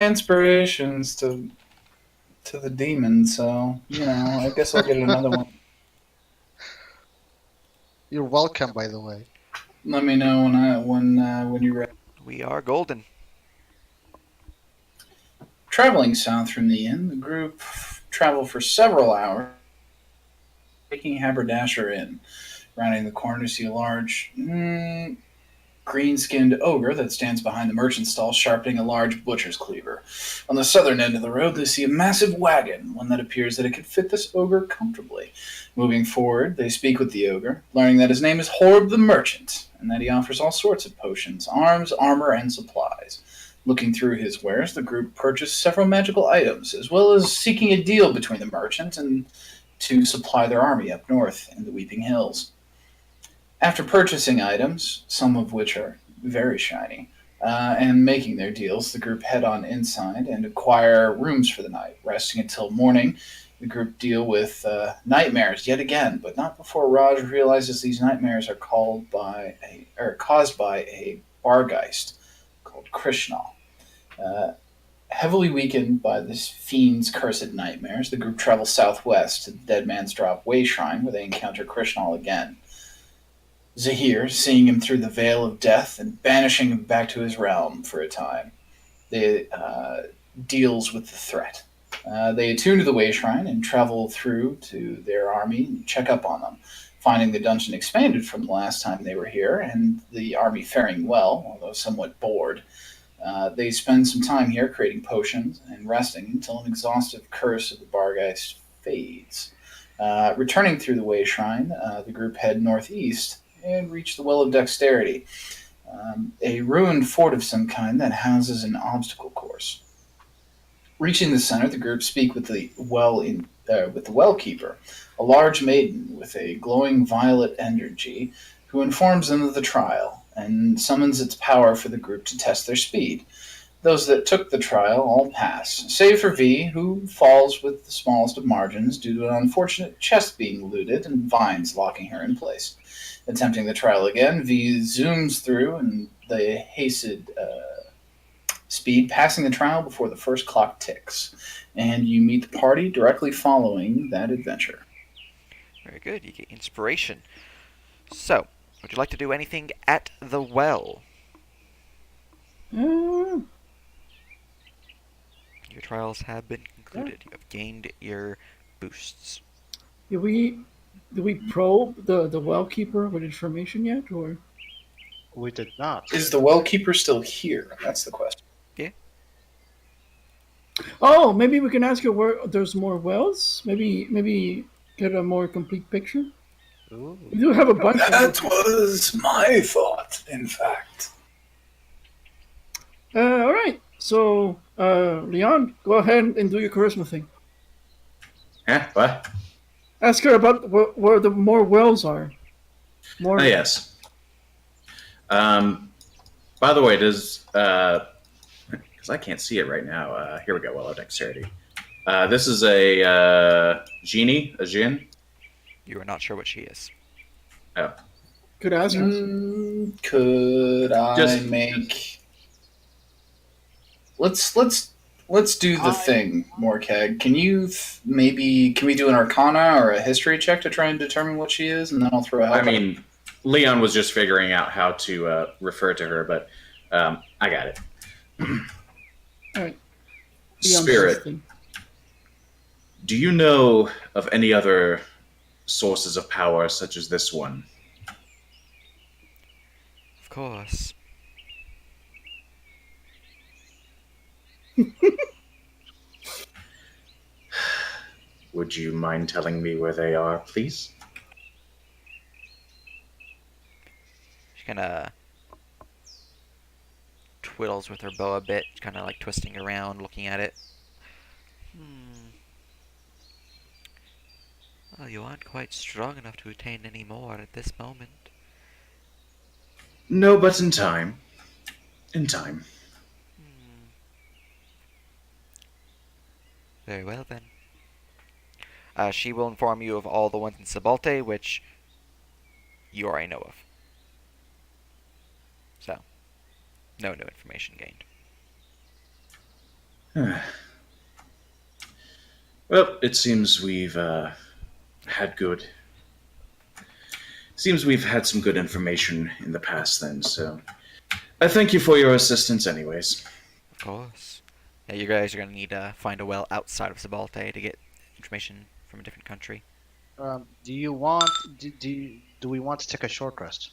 inspirations to the demon, so I guess I'll get another one. You're welcome, by the way. Let me know when you're ready. We are golden. Traveling south from the inn, the group traveled for several hours, taking Haberdasher Inn. Rounding the corner, to see a large green-skinned ogre that stands behind the merchant's stall, sharpening a large butcher's cleaver. On the southern end of the road, they see a massive wagon, one that appears that it could fit this ogre comfortably. Moving forward, they speak with the ogre, learning that his name is Horb the Merchant, and that he offers all sorts of potions, arms, armor, and supplies. Looking through his wares, the group purchased several magical items, as well as seeking a deal between the merchant and to supply their army up north in the Weeping Hills. After purchasing items, some of which are very shiny, and making their deals, the group head on inside and acquire rooms for the night, resting until morning. The group deal with nightmares yet again, but not before Raj realizes these nightmares are caused by a bargeist called Krishna. Uh, Heavily weakened by this fiend's cursed nightmares, the group travels southwest to the Dead Man's Drop Way Shrine, where they encounter Krishna again. Zahir, seeing him through the veil of death and banishing him back to his realm for a time, they deals with the threat. They attune to the Way Shrine and travel through to their army and check up on them, finding the dungeon expanded from the last time they were here and the army faring well, although somewhat bored. They spend some time here creating potions and resting until an exhaustive curse of the Bargeist fades. Returning through the Way Shrine, the group head northeast and reach the Well of Dexterity, a ruined fort of some kind that houses an obstacle course. Reaching the center, the group speak with the well keeper, a large maiden with a glowing violet energy, who informs them of the trial and summons its power for the group to test their speed. Those that took the trial all pass, save for V, who falls with the smallest of margins due to an unfortunate chest being looted and vines locking her in place. Attempting the trial again, V zooms through and the hasted speed, passing the trial before the first clock ticks. And you meet the party directly following that adventure. Very good. You get inspiration. So, would you like to do anything at the well? Uh, Your trials have been yeah. concluded. You have gained your boosts. Did we probe the well keeper with information yet, or? We did not. Is the well keeper still here? That's the question. Yeah. Oh, maybe we can ask her where there's more wells. Maybe get a more complete picture. Ooh. We do have a bunch of That locations. was my thought, in fact. All right. So, Leon, go ahead and do your charisma thing. Yeah, what? Ask her about where the more wells are. Oh, More. yes. Um, by the way, does because I can't see it right now. Here we go. Well, dexterity. This is a genie, a jinn. You are not sure what she is. Oh, Could ask her. Could I Just- make? Let's do the thing, Morkeg. Can you maybe can we do an Arcana or a History check to try and determine what she is, and then I'll throw a help. I mean, Leon was just figuring out how to refer to her, but I got it. All right. Leon does Spirit, his thing. do you know of any other sources of power such as this one? Of course. Would you mind telling me where they are, please? She kind of twiddles with her bow a bit, kind of like twisting around, looking at it. Well, you aren't quite strong enough to attain any more at this moment. No, but in time. In time. Hmm. Very well then. She will inform you of all the ones in Sabalte, which you already know of. So, no new information gained. Well, it seems we've had good. Seems we've had some good information in the past then, so I thank you for your assistance anyways. Of course. Yeah, you guys are gonna need to find a well outside of Sabalte to get information from a different country. Do you want? Do we want to take a short rest?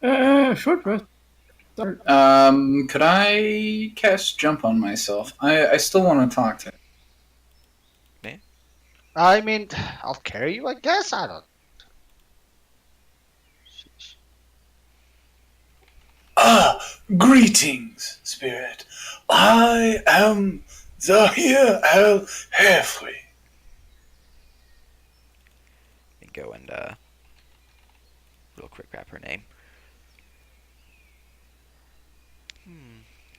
Short rest. Could I cast jump on myself? I still want to talk to him. I mean, I'll carry you, I guess. I don't. Sheesh. Ah, greetings, spirit. I am Zahir al Halfway. And go and real quick grab her name.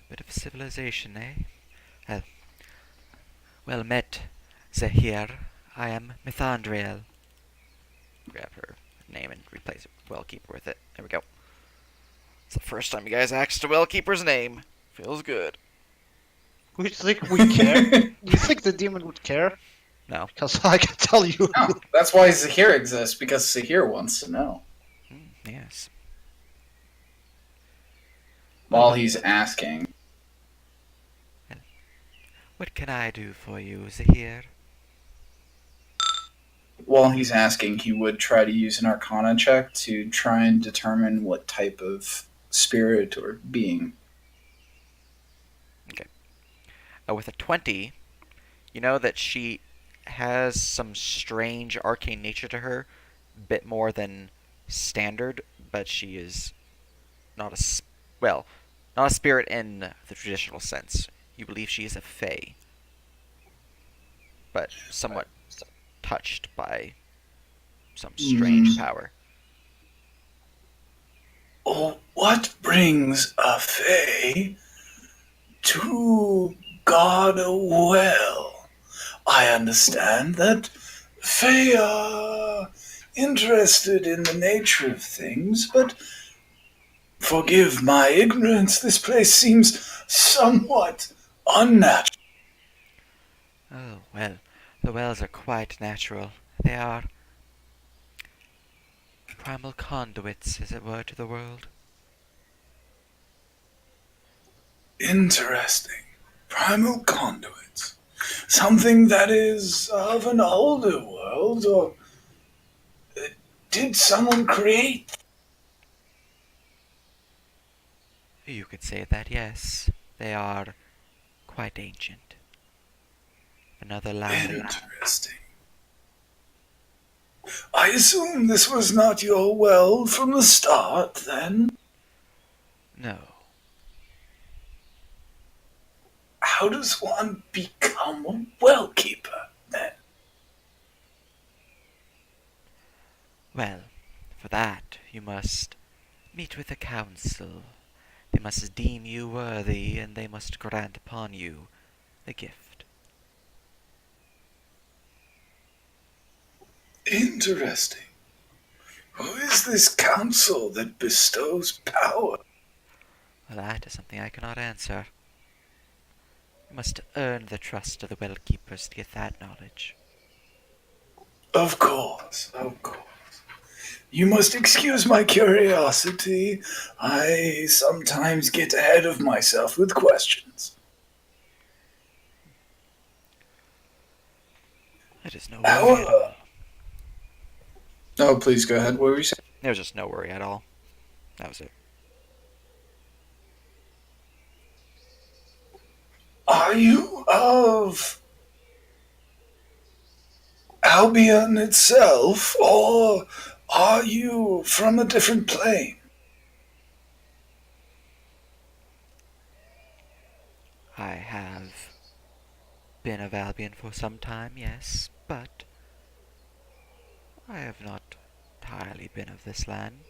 Bit of civilization, eh? Well met, Zahir. I am Mithandriel. Grab her name and replace Wellkeeper with it. There we go. It's the first time you guys asked a Wellkeeper's name. Feels good. We think we care? You think the demon would care? No. Because I can tell you. No, that's why Zahir exists, because Zahir wants to know. Yes. While he's asking. What can I do for you, Zahir? While he's asking, he would try to use an Arcana check to try and determine what type of spirit or being. With a 20, you know that she has some strange arcane nature to her, bit more than standard, but she is not not a spirit in the traditional sense. You believe she is a fae, but somewhat touched by some strange power. Oh, what brings a fae to guard a well? I understand that fae are interested in the nature of things, but forgive my ignorance, this place seems somewhat unnatural. Oh, well, the wells are quite natural. They are primal conduits, as it were, to the world. Interesting. Primal conduits. Something that is of an older world, or did someone create? You could say that, yes. They are quite ancient. Another land. Interesting. I assume this was not your well from the start, then? No. How does one become a well keeper, then? Well, for that you must meet with the council. They must deem you worthy, and they must grant upon you the gift. Interesting. Who is this council that bestows power? Well, that is something I cannot answer. You must earn the trust of the well keepers to get that knowledge. Of course, of course. You must excuse my curiosity. I sometimes get ahead of myself with questions. It is no worry at all. Oh, please go ahead. What were you saying? There's just no worry at all. That was it. Are you of Albion itself, or are you from a different plane? I have been of Albion for some time, yes, but I have not entirely been of this land.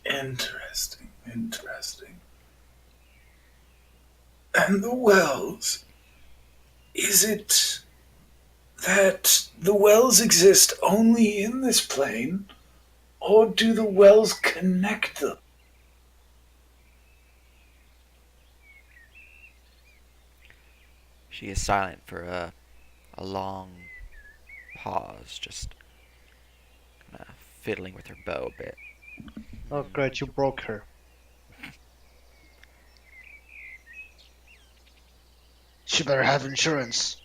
Interesting, interesting. And the wells, is it that the wells exist only in this plane, or do the wells connect them? She is silent for a long pause, just kind of fiddling with her bow a bit. Oh, great, you broke her. She better have insurance.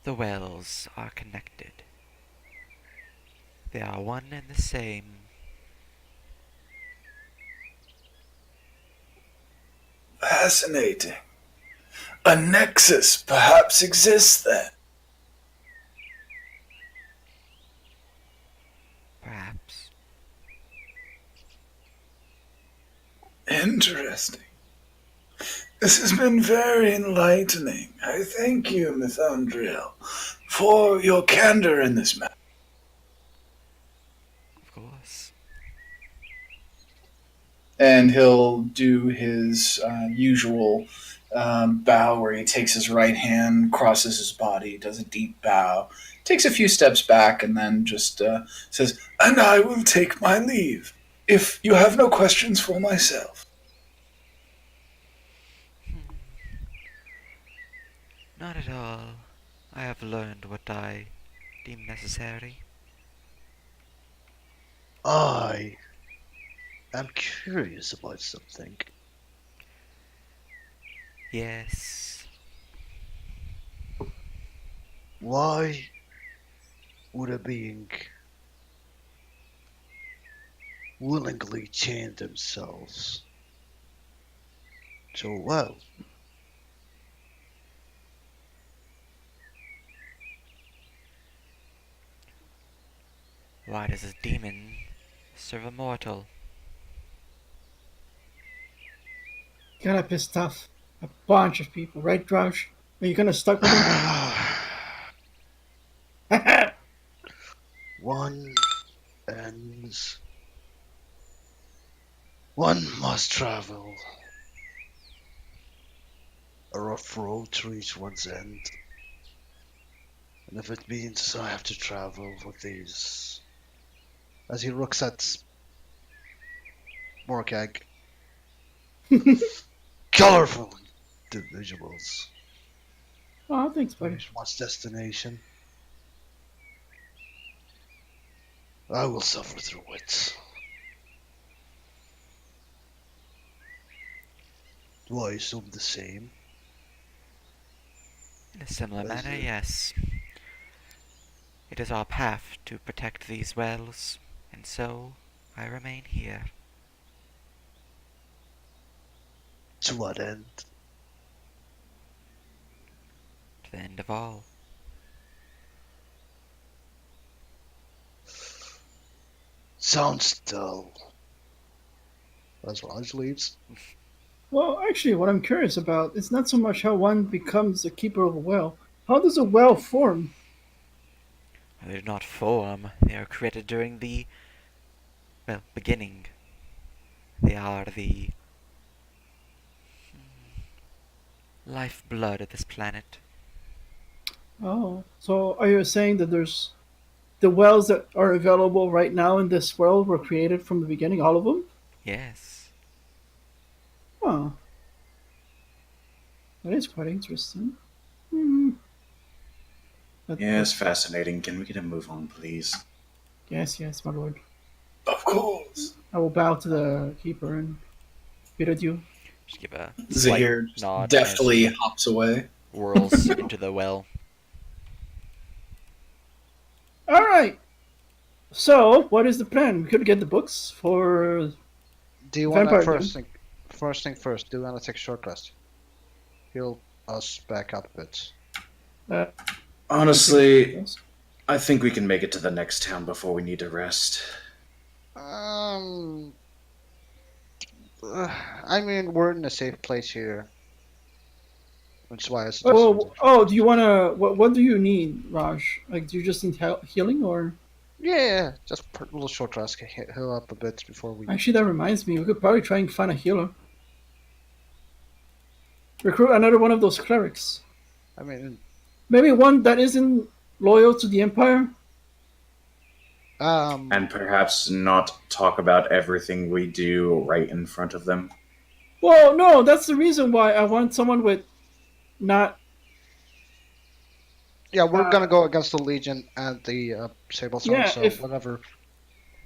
The wells are connected. They are one and the same. Fascinating. A nexus perhaps exists then. Perhaps. Interesting. This has been very enlightening. I thank you, Mithundriel, for your candor in this matter. Of course. And he'll do his usual bow where he takes his right hand, crosses his body, does a deep bow, takes a few steps back, and then just says, "And I will take my leave, if you have no questions for myself." Not at all. I have learned what I deem necessary. I am curious about something. Yes. Why would a being willingly chain themselves to a well? Why does a demon serve a mortal? Kinda pissed off a bunch of people, right, Josh? Are you kinda stuck with him? One ends. One must travel a rough road to reach one's end. And if it means I have to travel with these. As he looks at Morkag, colorful individuals. Oh, thanks, buddy. Reach one's destination. I will suffer through it. Do I assume the same? In a similar What is manner, it? yes. It is our path to protect these wells, and so I remain here. To what end? To the end of all. Sounds dull. As Raj leaves. Well, actually, what I'm curious about is not so much how one becomes a keeper of a well. How does a well form? They do not form. They are created during the, well, beginning. They are the lifeblood of this planet. Oh, so are you saying that there's the wells that are available right now in this world were created from the beginning, all of them? Yes. Oh, that is quite interesting. Hmm. Yes, fascinating. Can we get a move on, please? Yes, yes, my lord. Of course. I will bow to the keeper and bid adieu. Just give a slight Zahir nod deftly as hops away. he whirls into the well. All right. So, what is the plan? We could get the books for. Do you want Vampire to first thing first, do you want to take a short rest? Heal us back up a bit. Uh, Honestly, I think we can make it to the next town before we need to rest. I mean, we're in a safe place here. Which is why I suggested. Do you want to. What do you need, Raj? Like, do you just need healing or. Yeah, just a little short rest. Heal up a bit before we. Actually, that reminds me, we could probably try and find a healer. Recruit another one of those clerics. I mean, Maybe one that isn't loyal to the Empire. And perhaps not talk about everything we do right in front of them. Well, no, that's the reason why I want someone with not. yeah, we're gonna go against the Legion and the Sable Stone, Yeah, so whatever.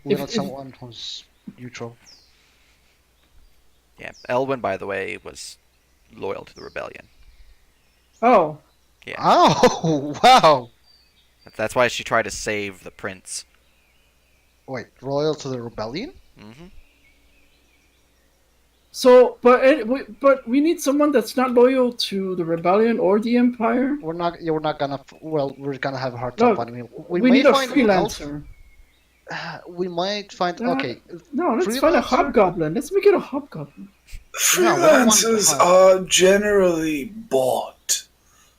We want if someone who's neutral. Yeah, Elwyn, by the way, was loyal to the rebellion. oh, Yeah, Oh, wow! that's why she tried to save the prince. Wait, royal to the rebellion? Hmm. so but we need someone that's not loyal to the rebellion or the empire. We're not. Yeah, we're not gonna. Well, we're gonna have a hard time No, finding him. we need a freelancer. We might find. Uh, Okay, No, let's find a freelancer. hobgoblin. Let's make it a hobgoblin. No, we don't want Freelancers to are generally bought,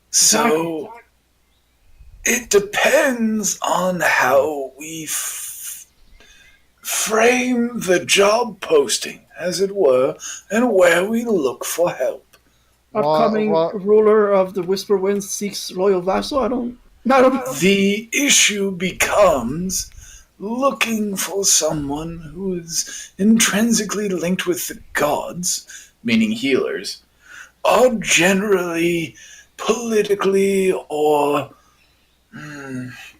Exactly. so it depends on how we frame the job posting, as it were, and where we look for help. Upcoming ruler of the Whisper Winds seeks royal vassal. I don't. The issue becomes looking for someone who is intrinsically linked with the gods, meaning healers, are generally politically or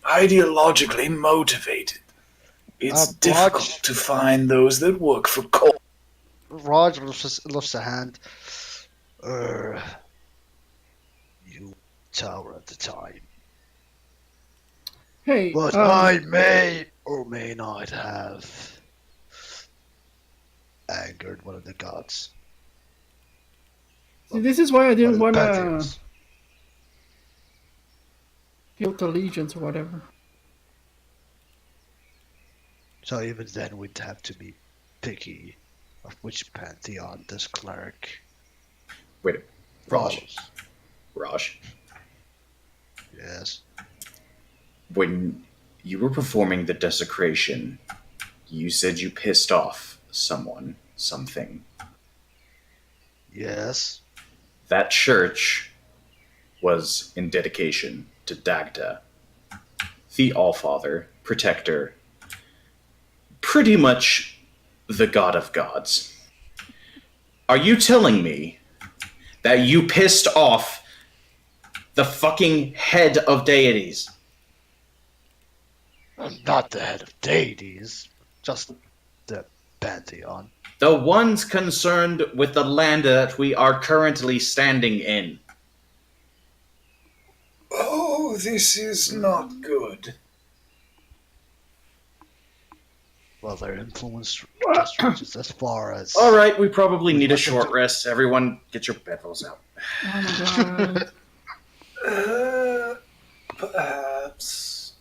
ideologically motivated. It's difficult to find those that work for cult. Raj lifts a hand. You tower at the time. Hey, But I may or may not have angered one of the gods. see, this is why I didn't One want of the to pantheons. guilt allegiance or whatever. So even then we'd have to be picky of which pantheon this cleric Wait, follows. Raj, Yes. when you were performing the desecration, you said you pissed off someone, something. Yes. That church was in dedication to Dagda, the Allfather, Protector, pretty much the God of Gods. Are you telling me that you pissed off the fucking head of deities? Not the head of deities, just the pantheon. The ones concerned with the land that we are currently standing in. Oh, this is not good. Well, their influence just reaches as far as. All right, we probably need a short rest. Everyone, get your bedrolls out. Oh my god. Perhaps.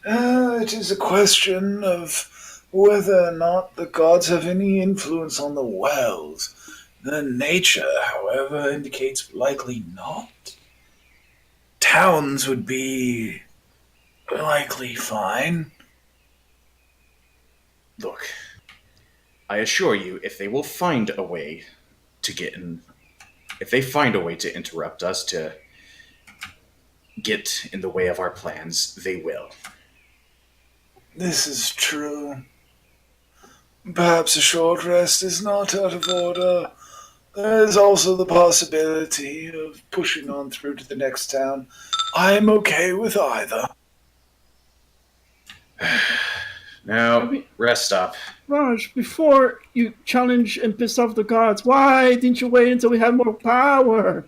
It is a question of whether or not the gods have any influence on the wells. Their nature, however, indicates likely not. Towns would be likely fine. Look, I assure you, if they will find a way to get in, if they find a way to interrupt us, to get in the way of our plans, they will. This is true. Perhaps a short rest is not out of order. There is also the possibility of pushing on through to the next town. I am okay with either. Now, rest up. Raj, before you challenge and piss off the gods, why didn't you wait until we had more power?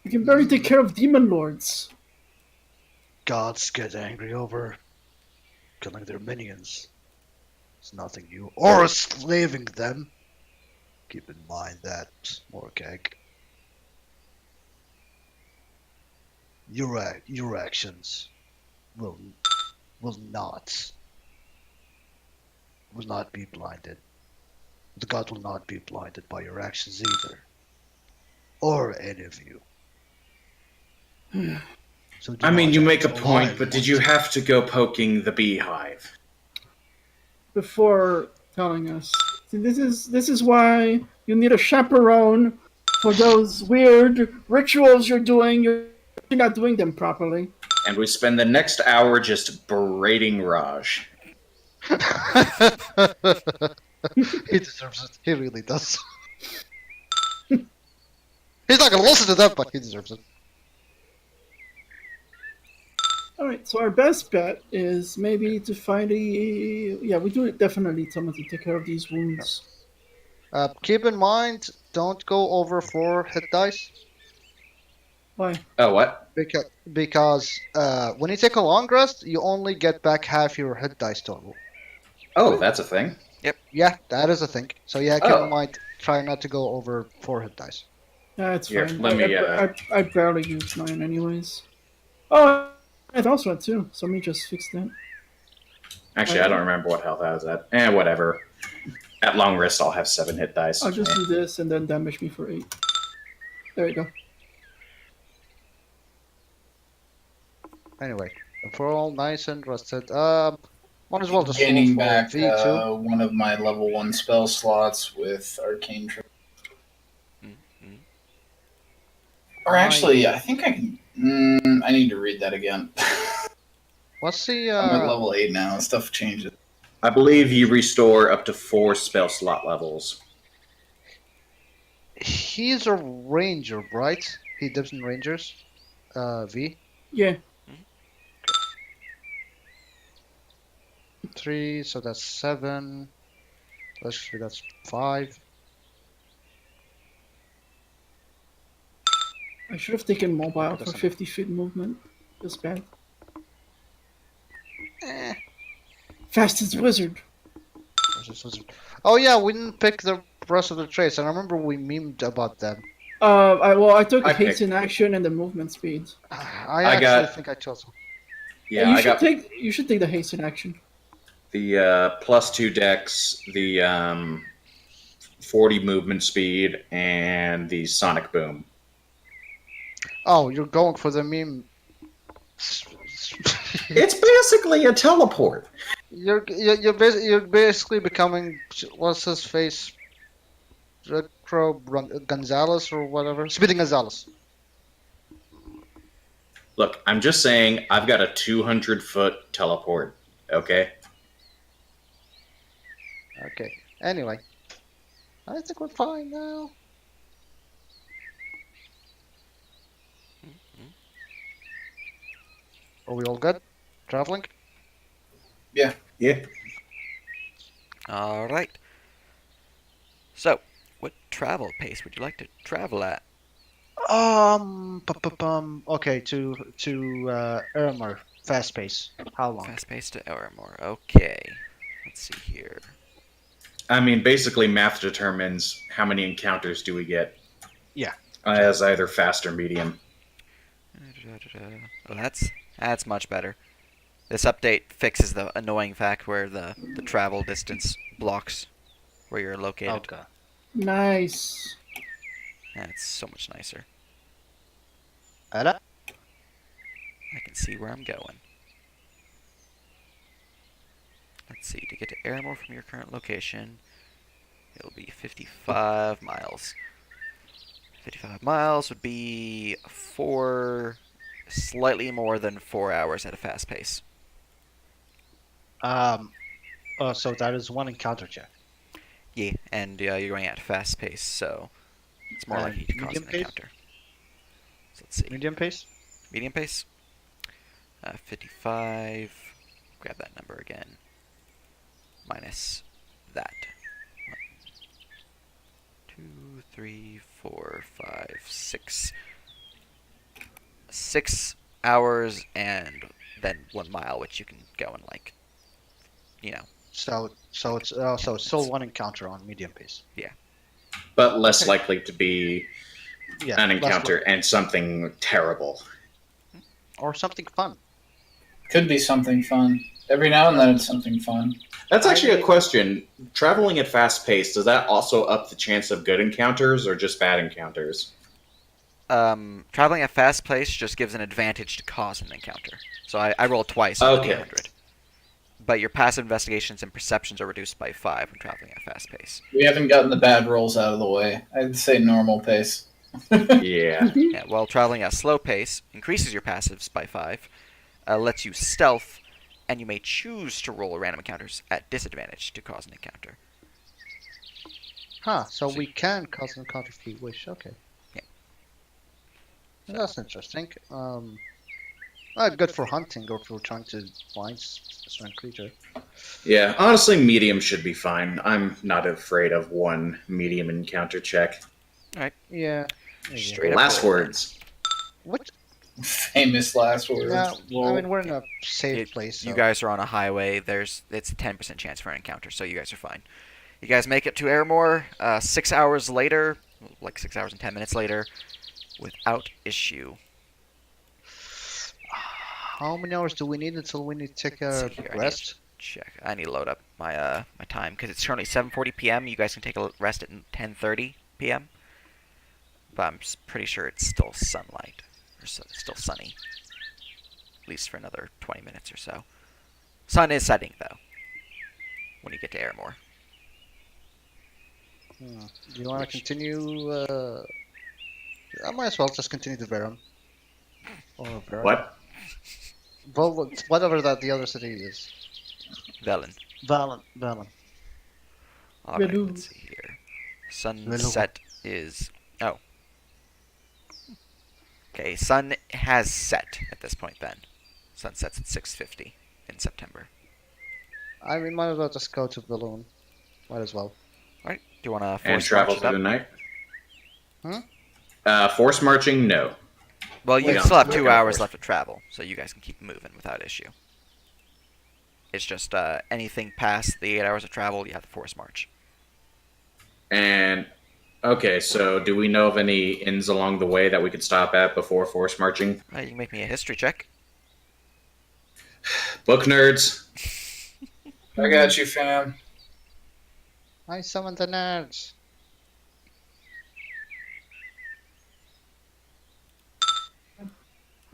You can barely take care of demon lords. Gods get angry over killing their minions. It's nothing new. Or enslaving them. Keep in mind that, Morkag. Your actions will not be blinded. The god will not be blinded by your actions either. Or any of you. So I mean, you make a act point, but did you blindly. have to go poking the beehive? Before telling us. See, this is why you need a chaperone for those weird rituals you're doing. You're You're not doing them properly. And we spend the next hour just berating Raj. He deserves it. He really does. He's not gonna listen to that, but he deserves it. Alright, so our best bet is maybe to find a... Yeah, we do definitely need someone to take care of these wounds. Keep in mind, don't go over 4 hit dice. Why? Oh, what? Because when you take a long rest, you only get back half your hit dice total. Oh, that's a thing. Yeah, that is a thing. So yeah, keep Oh. in mind, try not to go over 4 hit dice. That's Here, fine. let me, I barely use mine anyways. Oh, I have also had 2, so let me just fix that. Actually, I don't remember what health I was at. Whatever. At long rest, I'll have 7 hit dice. I'll just do this and then damage me for 8. There you go. Anyway, if we're all nice and rested, might as well just roll Gaining for back V2. one of my level 1 spell slots with Arcane Trip. Mm-hmm. Or actually, I think I can... I need to read that again. What's the I'm at level 8 now. Stuff changes. I believe you restore up to 4 spell slot levels. He's a ranger, right? He dips in rangers. V. Yeah. 3, so that's 7. That's 5. I should have taken mobile for Doesn't- 50 feet movement. That's bad. Fastest wizard. Oh yeah, we didn't pick the rest of the traits. I remember we memed about them. I took I haste in action and the movement speed. I I actually got- think I chose them. Yeah, you I got you should take the haste in action. the +2 dex, the 40 movement speed, and the sonic boom. Oh, you're going for the meme. It's basically a teleport. You're basically becoming, what's his face, Retro Gonzalez or whatever, Speedy Gonzalez. Look, I'm just saying I've got a 200-foot teleport, okay? Okay. Anyway, I think we're fine now. Are we all good? Traveling? Yeah. All right. So, what travel pace would you like to travel at? Okay, to Ermar, fast pace. How long? Fast pace to Eramore. Okay. Let's see here. I mean, basically, math determines how many encounters do we get. Yeah. As either fast or medium. Well, that's much better. This update fixes the annoying fact where the travel distance blocks where you're located. Okay. Nice. That's so much nicer. Hello? I can see where I'm going. Let's see, to get to Airmore from your current location, it'll be 55 miles. 55 miles would be slightly more than 4 hours at a fast pace. So that is one encounter check. Yeah, and you're going at fast pace, so it's more likely to cause medium an pace? encounter. So let's see. Medium pace? Medium pace. 55. Grab that number again. Minus that. 1, 2, 3, 4, 5, 6. 6 hours and then 1 mile, which you can go in like, So it's still one encounter on medium pace. But less likely to be Yeah. an less encounter and something terrible. or something fun. Could be something fun. Every now and then it's something fun. That's actually a question. Traveling at fast pace, does that also up the chance of good encounters or just bad encounters? Traveling at fast pace just gives an advantage to cause an encounter. So I roll twice on the Okay. D100. But your passive investigations and perceptions are reduced by 5 when traveling at fast pace. We haven't gotten the bad rolls out of the way. I'd say normal pace. Yeah. Yeah, while traveling at a slow pace, increases your passives by 5, lets you stealth, and you may choose to roll random encounters at disadvantage to cause an encounter. Huh, so we can cause an encounter if we wish. Okay. Yeah. That's interesting. Good for hunting or for trying to find a certain creature. Yeah, honestly, medium should be fine. I'm not afraid of one medium encounter check. Yeah. Straight up Last roll, then. words. What? Famous last words. Yeah, I Lol. mean, we're in a safe It- place. You So. guys are on a highway. It's a 10% chance for an encounter, so you guys are fine. You guys make it to Airmore 6 hours later, like 6 hours and 10 minutes later, without issue. How many hours do we need until we need to take a Let's see here, rest? Check. I need to load up my my time because it's currently 7:40 p.m. You guys can take a rest at 10:30 p.m. But I'm pretty sure it's still sunlight, or it's still sunny, at least for another 20 minutes or so. Sun is setting though when you get to Airmore. Do you want to continue? I might as well just continue to Verum. Or Verum. What? Well, whatever that the other city is. Velen. Valen. Alright, Velu. let's see here. Sunset is... Oh. Okay, sun has set at this point then. Sunsets at 6:50 in September. I mean, might as well just go to Balloon. Might as well. Alright, do you want to And force travel march it through the up? night? Force marching, no. Well, you Yeah. still have We're 2 gonna hours force- left to travel, so you guys can keep moving without issue. It's just anything past the 8 hours of travel, you have to force march. And, okay, so do we know of any inns along the way that we could stop at before force marching? You can make me a history check. Book nerds. I got you, fam. I summoned the nerds.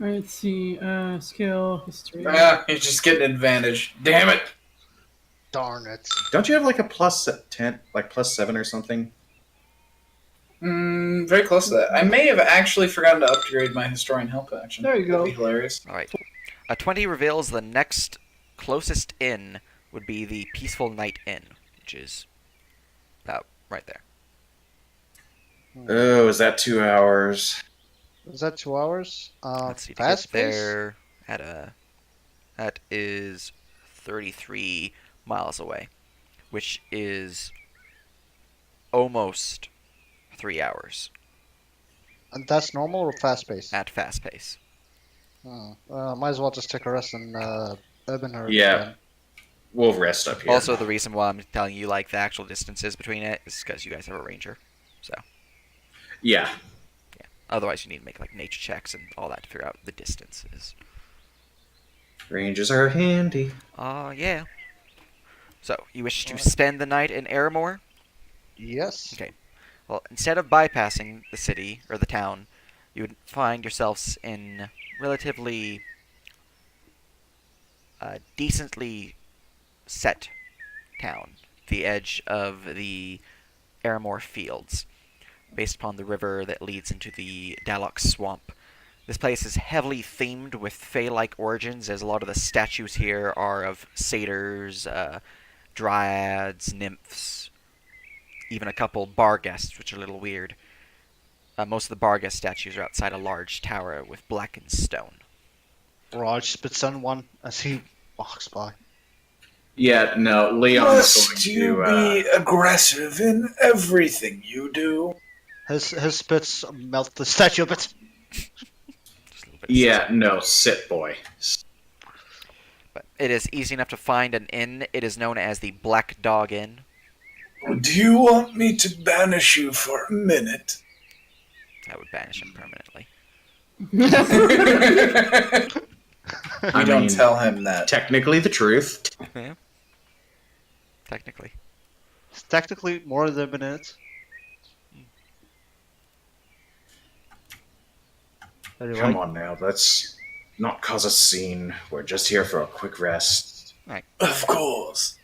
Let's see. Skill, history. Ah, you just get an advantage. Damn it. Darn it. Don't you have like a plus 10, like plus 7 or something? Very close to that. I may have actually forgotten to upgrade my historian help action. There you go. That'd be hilarious. Alright. A 20 reveals the next closest inn would be the Peaceful Night Inn, which is about right there. Oh, is that 2 hours? Is that 2 hours? Let's see, to get Fast pace? there at a... That is 33 miles away, which is almost 3 hours And that's normal or fast pace? at fast pace. Might as well just take a rest in Ebenhurst. Yeah. then. We'll rest up here. Also, the reason why I'm telling you like the actual distances between it is because you guys have a ranger. So, Yeah. yeah. Otherwise, you need to make like nature checks and all that to figure out the distances. Ranges are handy. Yeah. So, you wish to spend the night in Aramore? Yes. Okay. Well, instead of bypassing the city or the town, you would find yourselves in relatively decently set town, the edge of the Aramore fields, based upon the river that leads into the Dalok swamp. This place is heavily themed with Fey-like origins, as a lot of the statues here are of satyrs, dryads, nymphs, even a couple bar guests, which are a little weird. Most of the bar guest statues are outside a large tower with blackened stone. Raj spits on one as he walks by. Yeah, no, Leon's going Must you to... be aggressive in everything you do? His spits melt the statue a bit. Just a little bit of Yeah, no, sit, boy. But it is easy enough to find an inn. It is known as the Black Dog Inn. Do you want me to banish you for a minute? That would banish him permanently. I don't tell him that. Technically the truth. Yeah. Technically. It's technically more than a minute. Anyway, Come on now, let's not cause a scene. We're just here for a quick rest. Of course.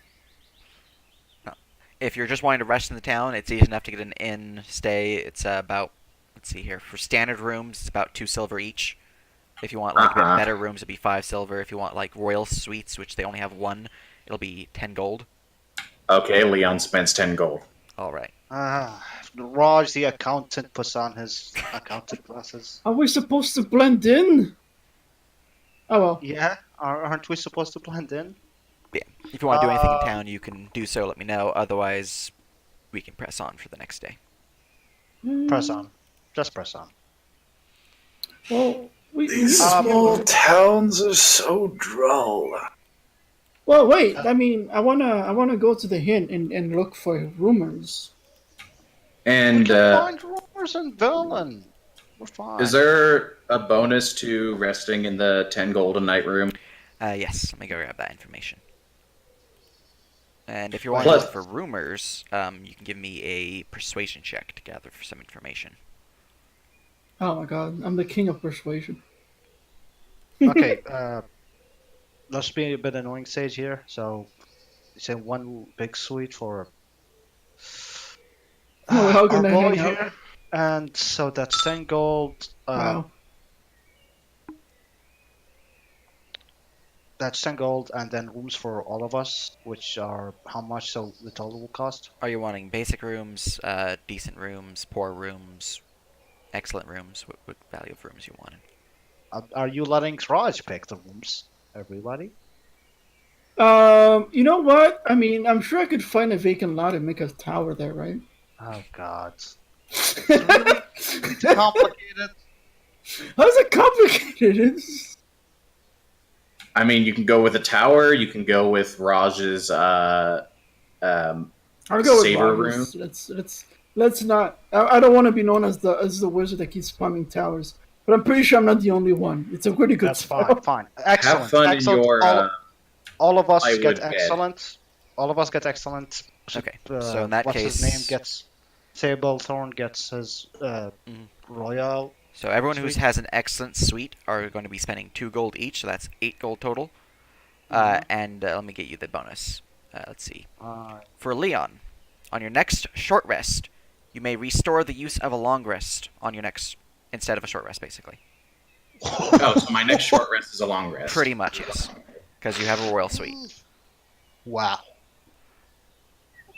If you're just wanting to rest in the town, it's easy enough to get an inn stay. It's let's see here. For standard rooms, it's about 2 silver each. If you want like a bit better rooms, it'd be 5 silver. If you want like royal suites, which they only have 1, it'll be 10 gold. Okay, Leon spends 10 gold. All right. Raj, the accountant, puts on his accountant glasses. Are we supposed to blend in? Oh well. Yeah, aren't we supposed to blend in? Yeah. If you want to do anything in town, you can do so. Let me know. Otherwise, we can press on for the next day. Press on. Just press on. Well, These small towns are so dull. well, wait. I mean, I wanna go to the hint and look for rumors. And Find rumors and villain. We're fine. is there a bonus to resting in the 10 gold a night room? Yes. Let me go grab that information. And if you're wanting to look for rumors, you can give me a persuasion check to gather for some information. Oh my god, I'm the king of persuasion. Okay, let's be a bit annoying stage here. So, you say 1 big suite for We're all our gonna boy hang out. here, and so that's 10 gold. Wow. That's 10 gold, and then rooms for all of us, which are how much? So the total will cost. Are you wanting basic rooms, decent rooms, poor rooms, excellent rooms? What value of rooms you want? Are you letting Raj pick the rooms? Everybody? You know what? I mean, I'm sure I could find a vacant lot and make a tower there, right? Oh God, it's complicated. How's it complicated? I mean, you can go with a tower. You can go with Raj's I'll go with saber Rogers. room. Let's not. I don't want to be known as the wizard that keeps spamming towers. But I'm pretty sure I'm not the only one. It's a pretty good That's spell. fine. Excellent. Have fun excellent. in your. All of us I get would bet. excellent. All of us get excellent. Okay, so in that what's case, his name gets Sable Thorn gets his royal. So everyone who Suite. has an excellent suite are going to be spending 2 gold each, so that's 8 gold total. And let me get you the bonus. Let's see. For Leon, on your next short rest, you may restore the use of a long rest on your next instead of a short rest, basically. Oh, so my next short rest is a long rest. Pretty much, yes, because you have a royal suite. Wow.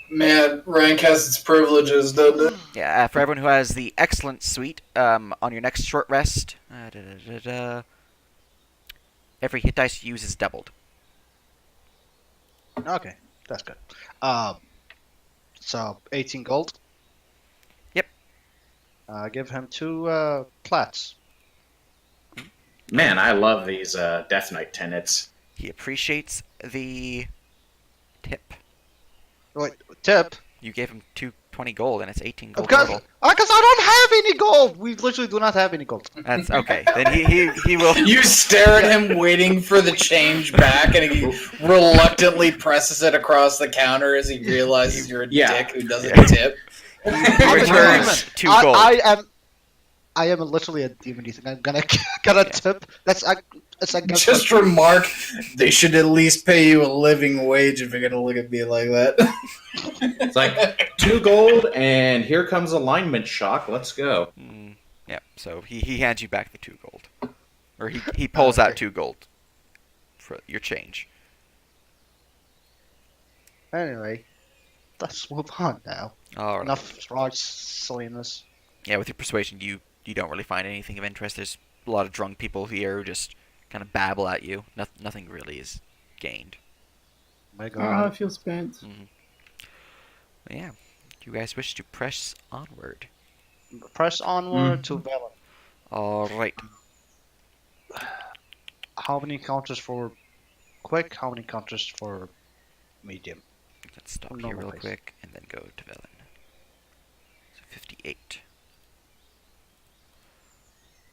Man, rank has its privileges, doesn't it? Yeah, for everyone who has the excellent suite, on your next short rest, every hit dice you use is doubled. Okay, that's good. So 18 gold. Yep. Give him 2 plats. Man, I love these Death Knight tenets. He appreciates the tip. Wait, tip. You gave him 220 gold, and it's 18 gold Because total. I don't have any gold. We literally do not have any gold. That's okay. Then he will. You stare at him waiting for the change back, and he reluctantly presses it across the counter as he realizes you're a dick who doesn't tip. He I'm a returns demon. 2 gold. I am literally a demon. You think I'm gonna get a tip? That's against Just remark, they should at least pay you a living wage if you're gonna look at me like that. It's like 2 gold, and here comes alignment shock. Let's go. Yeah. So he hands you back the 2 gold, or he pulls out 2 gold for your change. Anyway, let's move on now. All right. Enough Raj silliness. Yeah, with your persuasion, you don't really find anything of interest. There's a lot of drunk people here who just kind of babble at you. Nothing really is gained. My I God. feel spent. But yeah. Do you guys wish to press onward? Press onward to Velen. All right. How many counters for quick? How many counters for medium? Let's stop Normal here real pace. quick and then go to Velen. So 58.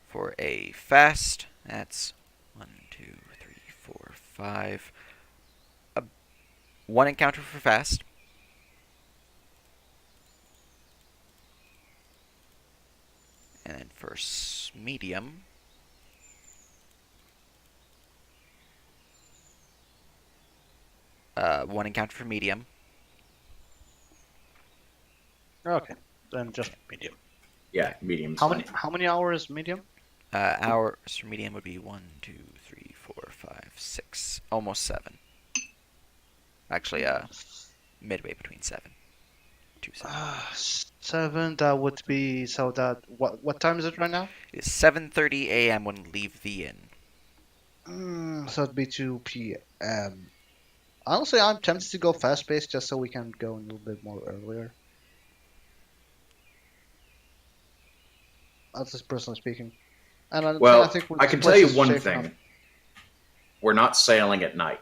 For a fast, that's 1, 2, 3, 4, 5. 1 encounter for fast. And then for medium, one encounter for medium. Okay, then just medium. Yeah, medium's How fine. many? How many hours medium? Hours for medium would be 1, 2, 3, 4, 5, 6, almost 7. Actually, midway between 7 to 7. 7. That would be so. That what time is it right now? It is 7:30 a.m. when we leave the inn. So it'd be 2 p.m. Honestly, I'm tempted to go fast paced just so we can go a little bit more earlier. That's just personally speaking. And Well, I think I can this tell place you is one safe thing. enough. We're not sailing at night.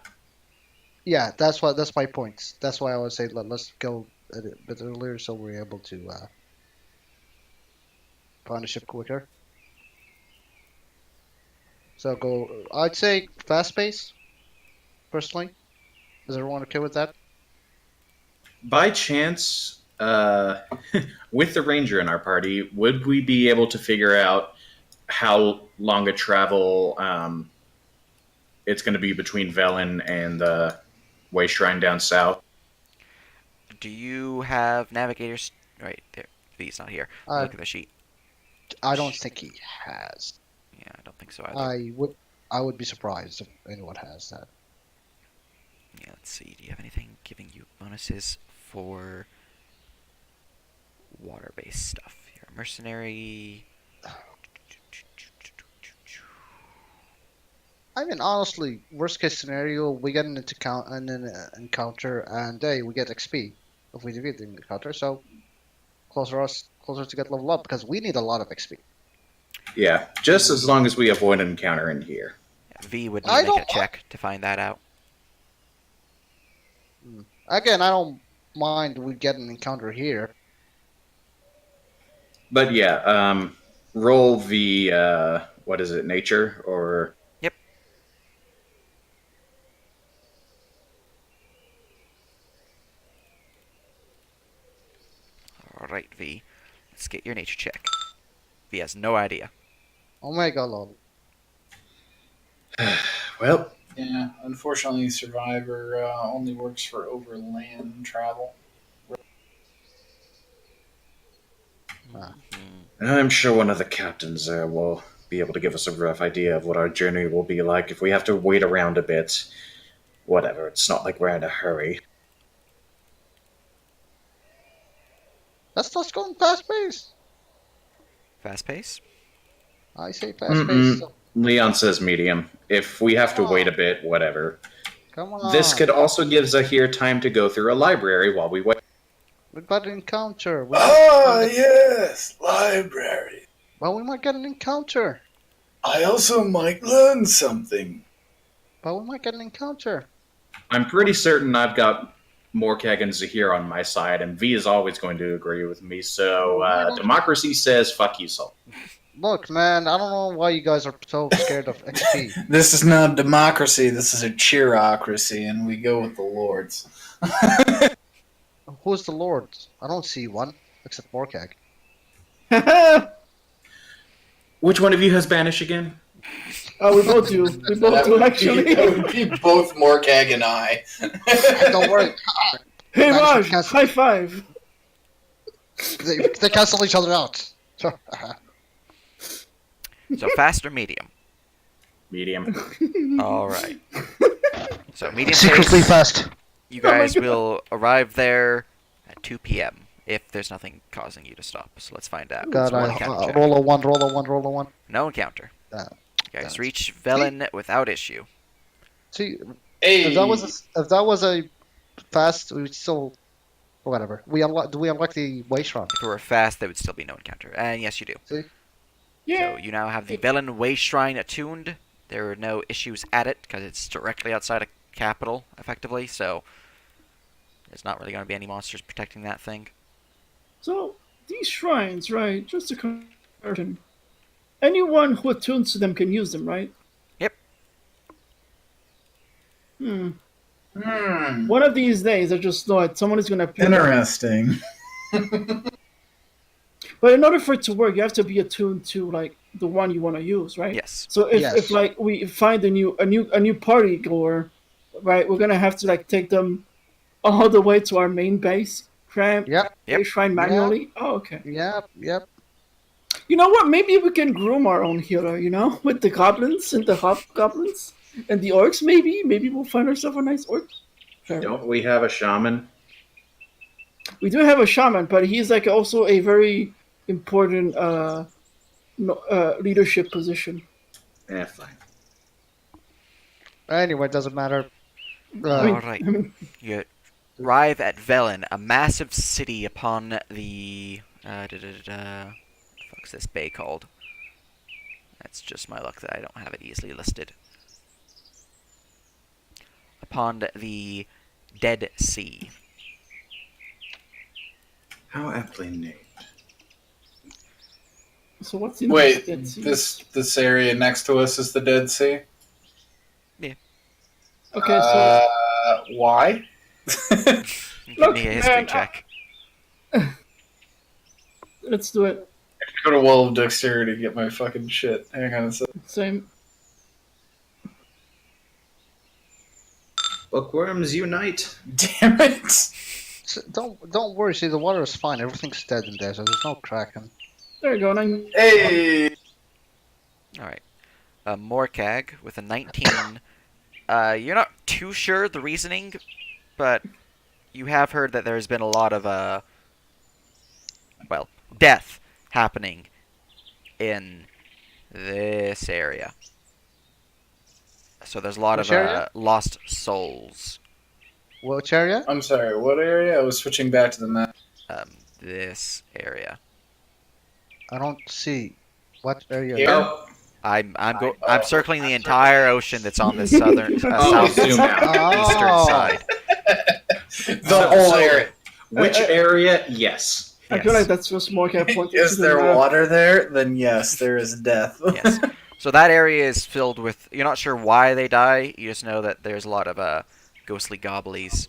Yeah, that's my point. That's why I would say let's go a bit earlier so we're able to find a ship quicker. So go. I'd say fast pace. Personally, is everyone okay with that? By chance, with the ranger in our party, would we be able to figure out how long a travel it's going to be between Velen and the Way Shrine down south? Do you have navigators? Right there. V's not here. I Look at the sheet. I don't think he has. Yeah, I don't think so either. I would be surprised if anyone has that. Yeah, let's see. Do you have anything giving you bonuses for water-based stuff? You're a mercenary. I mean, honestly, worst case scenario, we get an encounter, and hey, we get XP if we defeat the encounter. So closer to get level up because we need a lot of XP. Yeah, just as long as we avoid an encounter in here. V would I need to make a don't- check to find that out. Again, I don't mind we get an encounter here. But yeah, roll the what is it, nature or Yep. All right, V. Let's get your nature check. V has no idea. Omega lol. well, Yeah, unfortunately, Survivor only works for overland travel. Ah. I'm sure one of the captains will be able to give us a rough idea of what our journey will be like if we have to wait around a bit. Whatever, it's not like we're in a hurry. Let's go in fast pace. Fast pace? I say fast pace. Leon says medium. If we have to wait a bit, whatever. Come on. This could also give Zahir time to go through a library while we wait. We got an encounter. Yes, library. Well, we might get an encounter. I also might learn something. But we might get an encounter. I'm pretty certain I've got Morkag and Zahir on my side, and V is always going to agree with me, so democracy says fuck you, Salt. Look, man, I don't know why you guys are so scared of XP. This is not democracy, this is a cheerocracy, and we go with the lords. Who's the Lord? I don't see one, except Morkag. Which one of you has Banish again? Oh, we both do. We both do, actually. That would be both Morkag and I. Don't worry. Hey, Managed to Raj, cancel- high five. They cancel each other out. So fast or medium? Medium. All right. So medium Secretly pace. fast. You Oh my guys God. will arrive there at 2 p.m. if there's nothing causing you to stop. So let's find out. God, Roll an encounter check. roll a one, roll a one, roll a one. No encounter. Ah, You guys damn it. reach Velen without issue. See, Hey, if that was a fast, we would still whatever. Do we unlock the way shrine? If it were fast, there would still be no encounter. And yes, you do. See? Yeah. So you now have the Velen Way Shrine attuned. There are no issues at it because it's directly outside of capital, effectively. So there's not really going to be any monsters protecting that thing. So, these shrines, right, just a conversion. Anyone who attunes to them can use them, right? Yep. One of these days, I just thought someone is going to appear. interesting. But in order for it to work, you have to be attuned to, like, the one you want to use, right? Yes. So if, Yes. if like we find a new party goer, right, we're gonna have to like take them all the way to our main base, Yep. Yep. shrine manually. Oh, okay. Yep. You know what? Maybe we can groom our own healer. With the goblins and the hobgoblins and the orcs. Maybe we'll find ourselves a nice orc. Sure. Don't we have a shaman? We do have a shaman, but he's like also a very important leadership position. Fine. Anyway, it doesn't matter. Alright. You arrive at Velen, a massive city upon the... fuck's this bay called? That's just my luck that I don't have it easily listed. Upon the Dead Sea. How aptly named. So what's in Wait, the Dead Sea? this area next to us is the Dead Sea. Okay, so Why? Give me a history check. let's do it. Go to Wall of Dexterity to get my fucking shit. Hang on a second. Same. Bookworms unite. Damn it! Don't worry. See, the water is fine. Everything's dead in there, so there's no kraken. There you go. Now, Hey! Alright. Morcag with a 19. You're not too sure the reasoning, but you have heard that there's been a lot of, death happening in this area. So there's a lot Which of area? lost souls. Which area? I'm sorry, what area? I was switching back to the map. This area. I don't see what area. Here? Oh, I'm circling the entire ocean that's on the southern Oh, zoom out. southeastern Oh. side. The whole area. Which area? Yes. I feel like that's just more kind of pointing Is to the there map. water there? Then yes, there is death. Yes. So that area is filled with. You're not sure why they die. You just know that there's a lot of ghostly gobblies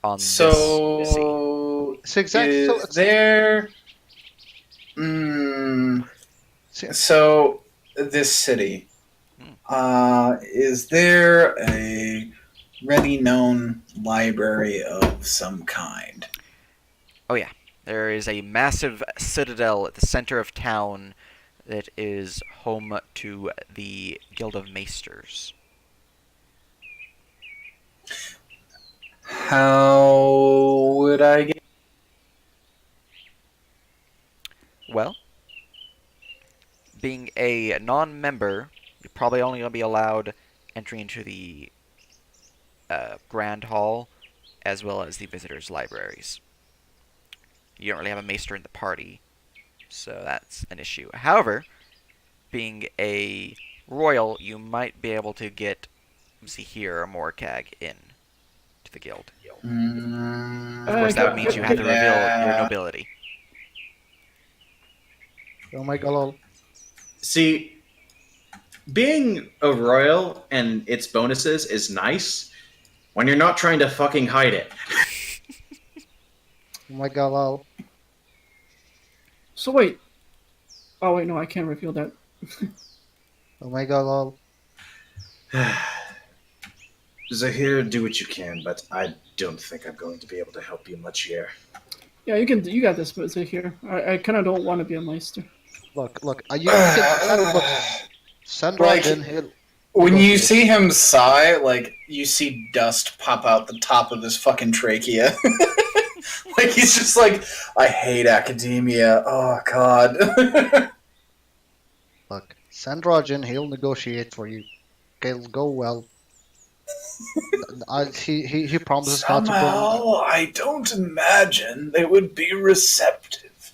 on this sea. So, It's exactly. So is it's, there? see, So this city. Is there a ready known library of some kind? Oh yeah, there is a massive citadel at the center of town that is home to the Guild of Maesters. How would I get? Well, being a non-member, you're probably only going to be allowed entry into the Grand Hall as well as the visitors' libraries. You don't really have a maester in the party, so that's an issue. However, being a royal, you might be able to get, see here, a Morcag in to the guild. Of course, that means you have to reveal your nobility. oh my god, lol. See, being a royal and its bonuses is nice when you're not trying to fucking hide it. Oh my god, lol. So wait. Oh wait, no, I can't reveal that. Oh my god, lol. Zahir, do what you can, but I don't think I'm going to be able to help you much here. Yeah, you got this, but here. I kind of don't want to be a meister. Look, you can look. Sandra Like- in here. When you see him sigh, like, you see dust pop out the top of his fucking trachea. Like, he's just like, I hate academia. Oh, God. Look, Sandrajan, he'll negotiate for you. It'll go well. He promises not to bring. Somehow, I don't imagine they would be receptive.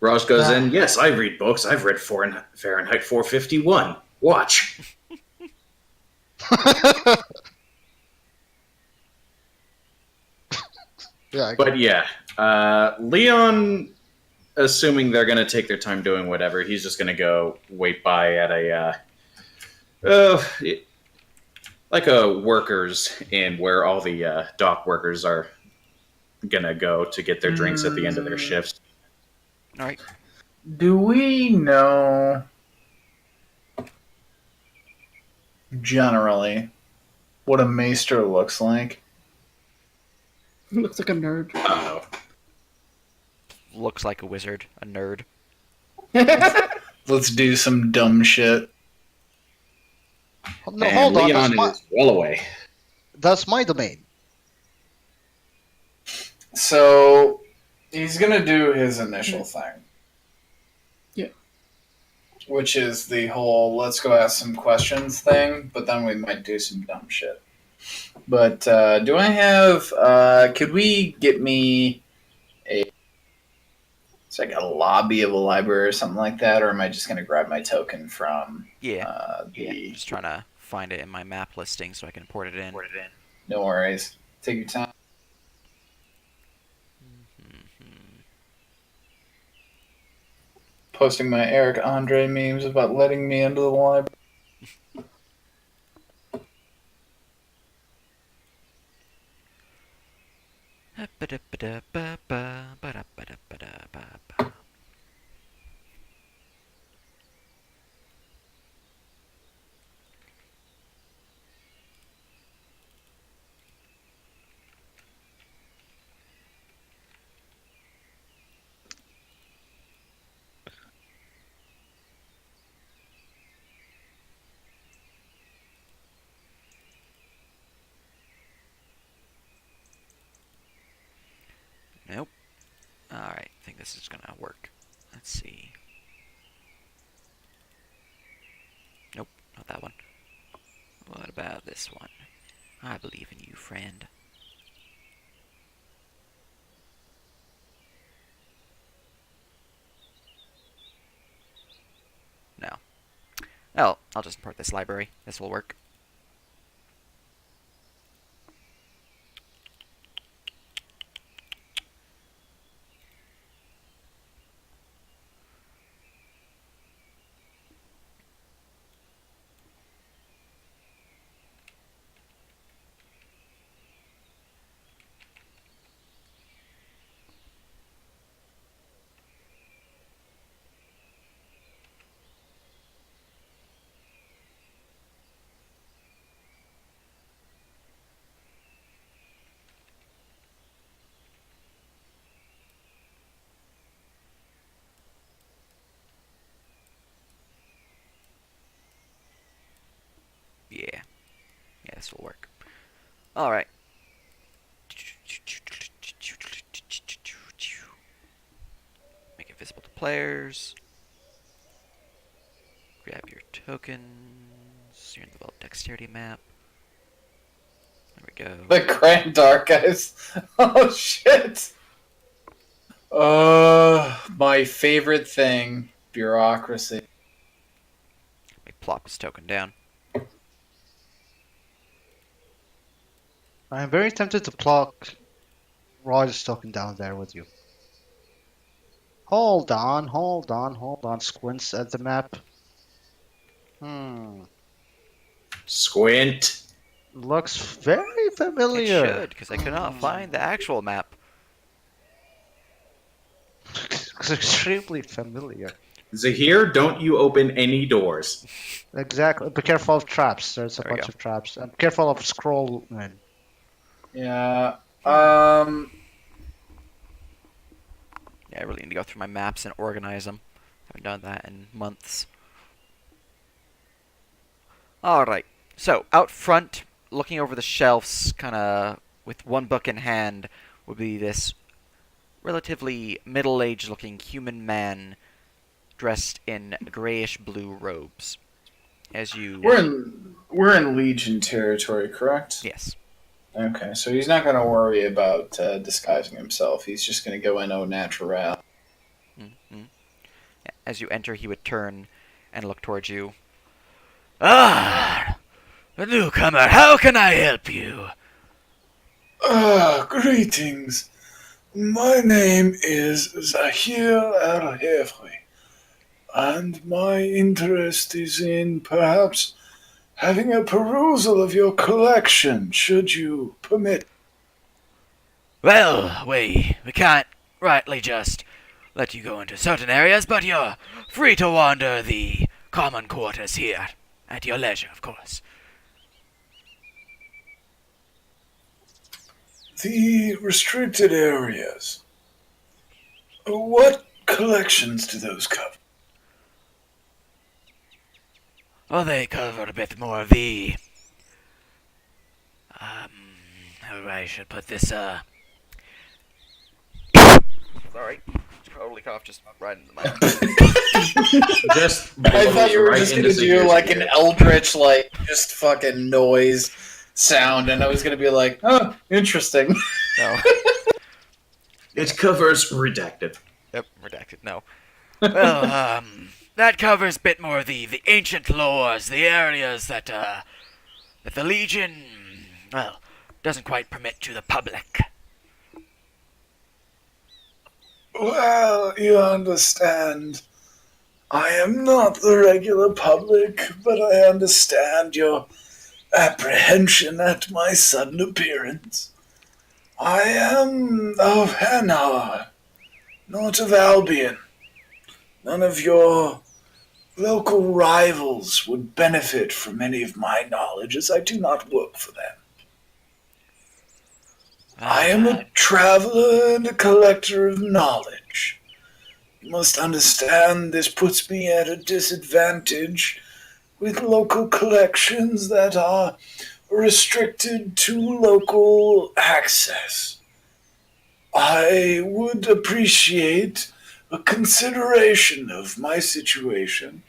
Raj goes in, yes, I read books. I've read Fahrenheit 451. Watch. Yeah, But yeah, Leon, assuming they're going to take their time doing whatever, he's just going to go wait by at like a workers inn where all the dock workers are going to go to get their drinks at the end of their shifts. All right. Do we know generally what a maester looks like? He looks like a nerd. Oh, Looks like a wizard, a nerd. Let's do some dumb shit. No, And hold on. Leon is well away. That's my domain. So he's gonna do his initial thing. Yeah. Which is the whole let's go ask some questions thing, but then we might do some dumb shit. But do I have could we get me it's like a lobby of a library or something like that, or am I just gonna grab my token from Yeah. the Just trying to find it in my map listing so I can import it in. no worries. Take your time. Mhm. Posting my Eric Andre memes about letting me into the library. Ba-da-ba-da-ba-ba, Nope. Alright, I think this is gonna work. Let's see. Nope, not that one. What about this one? I believe in you, friend. No. Oh, I'll just import this library. This will work. Yeah. Yeah, this will work. Alright. Make it visible to players. Grab your tokens. You're in the Vault Dexterity map. There we go. The Grand Dark guys. Oh shit. My favorite thing, bureaucracy. Let me plop this token down. I'm very tempted to pluck Roy's token down there with you. Hold on. Squints at the map. Squint. Looks very It familiar. should, because I could not find the actual map. Looks extremely familiar. Zahir, don't you open any doors. Exactly. Be careful of traps. There's a There we bunch go. of traps. And careful of scroll men. Yeah. Yeah, I really need to go through my maps and organize them. Haven't done that in months. Alright, so out front, looking over the shelves, kind of with one book in hand, would be this relatively middle-aged looking human man dressed in grayish blue robes. As you... We're in Legion territory, correct? Yes. Okay, so he's not going to worry about disguising himself. He's just going to go in au naturel. Mm-hmm. As you enter, he would turn and look towards you. Ah! A newcomer, how can I help you? Greetings. My name is Zahir Al-Hefri, and my interest is in perhaps having a perusal of your collection, should you permit. Well, we can't rightly just let you go into certain areas, but you're free to wander the common quarters here, at your leisure, of course. The restricted areas. What collections do those cover? Well, they cover a bit more of the, how I should put this, sorry. Holy cough, just right in the mic. Just I thought blows you were right just into gonna do Zahir's like an ear. eldritch, like just fucking noise sound, and I was gonna be like, "Oh, interesting." No. It covers redacted. Yep, redacted, no. Well, that covers a bit more of the ancient lores, the areas that the Legion, well, doesn't quite permit to the public. Well, you understand. I am not the regular public, but I understand your apprehension at my sudden appearance. I am of Hanar, not of Albion. None of your local rivals would benefit from any of my knowledge, as I do not work for them. I am a traveler and a collector of knowledge. You must understand this puts me at a disadvantage with local collections that are restricted to local access. I would appreciate a consideration of my situation,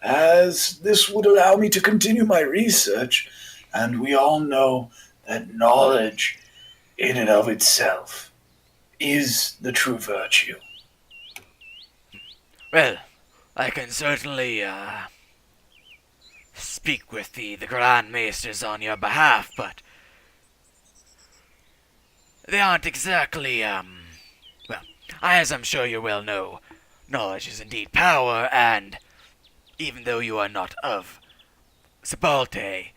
as this would allow me to continue my research, and we all know that knowledge in and of itself is the true virtue. Well, I can certainly, speak with the Grand Maesters on your behalf, but they aren't exactly, well, as I'm sure you well know, knowledge is indeed power, and even though you are not of Sabalte,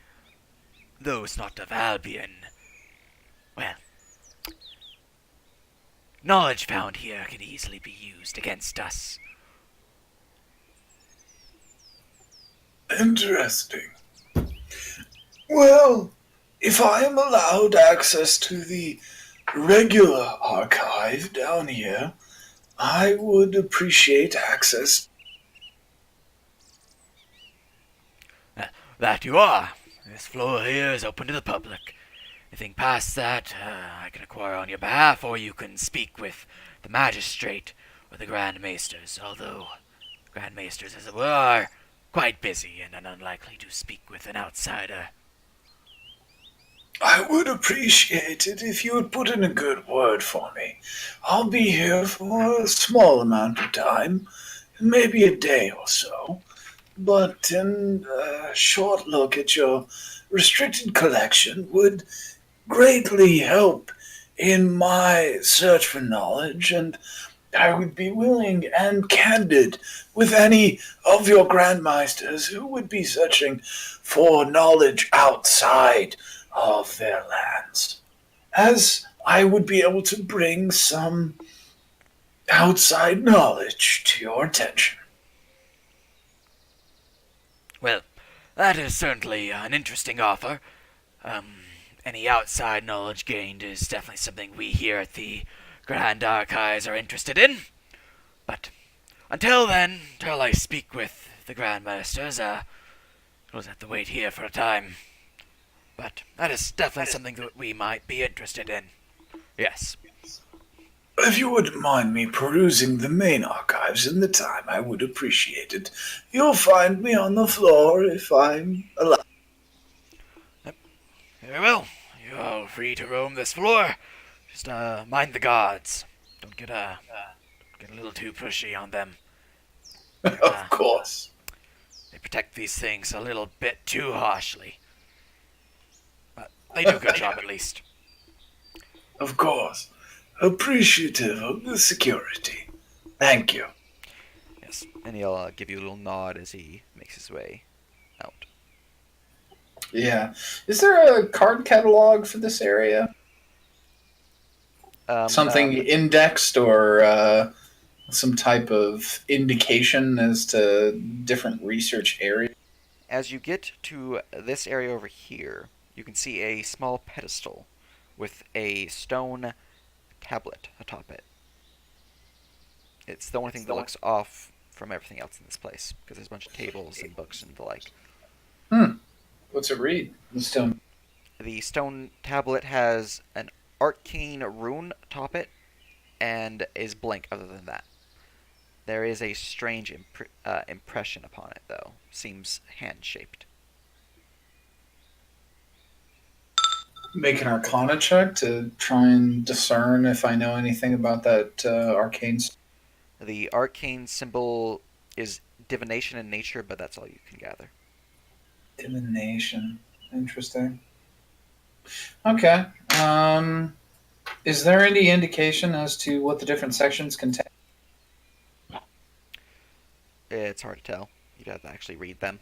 those not of Albion, well, knowledge found here can easily be used against us. Interesting. Well, if I am allowed access to the regular archive down here, I would appreciate access. That you are. This floor here is open to the public. Anything past that, I can acquire on your behalf, or you can speak with the magistrate or the Grand Maesters, although Grand Maesters, as it were, are quite busy and unlikely to speak with an outsider. I would appreciate it if you would put in a good word for me. I'll be here for a small amount of time, maybe a day or so, but a short look at your restricted collection would greatly help in my search for knowledge, and I would be willing and candid with any of your grandmasters who would be searching for knowledge outside of their lands, as I would be able to bring some outside knowledge to your attention. Well, that is certainly an interesting offer. Any outside knowledge gained is definitely something we here at the Grand Archives are interested in. But until then, until I speak with the Grandmasters, we'll have to wait here for a time. But that is definitely something that we might be interested in. Yes. If you wouldn't mind me perusing the main archives in the time, I would appreciate it. You'll find me on the floor if I'm allowed. Very well. You're all free to roam this floor. Just mind the guards. Don't get a little too pushy on them. Of course. They protect these things a little bit too harshly. But they do a good job at least. Of course. Appreciative of the security. Thank you. Yes, and he'll give you a little nod as he makes his way out. Yeah. Is there a card catalog for this area? Something indexed or some type of indication as to different research areas? As you get to this area over here, you can see a small pedestal with a stone tablet atop it. It's the only thing that looks off from everything else in this place, because there's a bunch of tables and books and the like. What's it read? The stone. The stone tablet has an arcane rune atop it and is blank other than that. There is a strange impression upon it, though. Seems hand-shaped. Make an Arcana check to try and discern if I know anything about that arcane. The arcane symbol is divination in nature, but that's all you can gather. Divination. Interesting. Okay. Is there any indication as to what the different sections contain? It's hard to tell. You'd have to actually read them.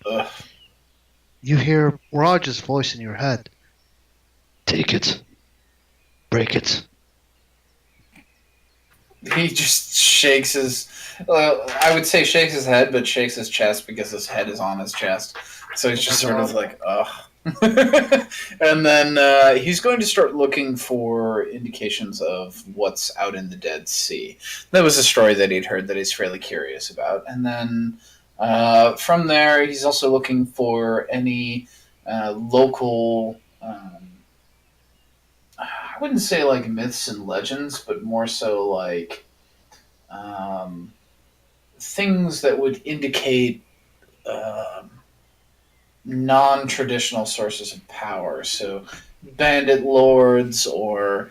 Ugh. You hear Raj's voice in your head. Take it. Break it. He just shakes his. I would say shakes his head, but shakes his chest because his head is on his chest. So he's just sort of like, ugh. And then he's going to start looking for indications of what's out in the Dead Sea. That was a story that he'd heard that he's fairly curious about. And then from there, he's also looking for any local. I wouldn't say like myths and legends, but more so like things that would indicate non-traditional sources of power. So, bandit lords or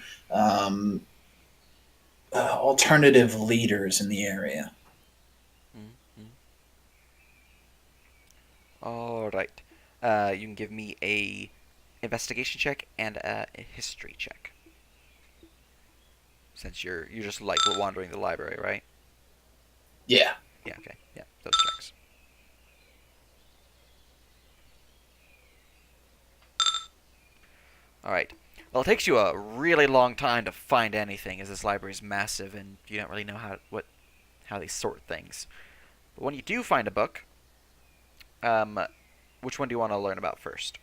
alternative leaders in the area. Mm-hmm. All right. You can give me a investigation check and a history check. Since you're just like wandering the library, right? Yeah. Yeah. Okay. Yeah. Those checks. All right. Well, it takes you a really long time to find anything, as this library is massive, and you don't really know how they sort things. But when you do find a book, which one do you want to learn about first?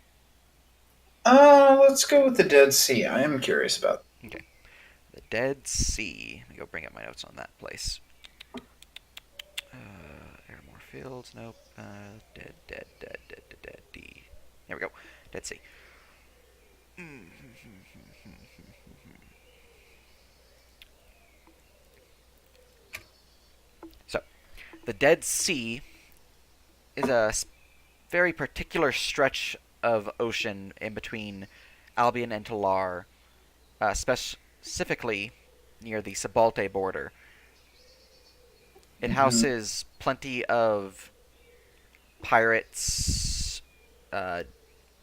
Let's go with the Dead Sea. I am curious about. Okay. The Dead Sea. Let me go bring up my notes on that place. Airmore Fields. Nope. Dead. D. There we go. Dead Sea. So, the Dead Sea is a very particular stretch of ocean in between Albion and Talar, specifically near the Sabalte border. It houses plenty of pirates,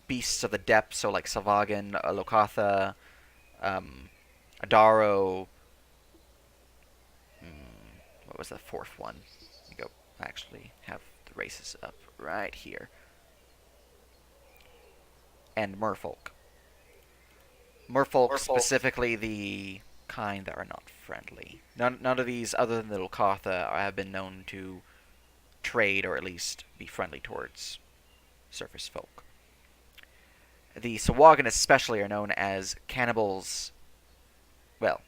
beasts of the depths, so like Salvagan, Lokatha, Adaro. What was the fourth one? Let me go actually have the races up right here. And merfolk. Merfolk, specifically the kind that are not friendly. None of these, other than the Lokatha, have been known to trade or at least be friendly towards surface folk. The Sawagan especially are known as cannibals, well,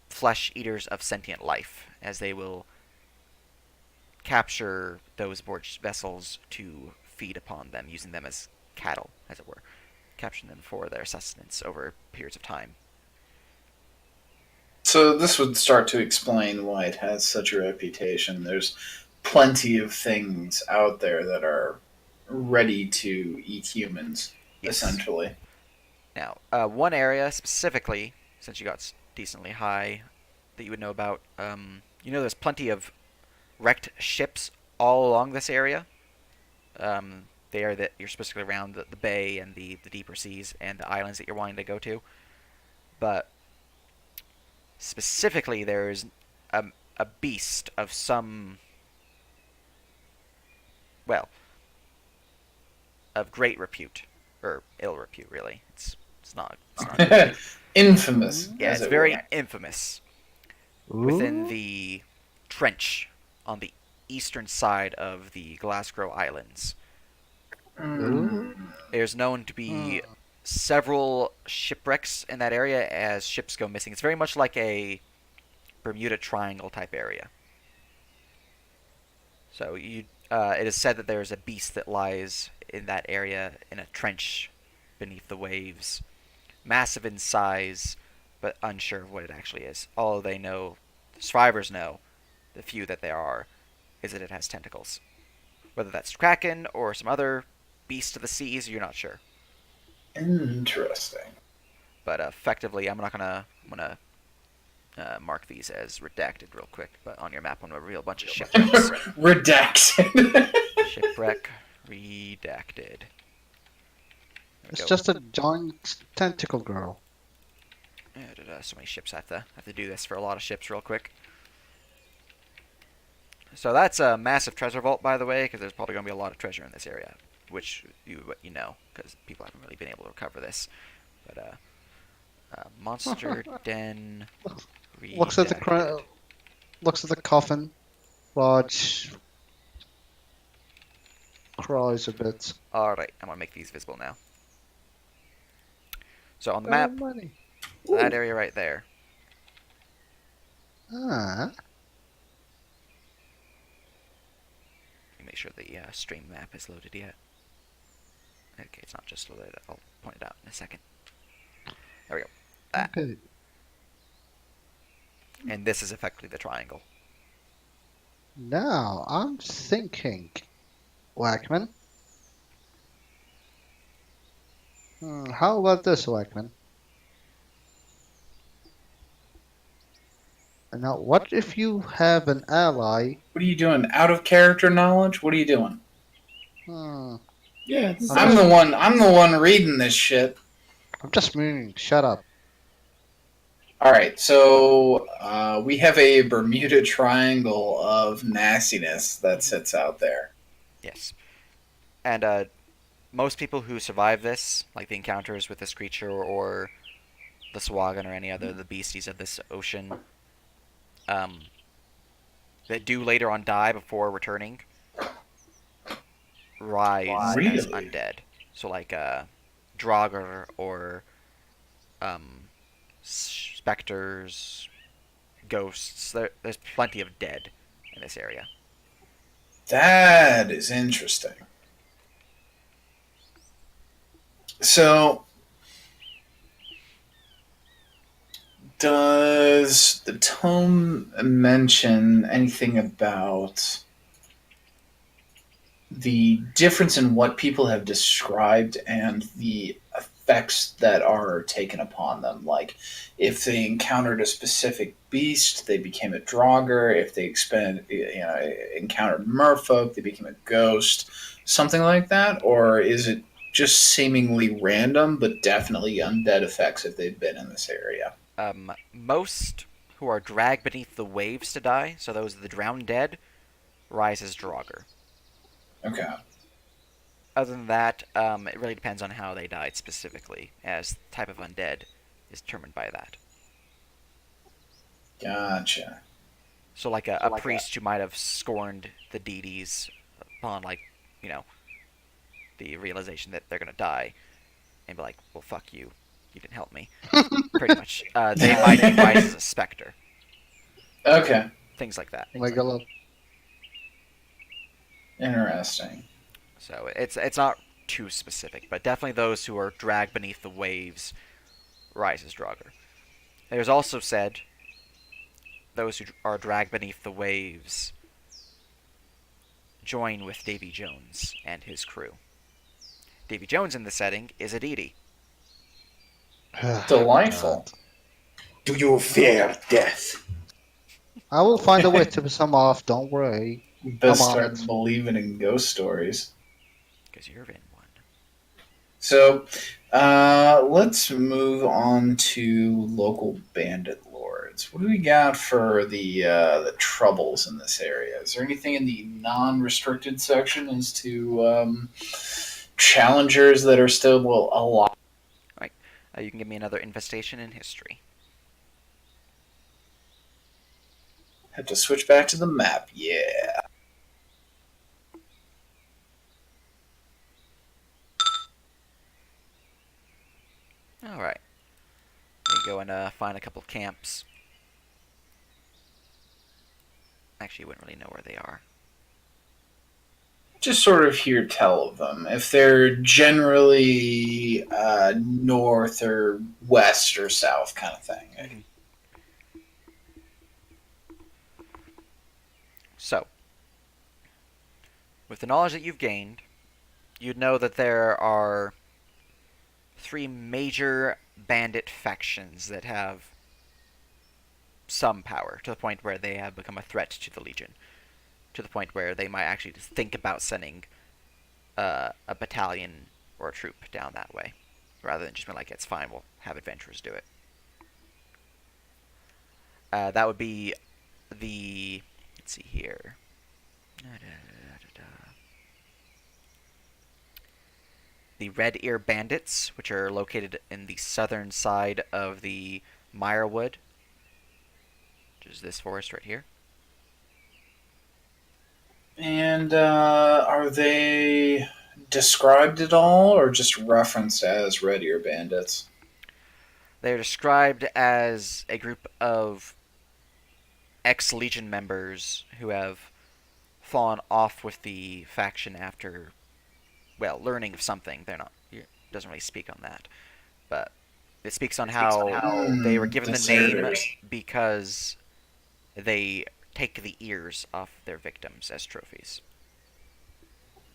flesh eaters of sentient life, as they will capture those aboard vessels to feed upon them, using them as cattle, as it were, capturing them for their sustenance over periods of time. So this would start to explain why it has such a reputation. There's plenty of things out there that are ready to eat humans, Yes. essentially. Now, one area specifically, since you got decently high, that you would know about, there's plenty of wrecked ships all along this area. There that you're specifically around the bay and the deeper seas and the islands that you're wanting to go to. But specifically, there's a beast of some, well, of great repute, or ill repute, really. It's not good. Infamous. Yeah, as it's it very were. infamous. Within the trench on the eastern side of the Glasgow Islands. There's known to be several shipwrecks in that area as ships go missing. It's very much like a Bermuda Triangle type area. So you It is said that there is a beast that lies in that area in a trench beneath the waves, massive in size, but unsure of what it actually is. All they know, the survivors know, the few that there are, is that it has tentacles. Whether that's kraken or some other beast of the seas, you're not sure. Interesting. But effectively, I'm gonna mark these as redacted real quick. But on your map, I'm gonna reveal a bunch of shipwrecks. Redacted. Shipwreck redacted. There we It's go. just a giant tentacle girl. So many ships. I have to do this for a lot of ships real quick. So that's a massive treasure vault, by the way, because there's probably going to be a lot of treasure in this area, which you know, because people haven't really been able to recover this. But monster den redacted. Looks at the coffin. Raj cries a bit. All right, I'm gonna make these visible now. So on the map, Money. that area right there. Ah. Make sure the stream map is loaded yet. Okay, it's not just loaded. I'll point it out in a second. There we go. That. Okay. And this is effectively the triangle. Now I'm thinking, Wackman. How about this, Wackman? Now, what if you have an ally? What are you doing? Out of character knowledge? What are you doing? Yeah, this is I'm the one reading this shit. I'm just meaning, shut up. All right, so we have a Bermuda Triangle of nastiness that sits out there. Yes. And most people who survive this, like the encounters with this creature or the Swagan or any other of the beasties of this ocean, that do later on die before returning, rise Really? as undead. So like Draugr or specters, ghosts. There's plenty of dead in this area. That is interesting. So, does the tome mention anything about the difference in what people have described and the effects that are taken upon them? Like, if they encountered a specific beast, they became a Draugr. If they encountered merfolk, they became a ghost. Something like that? Or is it just seemingly random, but definitely undead effects if they've been in this area? Most who are dragged beneath the waves to die, so those are the drowned dead, rise as Draugr. Okay. Other than that, it really depends on how they died specifically, as the type of undead is determined by that. Gotcha. So like a priest who might have scorned the deities upon, like, you know, the realization that they're going to die, and be like, well, fuck you. You didn't help me. Pretty much. They might rise as a specter. Okay. Things like that. Oh my god. Interesting. So it's not too specific, but definitely those who are dragged beneath the waves rise as Draugr. There's also said those who are dragged beneath the waves join with Davy Jones and his crew. Davy Jones in this setting is a deity. Delightful. Do you fear death? I will find a way to piss him off, don't worry. Best Come on. start believing in ghost stories. Because you're in one. So, let's move on to local bandit lords. What do we got for the troubles in this area? Is there anything in the non-restricted section as to challengers that are still alive? You can give me another infestation in history. Have to switch back to the map. Yeah. Alright. Let me go and find a couple camps. Actually, you wouldn't really know where they are. just sort of hear tell of them. If they're generally north or west or south kind of thing. Mhm. So, with the knowledge that you've gained, you'd know that there are three major bandit factions that have some power, to the point where they have become a threat to the Legion, to the point where they might actually just think about sending a battalion or a troop down that way, rather than just being like, it's fine, we'll have adventurers do it. That would be the, let's see here, the Red Ear Bandits, which are located in the southern side of the Mirewood, which is this forest right here. And are they described at all, or just referenced as Red Ear Bandits? They are described as a group of ex-Legion members who have fallen off with the faction after, well, learning of something. They're not. It doesn't really speak on that, but it speaks on how they were given the name Deserters. because they take the ears off their victims as trophies.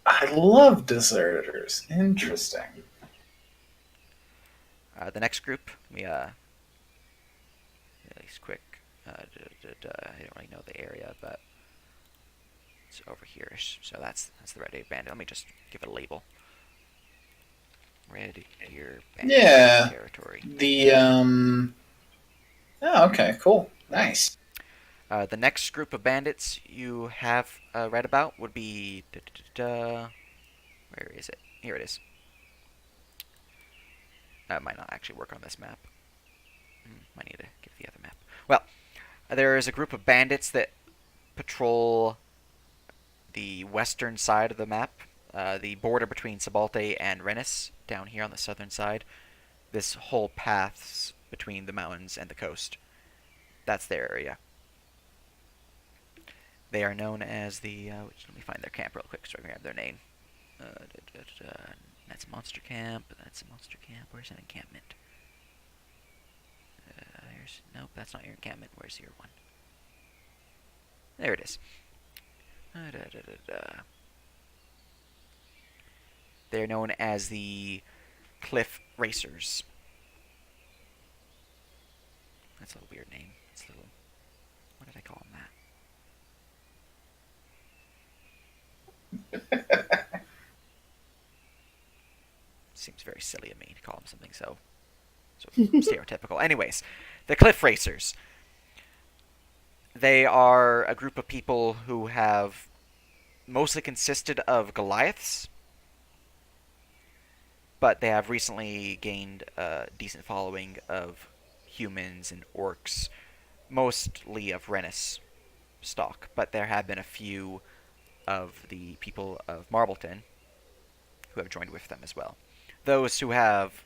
I love deserters. Interesting. The next group, we really quick. I don't really know the area, but it's over here. So that's the Red Ear Bandit. Let me just give it a label. Red Ear Bandit Yeah. territory. Oh, okay, cool. Nice. The next group of bandits you have read about would be... Where is it? Here it is. It might not actually work on this map. Might need to get the other map. Well, there is a group of bandits that patrol the western side of the map, the border between Sabalte and Rennes, down here on the southern side. This whole paths between the mountains and the coast. That's their area. They are known as the... let me find their camp real quick so I can grab their name. That's a monster camp. That's a monster camp. Where's an encampment? Nope, that's not your encampment. Where's your one? There it is. They're known as the Cliff Racers. That's a weird name. It's a little... What did I call them that? Seems very silly of me to call them something so stereotypical. Anyways, the Cliff Racers. They are a group of people who have mostly consisted of Goliaths, but they have recently gained a decent following of humans and orcs, mostly of Rennes stock, but there have been a few of the people of Marbleton who have joined with them as well. Those who have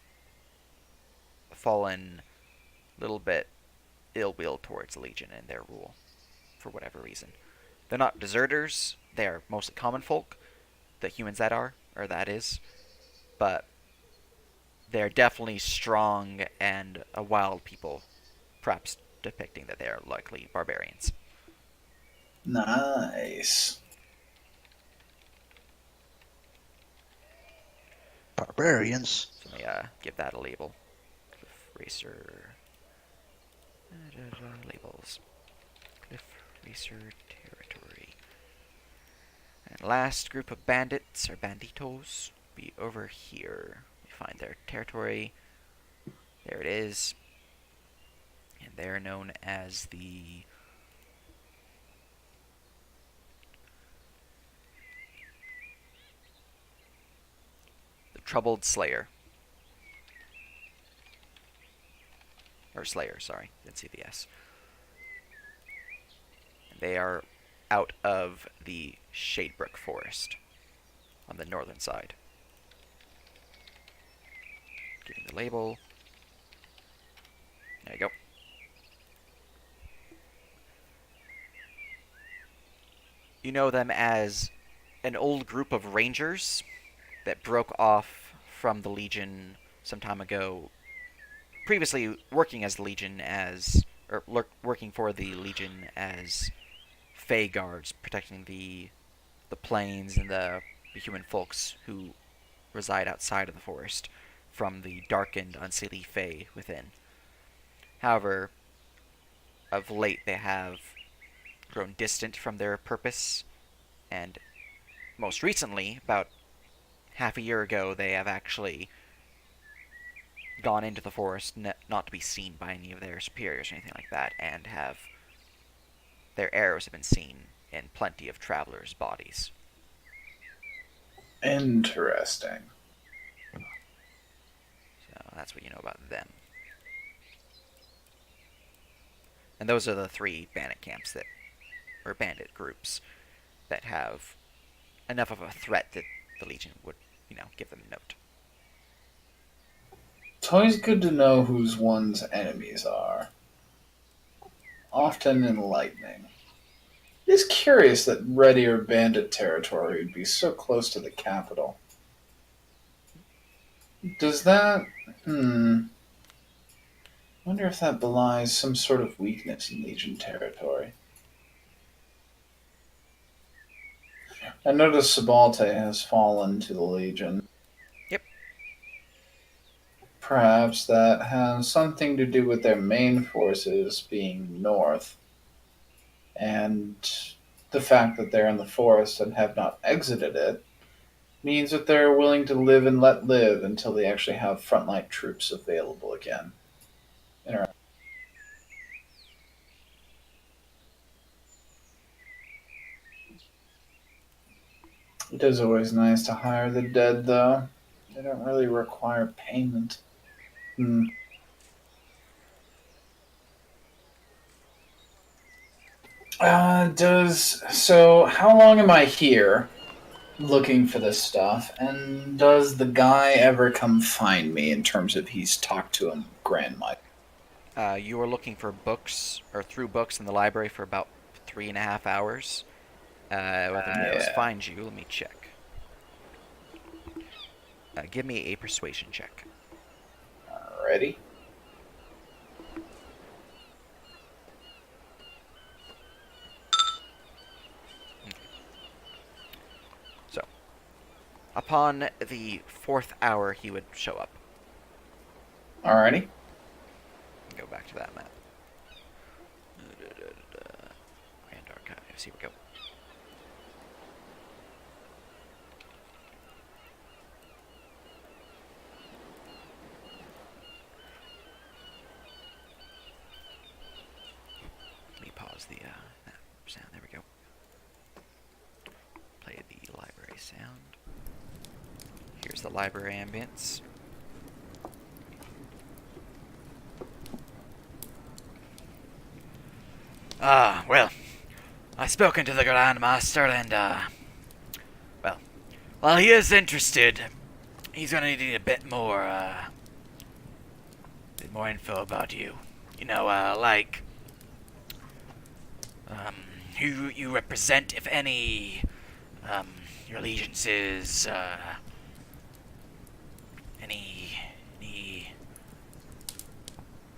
fallen a little bit ill-will towards the Legion and their rule, for whatever reason. They're not deserters, they're mostly common folk, the humans that is, but they're definitely strong and a wild people, perhaps depicting that they are likely barbarians. Nice. Barbarians. So let me give that a label. Cliff Racer. Labels. Cliff Racer territory. And last group of bandits, or banditos, be over here. We find their territory. There it is. And they're known as the... Troubled Slayer. Or Slayer, sorry. Didn't see the S. They are out of the Shadebrook Forest on the northern side. Getting the label. There you go. You know them as an old group of rangers that broke off from the Legion some time ago, previously working as the Legion as or working for the Legion as Fey guards, protecting the plains and the human folks who reside outside of the forest from the darkened, unseelie Fey within. However, of late they have grown distant from their purpose, and most recently, about half a year ago, they have actually gone into the forest not to be seen by any of their superiors or anything like that, and their arrows have been seen in plenty of travelers' bodies. Interesting. So that's what you know about them. And those are the 3 bandit camps or bandit groups that have enough of a threat that the Legion would, give them a note. It's always good to know whose one's enemies are. Often enlightening. It's curious that Ready or Bandit territory would be so close to the capital. Does that... wonder if that belies some sort of weakness in Legion territory. I notice Sabalte has fallen to the Legion. Yep. Perhaps that has something to do with their main forces being north, and the fact that they're in the forest and have not exited it means that they're willing to live and let live until they actually have frontline troops available again. It is always nice to hire the dead, though. They don't really require payment. So how long am I here looking for this stuff? And does the guy ever come find me in terms of he's talked to him, Grand Mike? You were looking for books, or through books in the library for about 3.5 hours. Whether those find you, let me check. Give me a persuasion check. Ready? So, upon the 4th hour, he would show up. Alrighty. Go back to that map. Grand Archives, here we go. Let me pause the that sound, there we go. Play the library sound. Here's the library ambience. Well, I've spoken to the Grand Master and, while he is interested, he's gonna need a bit more info about you. Who you represent, if any, your allegiances, any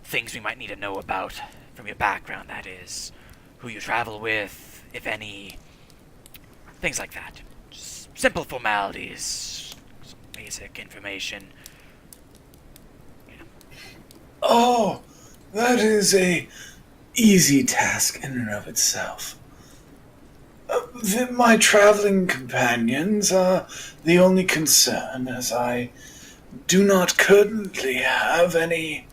things we might need to know about from your background, that is. Who you travel with, if any. Things like that. Just simple formalities. Some basic information. Oh, that is a easy task in and of itself. My traveling companions are the only concern, as I do not currently have any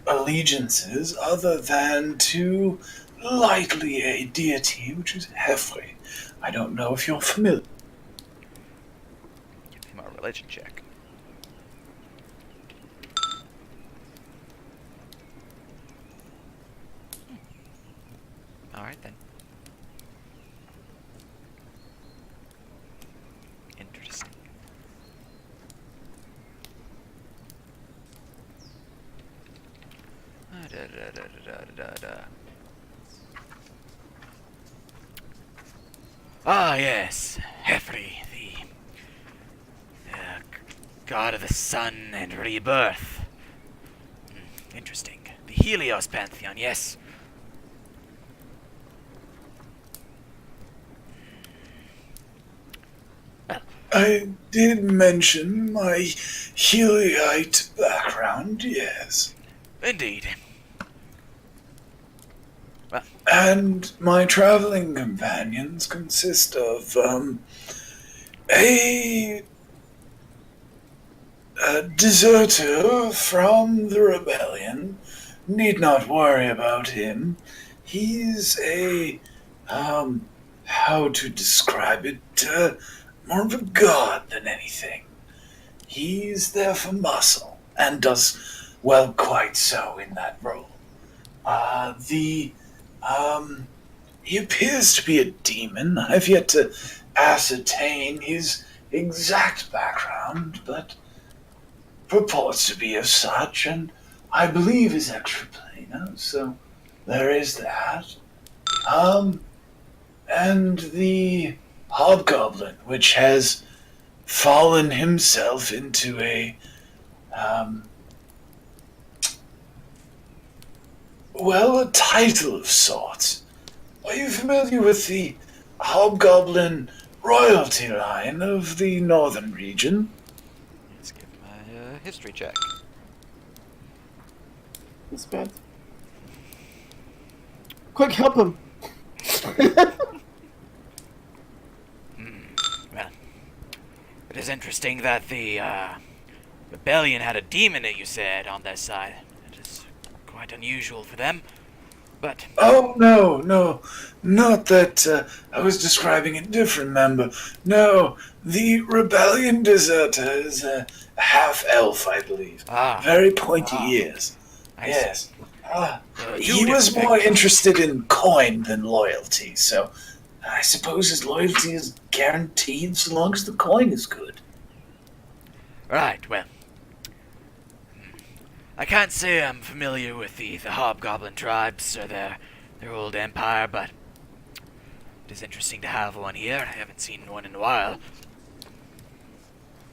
allegiances other than to lightly a deity, which is Hefre. I don't know if you're familiar. Give him a religion check. Alright then. Interesting. Ah, yes, Hefri, the god of the sun and rebirth. Interesting. The Helios pantheon, yes. Well, I did mention my Heliite background, yes. indeed. Well, And my traveling companions consist of, a, a deserter from the rebellion. Need not worry about him. He's how to describe it, more of a god than anything. He's there for muscle, and does well quite so in that role. The he appears to be a demon. I've yet to ascertain his exact background, but purports to be as such, and I believe is extraplanar, so there is that. And the hobgoblin, which has fallen himself into um, a title of sorts. Are you familiar with the hobgoblin royalty line of the northern region? let's give my history check. That's bad. Quick, help him. Well, it is interesting that the rebellion had a demon, you said, on their side. It is quite unusual for them, but Oh, no, not that I was describing a different member. No, the rebellion deserter is a half-elf, I believe. Very pointy ears. I Yes. Two He was different more things. interested in coin than loyalty, so I suppose his loyalty is guaranteed so long as the coin is good. Right, well. I can't say I'm familiar with the Hobgoblin tribes or their old empire, but it is interesting to have one here. I haven't seen one in a while.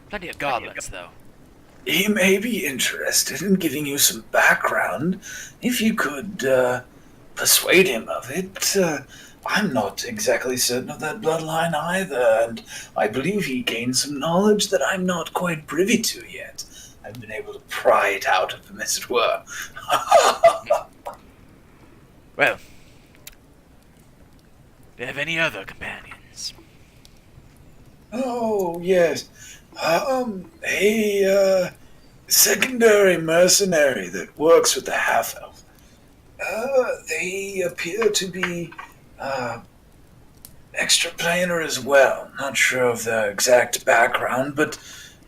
Plenty of goblins, though. He may be interested in giving you some background if you could persuade him of it. I'm not exactly certain of that bloodline either, and I believe he gained some knowledge that I'm not quite privy to yet. I've been able to pry it out of him, as it were. Well, do you have any other companions? Oh, yes. A secondary mercenary that works with the half-elf. They appear to be extraplanar as well. Not sure of their exact background, but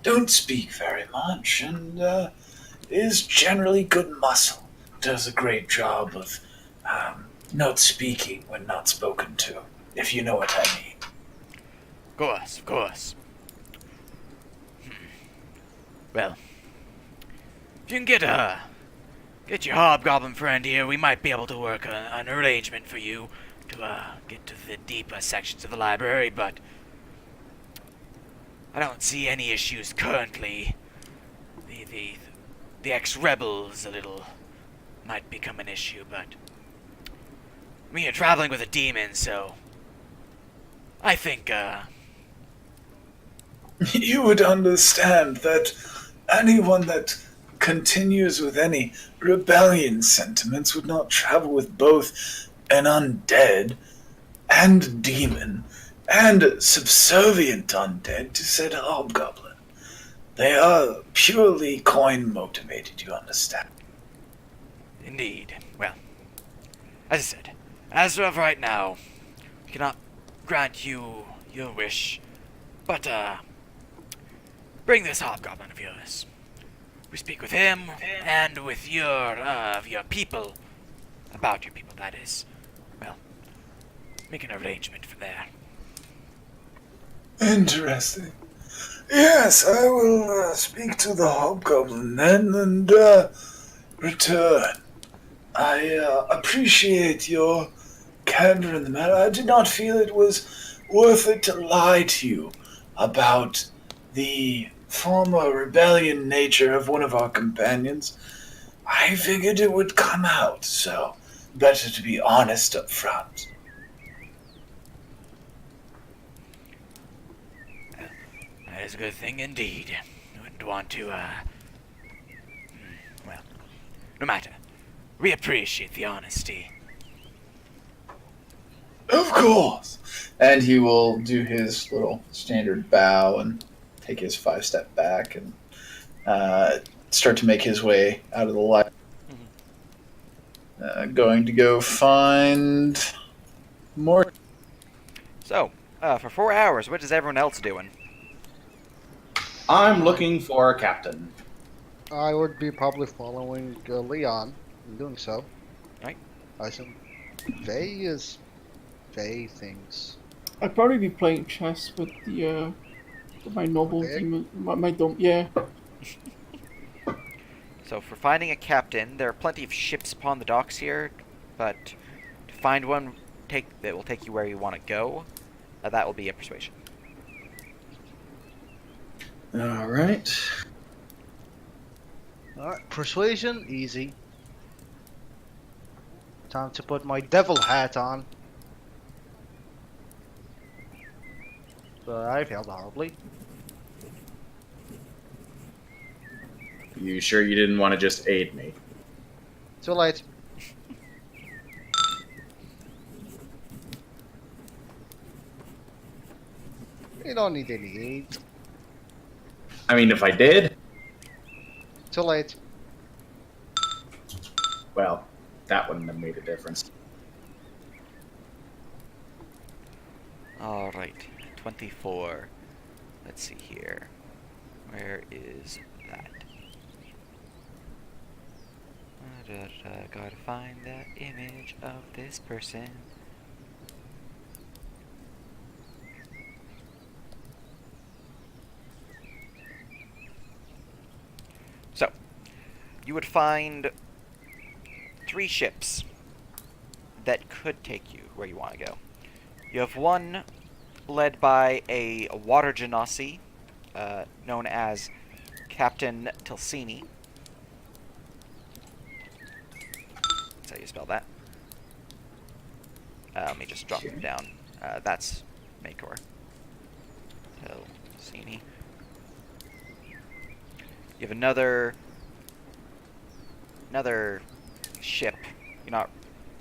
don't speak very much, and is generally good muscle. Does a great job of not speaking when not spoken to, if you know what I mean. Of course, of course. Well, if you can get your hobgoblin friend here, we might be able to work an arrangement for you to get to the deeper sections of the library, but I don't see any issues currently. The ex-rebels might become an issue, but I mean, you're traveling with a demon, so I think You would understand that anyone that continues with any rebellion sentiments would not travel with both an undead and a demon and a subservient undead to said hobgoblin. They are purely coin motivated, you understand. Indeed. Well, as I said, as of right now, we cannot grant you your wish, but bring this hobgoblin of yours. We speak with him and with your people, about your people, that is. Well, make an arrangement for there. Interesting. Yes, I will speak to the hobgoblin then and return. I appreciate your candor in the matter. I did not feel it was worth it to lie to you about the former rebellion nature of one of our companions. I figured it would come out, so better to be honest up front. That is a good thing indeed. I wouldn't want to, well, no matter. We appreciate the honesty. Of course. And he will do his little standard bow and take his 5-step back and start to make his way out of the light. Going to go find more. So, for 4 hours, what is everyone else doing? I'm looking for a captain. I would be probably following Leon in doing so. Right. I assume Vey things. I'd probably be playing chess with the my noble Okay. demon, my dome. Yeah, So, for finding a captain, there are plenty of ships upon the docks here, but to find one that will take you where you want to go, that will be a persuasion. All right. Alright, persuasion, easy. Time to put my devil hat on. But I failed horribly. You sure you didn't want to just aid me? Too late. You don't need any aid. I mean, if I did, Too late. well, that wouldn't have made a difference. Alright, 24. Let's see here. Where is that? Gotta find that image of this person. So, you would find 3 ships that could take you where you want to go. You have one led by a water genasi, known as Captain Tilsini. That's how you spell that. Let me just drop them down. That's Makor. Tilsini. You have another ship. You're not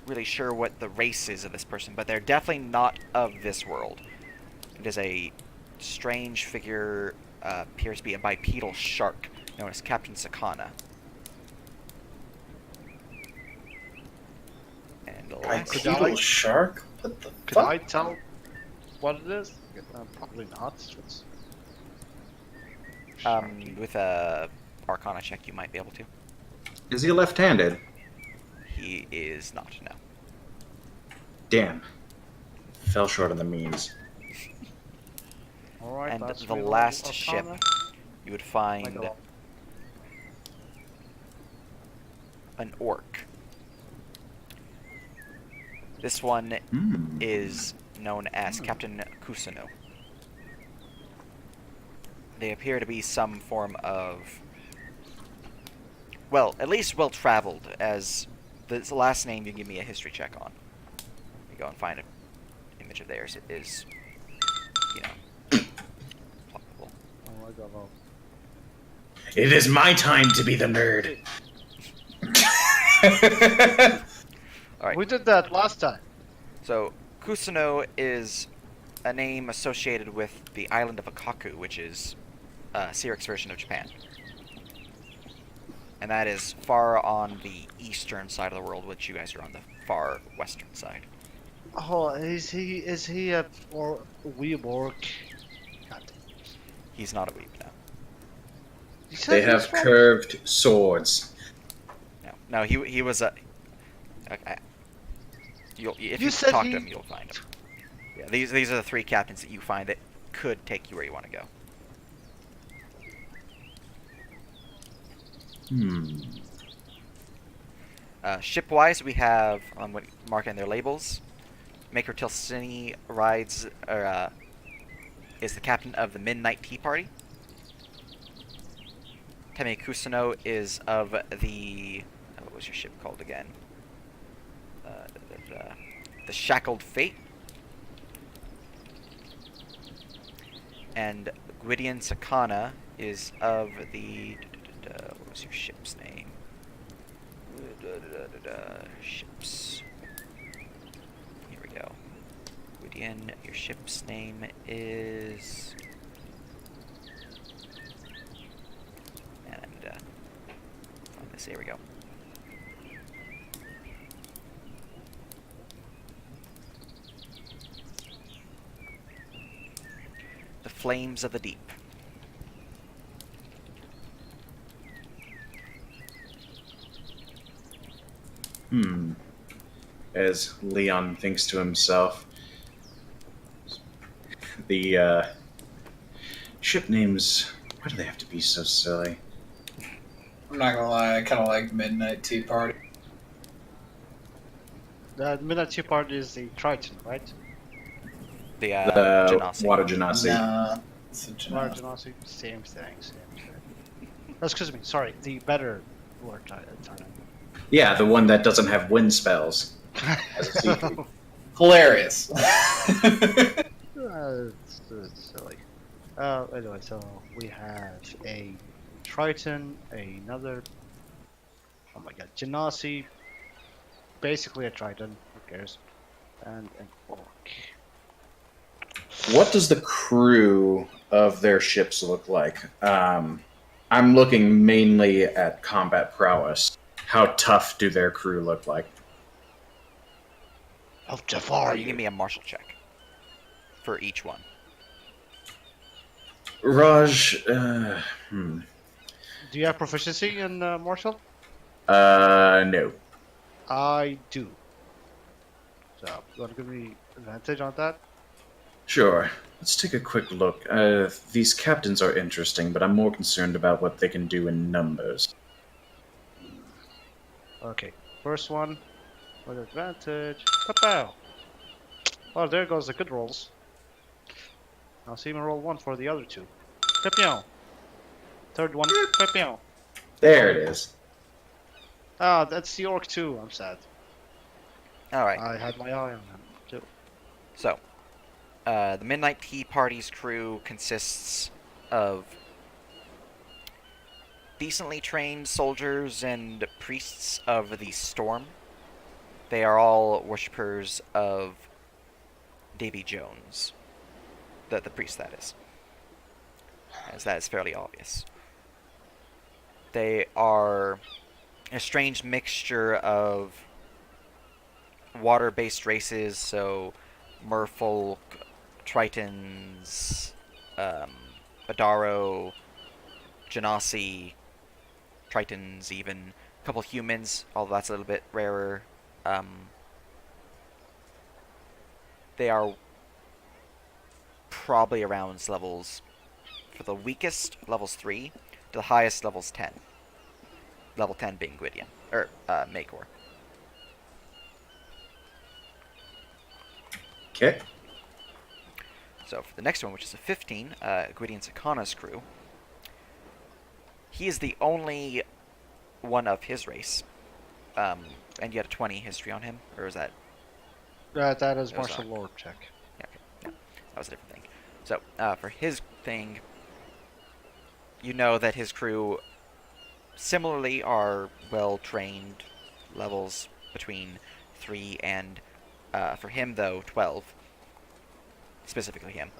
really sure what the race is of this person, but they're definitely not of this world. It is a strange figure, appears to be a bipedal shark, known as Captain Sakana. And the last Bipedal shark? What the Can fuck? I tell what it is? Probably not. It's with a Arcana check, you might be able to. Is he left-handed? He is not, no. Damn. Fell short on the means. Alright, And that's the real last Arcana. ship you would find Like an orc. This one is known as Captain Kusano. They appear to be some form of, well, at least well-traveled, as the last name you give me a history check on. You go and find an image of theirs. It is, you know, pluckable. Oh, I don't know. It is my time to be the nerd. Alright. We did that last time. So, Kusano is a name associated with the island of Akaku, which is Syrik's version of Japan. And that is far on the eastern side of the world, which you guys are on the far western side. Oh, is he a weeb orc? God. He's not a weeb, no. You said They he was have from- curved swords. No, he was a... Okay. If You you said talk he- to him, you'll find him. Yeah, these are the 3 captains that you find that could take you where you want to go. Ship-wise, we have, on what marking their labels, Maker Tilsini rides, or is the captain of the Midnight Tea Party. Temi Kusano is of the... what was your ship called again? The Shackled Fate. And Gwydion Sakana is of the... what was your ship's name? Ships. Here we go. Gwydion, your ship's name is... And, find this, here we go. The Flames of the Deep. As Leon thinks to himself, the ship names, why do they have to be so silly? I'm not gonna lie, I kind of like Midnight Tea Party. The Midnight Tea Party is the Triton, right? The Genasi. Water Genasi. Nah, it's a Water Genasi. Genasi, same thing. Oh, excuse me, sorry, the better Water Titan. Yeah, the one that doesn't have wind spells. As a sea. Hilarious. It's silly. Anyway, so we have a Triton, another. Oh my god, Genasi. Basically a Triton. Who cares? And an Orc. What does the crew of their ships look like? I'm looking mainly at combat prowess. How tough do their crew look like? How tough are You you? give me a martial check for each one. Raj, Do you have proficiency in martial? no. I do. So, you want to give me advantage on that? Sure. Let's take a quick look. These captains are interesting, but I'm more concerned about what they can do in numbers. Okay, first one with advantage. Pow! Oh, there goes the good rolls. Now see me roll one for the other two. Pew. Third one. Pew. There it is. Ah, that's the orc too. I'm sad. Alright, I had my eye on him too. so, the Midnight Tea Party's crew consists of decently trained soldiers and priests of the Storm. They are all worshippers of Davy Jones. The priest, that is. As that is fairly obvious. They are a strange mixture of water-based races, so merfolk, tritons, Adaro, Genasi, tritons even, a couple humans, although that's a little bit rarer. They are probably around levels, for the weakest, levels 3, to the highest, levels 10. Level 10 being Gwydion, or Makor. Okay. So for the next one, which is a 15, Gwydion Sakana's crew, he is the only one of his race. And you had a 20 history on him, or is that... That is It was martial on. lore check. Yeah, okay. Yeah, that was a different thing. So, for his thing, you know that his crew similarly are well-trained, levels between 3 and, for him though, 12. Specifically him.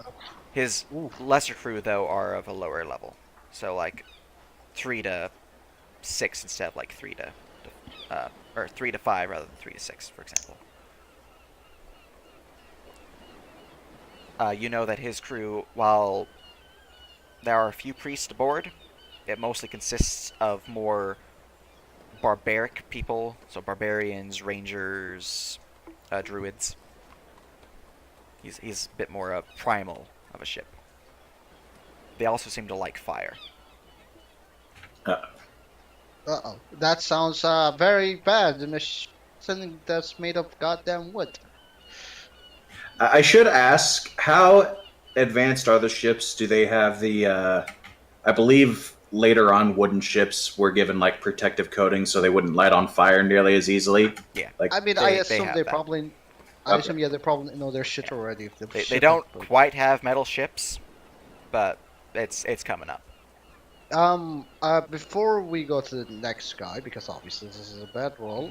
His lesser crew though are of a lower level. So like 3 to 6 instead of like 3 to or 3 to 5 rather than 3 to 6, for example. You know that his crew, while there are a few priests aboard, it mostly consists of more barbaric people, so barbarians, rangers, druids. He's a bit more primal of a ship. They also seem to like fire. Uh-oh. That sounds very bad. Something that's made of goddamn wood. I should ask, how advanced are the ships? Do they have the? I believe later on, wooden ships were given like protective coatings so they wouldn't light on fire nearly as easily. Yeah. Like, I mean, They- I they assume have they that. probably. I Okay. assume they probably know their shit already. If They ship don't is- quite have metal ships, but it's coming up. Before we go to the next guy, because obviously this is a bad roll.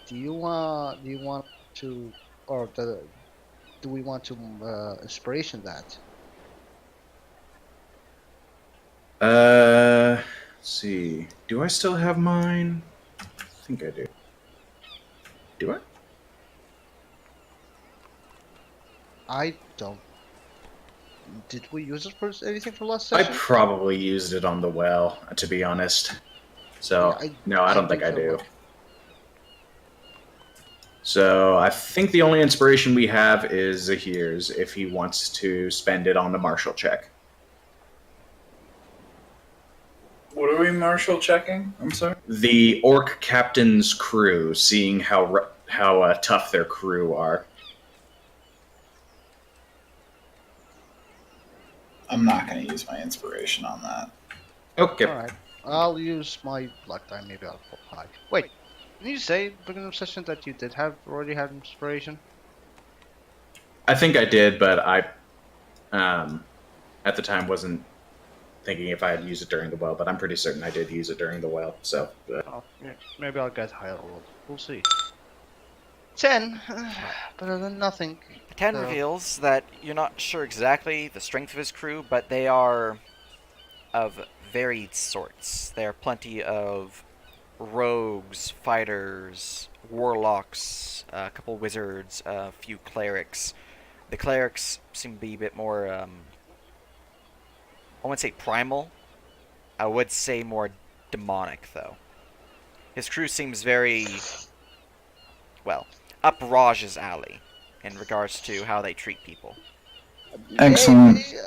Do you want to, or do we want to inspiration that? Let's see. Do I still have mine? I think I do. Do I? I don't. Did we use it for anything for last I session? probably used it on the well, to be honest. So Yeah, no, I don't think I do. would. So I think the only inspiration we have is Zahir's if he wants to spend it on the martial check. What are we martial checking? I'm sorry. The orc captain's crew, seeing how tough their crew are. I'm not going to use my inspiration on that. Okay. All right, I'll use my luck die. Maybe I'll put high. Wait, didn't you say at the beginning of the session that you did already have inspiration? I think I did, but I, at the time wasn't thinking if I had used it during the well. But I'm pretty certain I did use it during the well. So Oh, yeah, maybe I'll get higher roll. We'll see. 10, better than nothing. 10 Uh, reveals that you're not sure exactly the strength of his crew, but they are of varied sorts. There are plenty of rogues, fighters, warlocks, a couple wizards, a few clerics. The clerics seem to be a bit more, I wouldn't say primal. I would say more demonic, though. His crew seems very, well, up Raj's alley in regards to how they treat people. Excellent. Hey,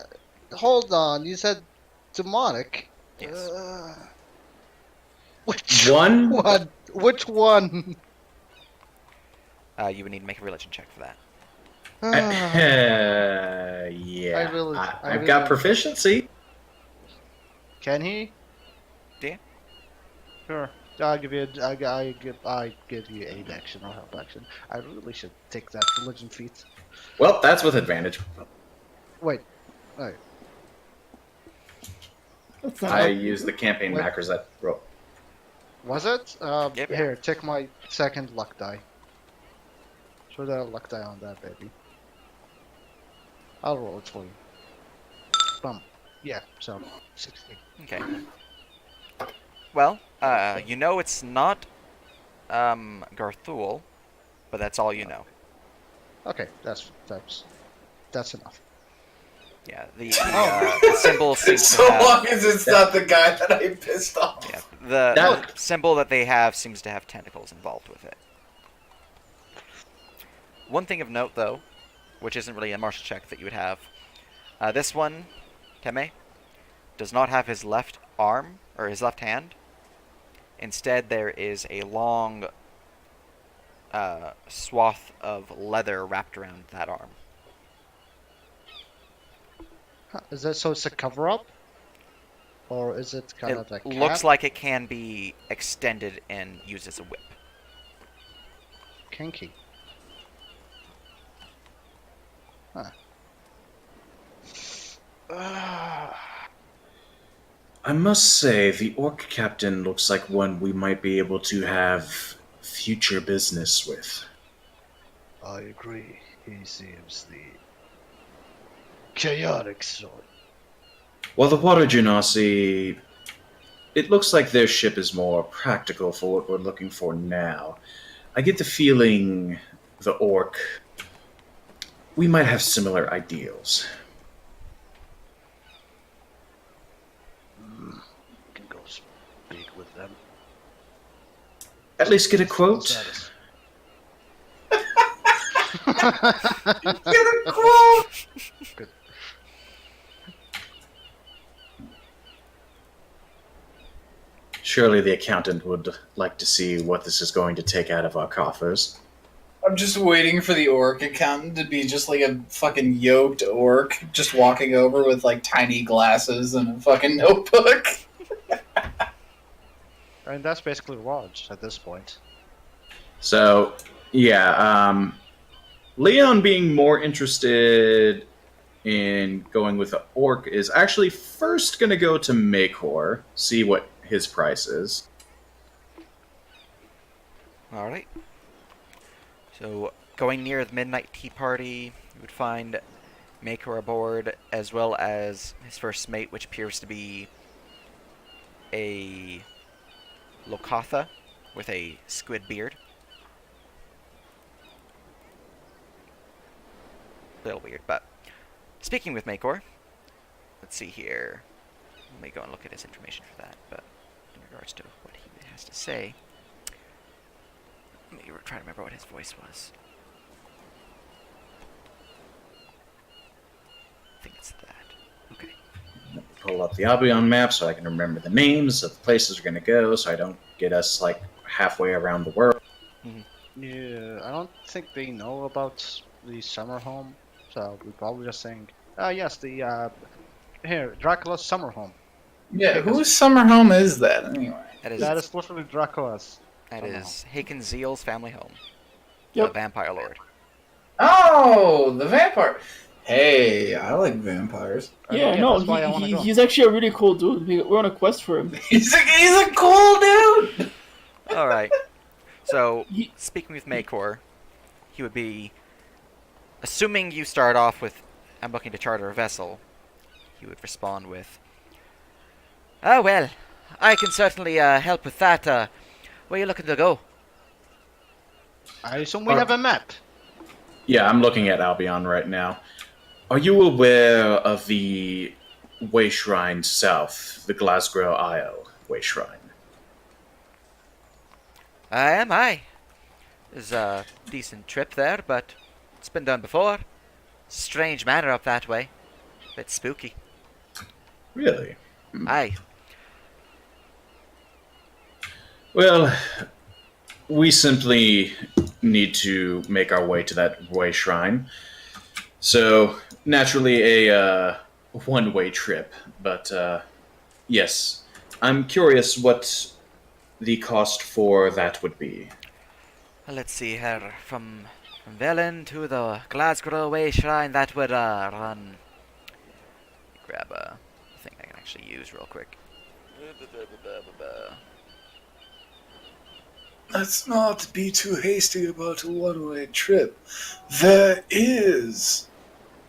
hold on, you said demonic. Yes. Which One? one? Which one? You would need to make a religion check for that. yeah. I I've got really- proficiency. Can he? Yeah. Sure. I'll give you. I give you aid action or help action. I really should take that religion feat. Well, that's with advantage. Wait. Wait. That's not I used the campaign Wait. macros that roll. Was it? Yep. Here, take my second luck die. Throw that luck die on that baby. I'll roll it for you. Bum. Yeah. So 16. Okay. Well, you know it's not Garthul, but that's all you know. Okay, that's enough. Yeah, the symbol seems So to have, long as it's not the guy that I pissed off. yeah, the That- symbol that they have seems to have tentacles involved with it. One thing of note, though, which isn't really a martial check that you would have, this one, Teme, does not have his left arm or his left hand. Instead, there is a long swath of leather wrapped around that arm. Huh, is that so? It's a cover up, or is it kind of like? It looks like it can be extended and used as a whip. kinky. Huh. I must say, the orc captain looks like one we might be able to have future business with. I agree. He seems the chaotic sort. While the water genasi, it looks like their ship is more practical for what we're looking for now. I get the feeling the orc, we might have similar ideals. Can go speak with them. At least get a quote. Status. Good. Surely the accountant would like to see what this is going to take out of our coffers. I'm just waiting for the orc accountant to be just like a fucking yoked orc, just walking over with like tiny glasses and a fucking notebook. And that's basically Raj at this point. So, yeah, Leon being more interested in going with the orc is actually first going to go to Makor, see what his price is. All right. So, going near the midnight tea party, you would find Maker aboard, as well as his first mate, which appears to be a Lokatha with a squid beard. A little weird, but speaking with Makor, let's see here. Let me go and look at his information for that, but in regards to what he has to say, let me try to remember what his voice was. I think it's that. Okay. Pull up the Albion map so I can remember the names of the places we're going to go so I don't get us like halfway around the world. Yeah, I don't think they know about the summer home, so we probably just saying, yes, the here Dracula's summer home. Yeah, whose summer home is that anyway? That is literally Dracula's. That is Haken Zeal's family home. Yep. The vampire lord. Oh, the vampire. Hey, I like vampires. Yeah, no, that's why I wanna go. he's actually a really cool dude. We're on a quest for him. He's a cool dude. All right. So, He- speaking with Makor, he would be, assuming you start off with, I'm looking to charter a vessel, he would respond with, "Oh, well, I can certainly help with that. Where are you looking to go?" I assume we have a map. Yeah, I'm looking at Albion right now. Are you aware of the Way Shrine South, the Glasgow Isle Way Shrine? I am, aye. There's a decent trip there, but it's been done before. Strange manner up that way. Bit spooky. Really? Aye. Well, we simply need to make our way to that Way Shrine. So, naturally, a one-way trip. But, yes, I'm curious what the cost for that would be. Well, let's see here. From Velen to the Glasgow Way Shrine, that would run. Grab a thing I can actually use real quick. Let's not be too hasty about a one-way trip. There is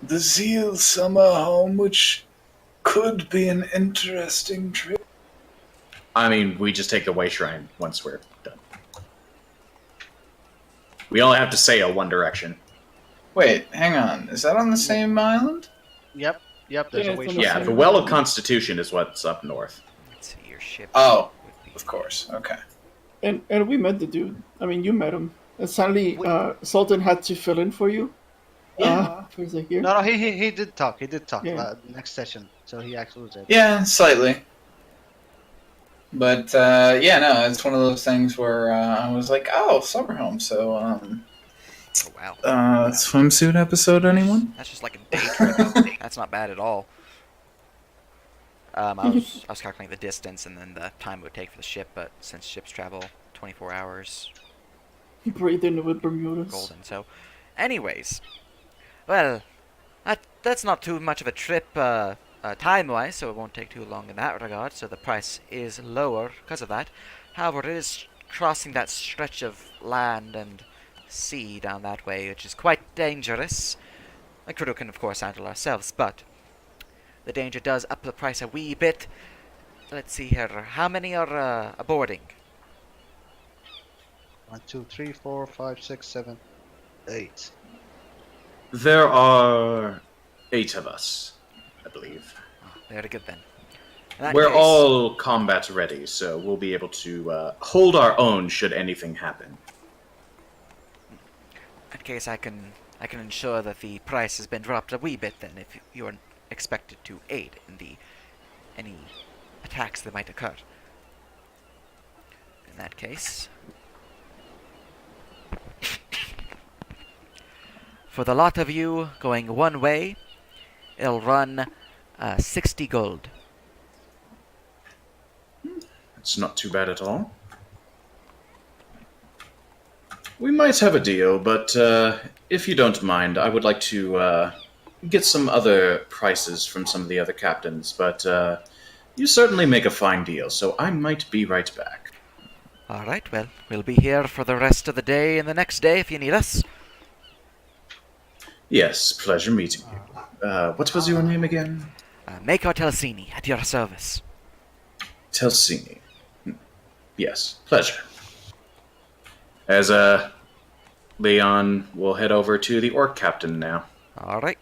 the Zeal Summer Home, which could be an interesting trip. I mean, we just take the Way Shrine once we're done. We only have to sail one direction. Wait, hang on. Is that on the same island? Yep, there's Yeah, a way. it's on the Yeah, same the Well of island. Constitution is what's up north. Let's see, your ship. Oh, would be- of course. Okay. And we met the dude. I mean, you met him. And sadly, Sultan had to fill in for you. For the year. No, he did talk. He did talk Yeah. next session, so he actually did. Yeah, slightly. But yeah, no, it's one of those things where I was like, "Oh, summer home." So, Oh, wow. swimsuit episode, anyone? That's just like a day trip. That's not bad at all. I was calculating the distance and then the time it would take for the ship, but since ships travel 24 hours, He breathed into with Bermudas. golden. So, anyways, well, that's not too much of a trip time-wise, so it won't take too long in that regard. So the price is lower because of that. However, it is crossing that stretch of land and sea down that way, which is quite dangerous. The crew can, of course, handle ourselves, but the danger does up the price a wee bit. Let's see here. How many are aboarding? 1, 2, 3, 4, 5, 6, 7, 8. There are 8 of us, I believe. Oh, very good then. In that We're case- all combat ready, so we'll be able to hold our own should anything happen. In that case, I can ensure that the price has been dropped a wee bit then, if you are expected to aid in any attacks that might occur. In that case, For the lot of you going one way, it'll run 60 gold. It's not too bad at all. We might have a deal, but if you don't mind, I would like to get some other prices from some of the other captains, but you certainly make a fine deal, so I might be right back. All right, well, we'll be here for the rest of the day and the next day if you need us. Yes, pleasure meeting you. What was your name again? Mako Telsini, at your service. Telsini. Yes, pleasure. As Leon will head over to the orc captain now. All right.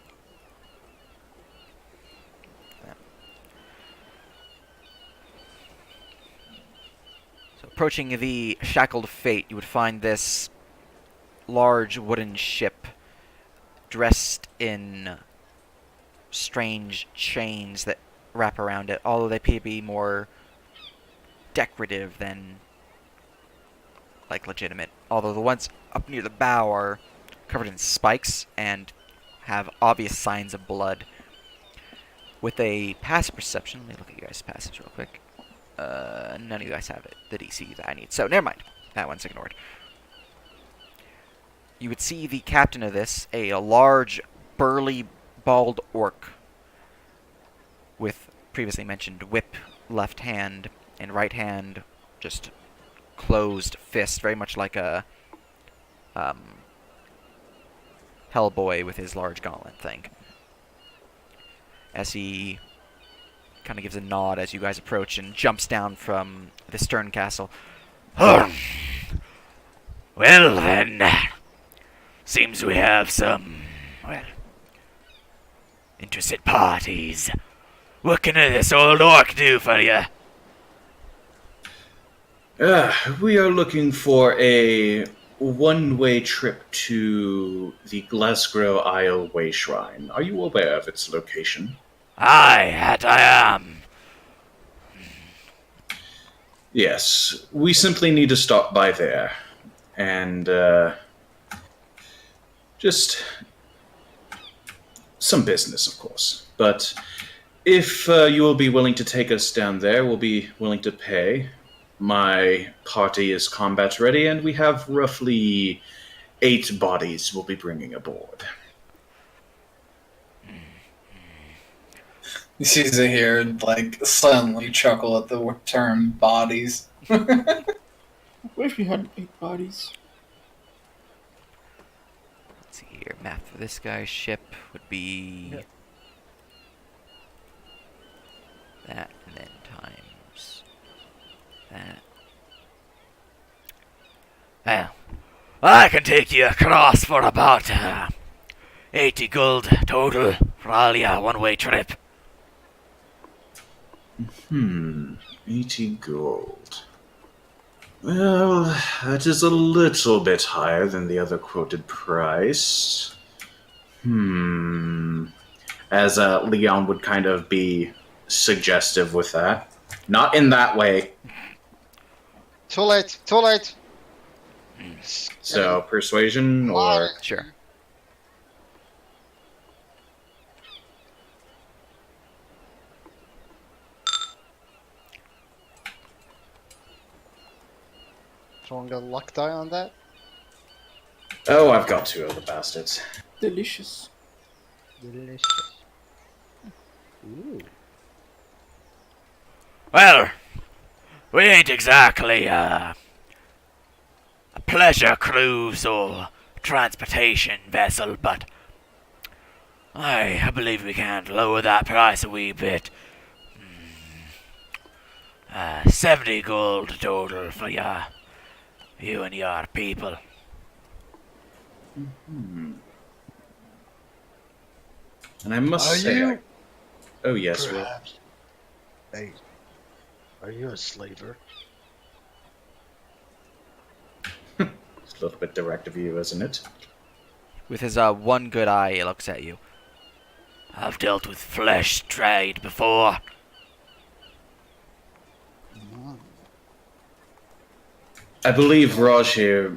So approaching the Shackled Fate, you would find this large wooden ship dressed in strange chains that wrap around it, although they appear to be more decorative than like legitimate. Although the ones up near the bow are covered in spikes and have obvious signs of blood. With a passive perception, let me look at you guys' passives real quick. None of you guys have it, the DC that I need. So never mind, that one's ignored. You would see the captain of this, a large, burly, bald orc with previously mentioned whip left hand and right hand just closed fist, very much like a Hellboy with his large gauntlet thing. As he kind of gives a nod as you guys approach and jumps down from the stern castle. Well then, seems we have some, interested parties. What can this old orc do for you? We are looking for a one-way trip to the Glasgow Isle Way Shrine. Are you aware of its location? Aye, that I am. Yes, we simply need to stop by there. And, just some business, of course. But if you will be willing to take us down there, we'll be willing to pay. My party is combat ready, and we have roughly 8 bodies we'll be bringing aboard. You see Zahir, like, suddenly chuckle at the term bodies. I wish we had 8 bodies. Let's see here. Math for this guy's ship would be that, and then times that. Well, I can take you across for about 80 gold total for all your one-way trip. 80 gold. Well, that is a little bit higher than the other quoted price. As Leon would kind of be suggestive with that. Not in that way. Too late, too late. So, persuasion or... Sure. Someone got a luck die on that? Oh, I've got 2 of the bastards. Delicious. Delicious. Ooh. Well, we ain't exactly a pleasure cruise or transportation vessel, but I believe we can lower that price a wee bit. 70 gold total for you and your people. And I must Are say... you? Oh, yes, Will. Perhaps. Hey, are you a slaver? It's a little bit direct of you, isn't it? With his one good eye, he looks at you. I've dealt with flesh trade before. I believe Raj here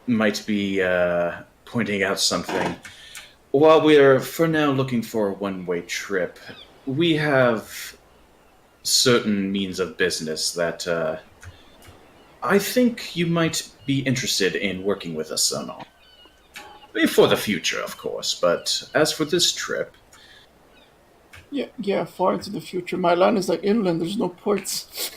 might be pointing out something. While we're for now looking for a one-way trip, we have certain means of business that I think you might be interested in working with us on. For the future, of course, but as for this trip, Yeah, far into the future. My land is like inland. There's no ports.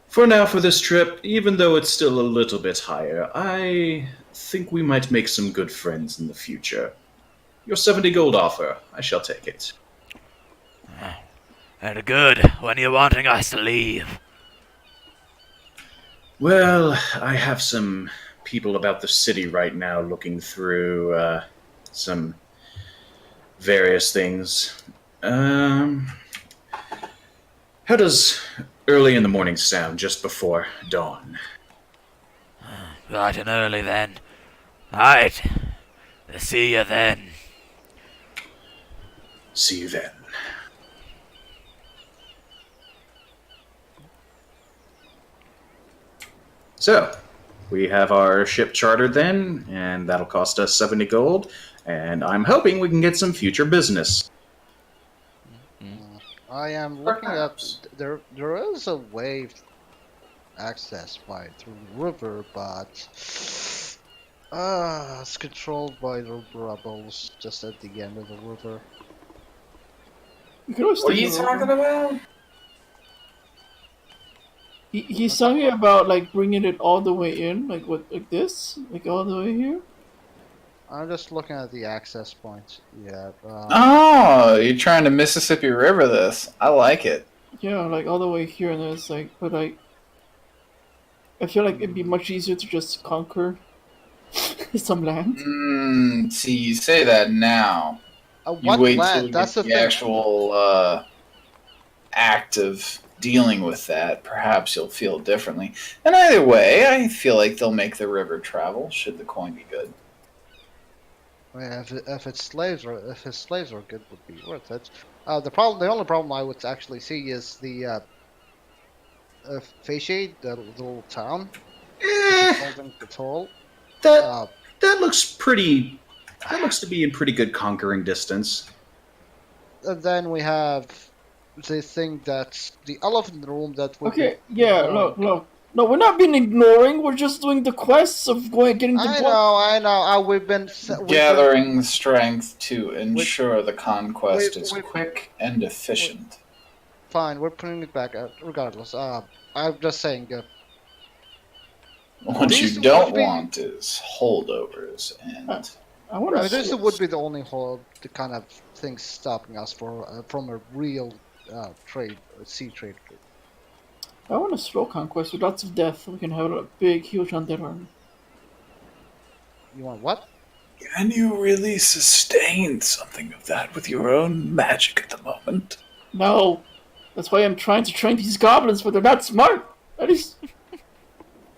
for now, for this trip, even though it's still a little bit higher, I think we might make some good friends in the future. Your 70 gold offer, I shall take it. Very good. When are you wanting us to leave? Well, I have some people about the city right now looking through some various things. How does early in the morning sound, just before dawn? Right and early then. Right. See you then. See you then. So, we have our ship chartered then, and that'll cost us 70 gold, and I'm hoping we can get some future business. I am looking Perhaps. at there is a way access by through the river, but it's controlled by the rebels just at the end of the river. You could always What are take you the talking river. about? He's talking about like bringing it all the way in, like this, like all the way here. I'm just looking at the access points. Yeah. Oh, you're trying to Mississippi River this. I like it. Yeah, like all the way here, and then it's like, but like, I feel like it'd be much easier to just conquer some land. See, you say that now. You What wait till land? we That's get the the thing. actual act of dealing with that. Perhaps you'll feel differently. And either way, I feel like they'll make the river travel, should the coin be good. Yeah, if his slaves are good, would be worth it. The only problem I would actually see is the Feishi, the little town, holding the toll. That that looks pretty. That looks to be in pretty good conquering distance. And then we have the thing that's the elephant in the room that would Okay, be yeah, ignoring. look. No, we're not being ignoring. We're just doing the quests of getting the book. I know. We've been Gathering strength to ensure the conquest is we- quick and efficient. fine. We're putting it back regardless. I'm just saying. What These you don't would be- want is holdovers and I want to. This would be the only the kind of thing stopping us from a real trade, sea trade. I want a slow conquest with lots of death. We can have a big, huge undead army. You want what? Can you really sustain something of that with your own magic at the moment? No, that's why I'm trying to train these goblins, but they're not smart. That is.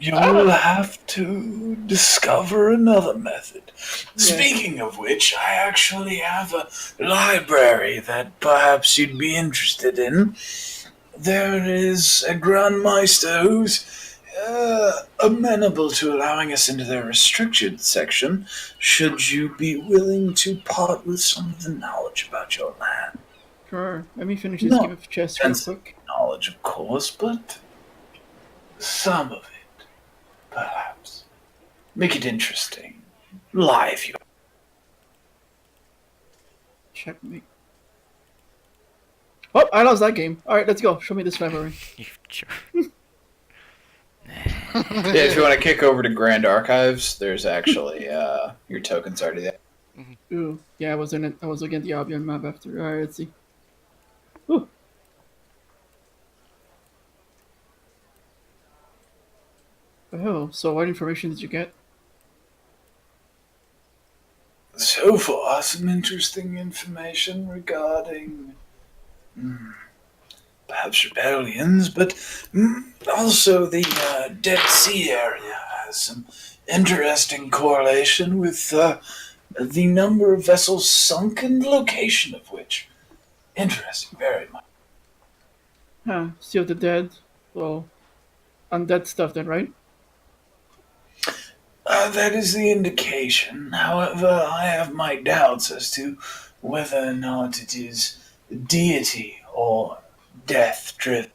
You'll have to discover another method. Speaking of which, I actually have a library that perhaps you'd be interested in. There is a Grandmeister who's amenable to allowing us into their restricted section, should you be willing to part with some of the knowledge about your land. Sure. Let me finish this No, game of chess real sensitive quick. knowledge, of course, but some of it, perhaps. Make it interesting. Live. Checkmate. Oh, I lost that game. All right, let's go. Show me this library. You jerk. Yeah, if you want to kick over to Grand Archives, there's actually your tokens already there. Ooh, yeah, I was in it. I was looking at the Albion map after. All right, let's see. Ooh. Oh, so what information did you get? So far, some interesting information regarding perhaps rebellions, but also the Dead Sea area has some interesting correlation with the number of vessels sunk and the location of which. Interesting, very much. Huh, Sea of the Dead. Well, undead stuff then, right? That is the indication. However, I have my doubts as to whether or not it is deity or death driven.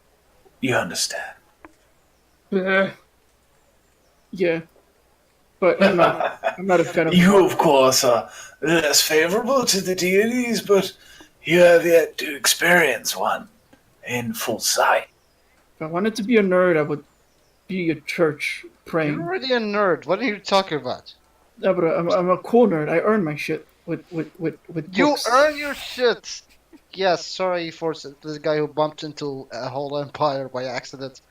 You understand? Uh, yeah, but I'm not a fan of You, Mark. of course, are less favorable to the deities, but you have yet to experience one in full sight. If I wanted to be a nerd, I would be a church You're praying. already a nerd. What are you talking about? Yeah, but I'm a cool nerd. I earn my shit with You books. earn your shit. Yes, sorry for the guy who bumped into a whole empire by accident.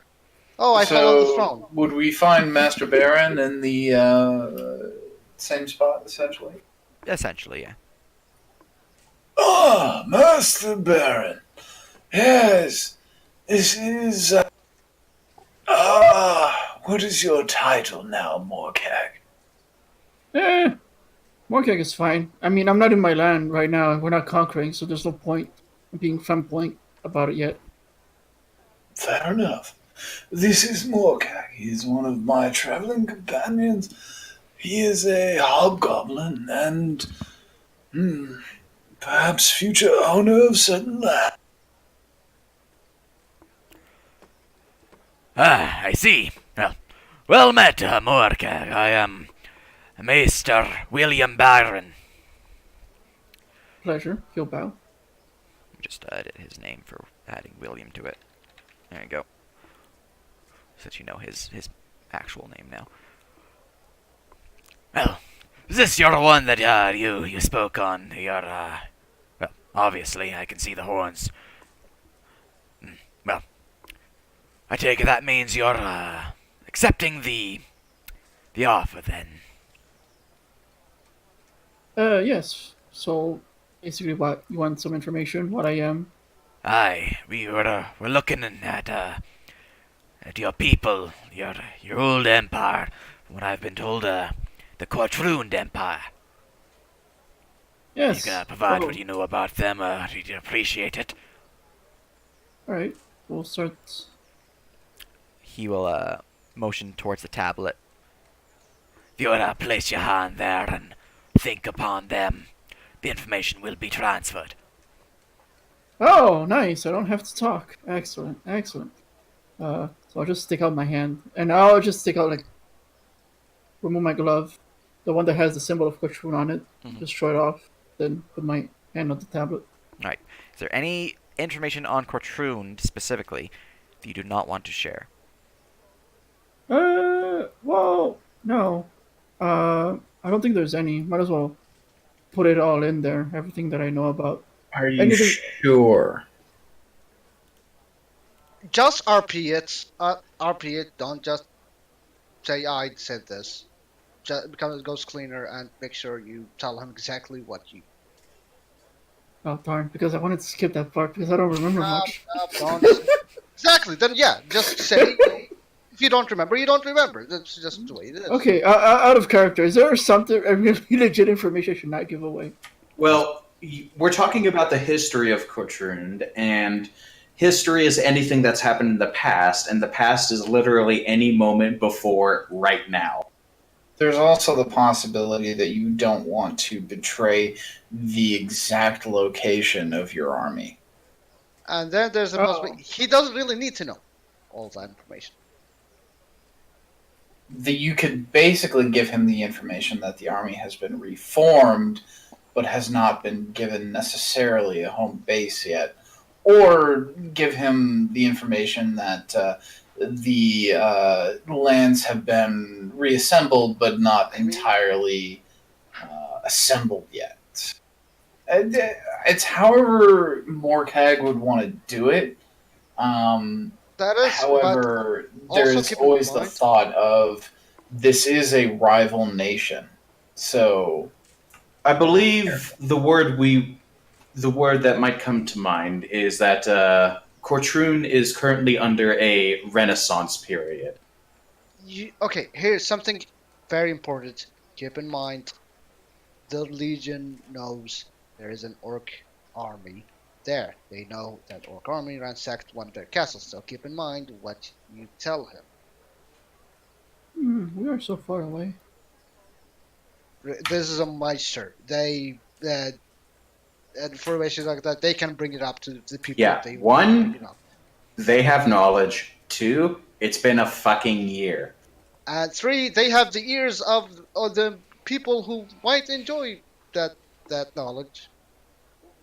Oh, I fell on the throne. So, would we find Master Baron in the same spot, essentially? Essentially, yeah. Ah, Master Baron. Yes, this is. What is your title now, Morkag? Eh, Morkag is fine. I mean, I'm not in my land right now, and we're not conquering, so there's no point in being flamboyant about it yet. Fair enough. This is Morkag. He is one of my traveling companions. He is a hobgoblin and, perhaps future owner of certain land. Ah, I see. Well met, Morkag. I am Maester William Byron. Pleasure. He'll bow. Just edit his name for adding William to it. There you go. So that you know his actual name now. Well, is this your one that you spoke on? Well, obviously I can see the horns. Well, I take it that means you're accepting the offer then. Yes. So, basically, what you want some information? What I am? Aye, we're looking at your people, your old empire. From what I've been told, the Quadroon Empire. Yes. You can provide Oh, what you know about them. We'd appreciate it. all right. We'll start. He will motion towards the tablet. If you place your hand there and think upon them, the information will be transferred. Oh, nice. I don't have to talk. Excellent. Excellent. So I'll just stick out my hand, and I'll just stick out remove my glove, the one that has the symbol of Quatroon on it. Mhm. Just throw it off. Then put my hand on the tablet. Alright. Is there any information on Quatroon specifically that you do not want to share? Well, no. I don't think there's any. Might as well put it all in there. Everything that I know about. Are you Anything? sure? Just RP it. RP it. Don't just say I said this. Just become a ghost cleaner and make sure you tell him exactly what you. Oh darn! Because I wanted to skip that part because I don't remember much. Don't. Exactly. Then yeah, just say. If you don't remember, you don't remember. That's just the way it is. Okay, out of character. Is there something really legit information I should not give away? Well, we're talking about the history of Kotrund, and history is anything that's happened in the past, and the past is literally any moment before right now. There's also the possibility that you don't want to betray the exact location of your army. And then there's a Oh. possibility he doesn't really need to know all that information. That you could basically give him the information that the army has been reformed, but has not been given necessarily a home base yet, or give him the information that the lands have been reassembled, but not entirely assembled yet. It's however Morkag would want to do it. That is, However, but there also is keep in always the mind- thought of this is a rival nation. So I believe the word that might come to mind is that Kortrun is currently under a renaissance period. okay, here's something very important. Keep in mind, the Legion knows there is an orc army there. They know that orc army ransacked one of their castles, so keep in mind what you tell him. We are so far away. This is a Meister. They information like that. They can bring it up to the people. Yeah, They one- bring it up. They have knowledge. 2, it's been a fucking year. And 3, they have the ears of the people who might enjoy that knowledge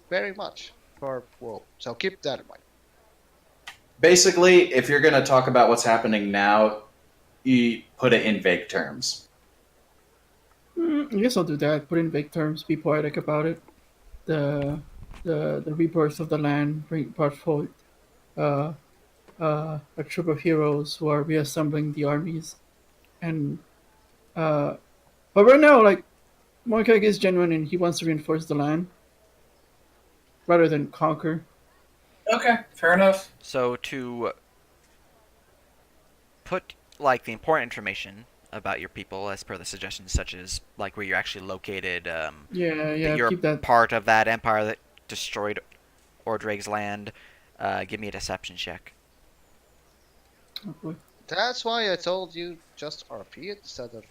very much for our world. So keep that in mind. Basically, if you're going to talk about what's happening now, you put it in vague terms. I guess I'll do that. Put in vague terms. Be poetic about it. The rebirth of the land. Brought forth a troop of heroes who are reassembling the armies, and but right now, like Mordecai is genuine and he wants to reinforce the land rather than conquer. Okay, fair enough. So to put like the important information about your people, as per the suggestions, such as like where you're actually located, Yeah, that you're keep that. part of that empire that destroyed Ordreg's land. Give me a deception check. Oh boy. That's why I told you just RP it instead of.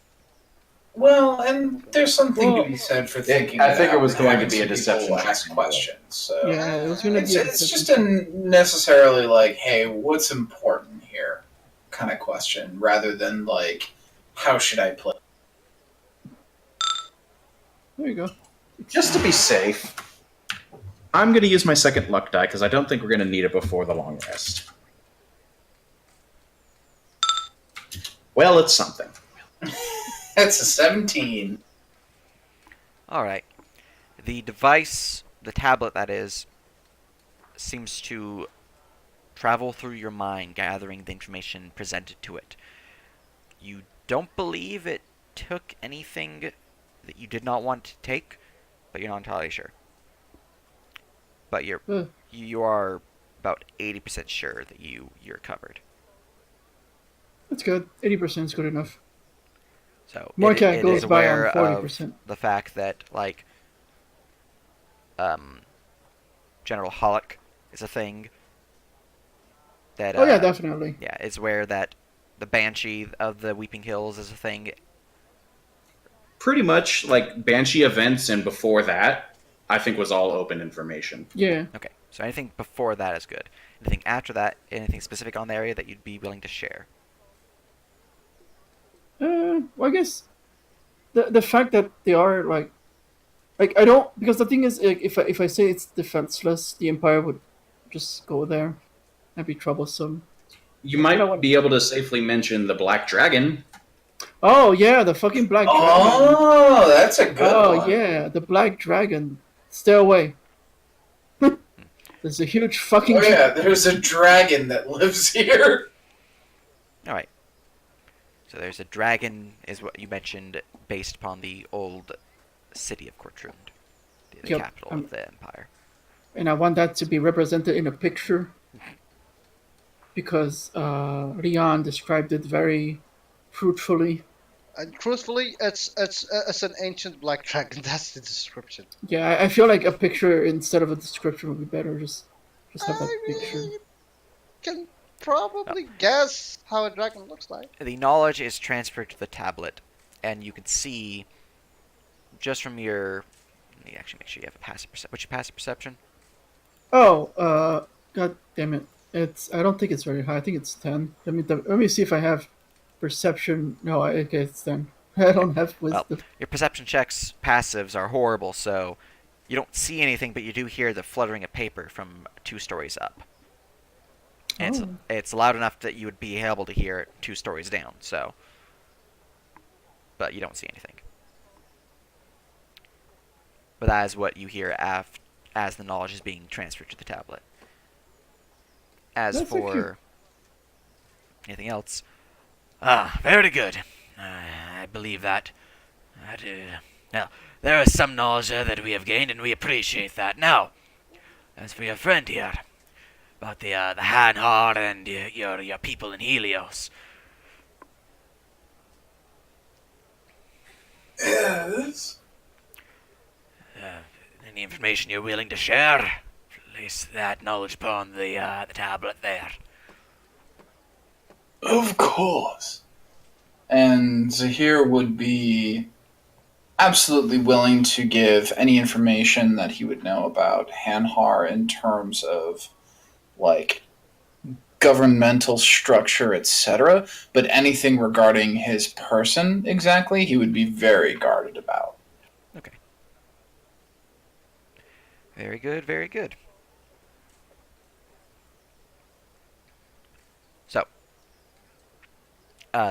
Well, and there's something Well, to be said for thinking. I think it about was going to having be a some deception people check ask anyway. questions. So Yeah, it was gonna be. it's just a necessarily like, hey, what's important here, kind of question, rather than like, how should I play? There you go. Just to be safe, I'm going to use my second luck die because I don't think we're going to need it before the long rest. Well, it's something. That's a 17. All right. The device, the tablet that is, seems to travel through your mind, gathering the information presented to it. You don't believe it took anything that you did not want to take, but you're not entirely sure. But you are about 80% sure that you're covered. That's good. 80% is good enough. So Mordecai it goes is by aware on of 40%. the fact that like General Hollick is a thing. That Oh yeah, definitely. yeah, it's aware that the Banshee of the Weeping Hills is a thing. Pretty much like Banshee events and before that, I think was all open information. Yeah. Okay, so anything before that is good. Anything after that, anything specific on the area that you'd be willing to share? Well, I guess the fact that they are like I don't, because the thing is, like, if I say it's defenseless, the Empire would just go there. That'd be troublesome. You might No one- be able to safely mention the Black Dragon. Oh yeah, the fucking Black Dragon. Oh, that's a good Oh one. yeah, the Black Dragon. Stay away. There's a huge fucking. Oh yeah, there's a dragon that lives here. All right. So there's a dragon, is what you mentioned, based upon the old city of Kortrund, the Yep, capital of the empire. And I want that to be represented in a picture because Leon described it very fruitfully. And truthfully, it's an ancient black dragon. That's the description. Yeah, I feel like a picture instead of a description would be better. Just have that picture. You can probably guess how a dragon looks like. The knowledge is transferred to the tablet, and you can see just from your. Let me actually make sure you have a passive perception. What's your passive perception? Oh, god damn it! I don't think it's very high. I think it's 10. Let me see if I have perception. No, okay, it's 10. I don't have wisdom. Well, your perception checks, passives, are horrible, so you don't see anything, but you do hear the fluttering of paper from 2 stories up. And Oh. it's loud enough that you would be able to hear it 2 stories down, so. But you don't see anything. But that is what you hear as the knowledge is being transferred to the tablet. As That's for actually- anything else, Ah, very good. I believe that. Now, there is some knowledge that we have gained, and we appreciate that. Now, as for your friend here, about the Hanhar and your people in Helios, Yes. any information you're willing to share, place that knowledge upon the tablet there. Of course. And Zahir would be absolutely willing to give any information that he would know about Hanhar in terms of like governmental structure, etc. But anything regarding his person exactly, he would be very guarded about. Okay. Very good, very good. So,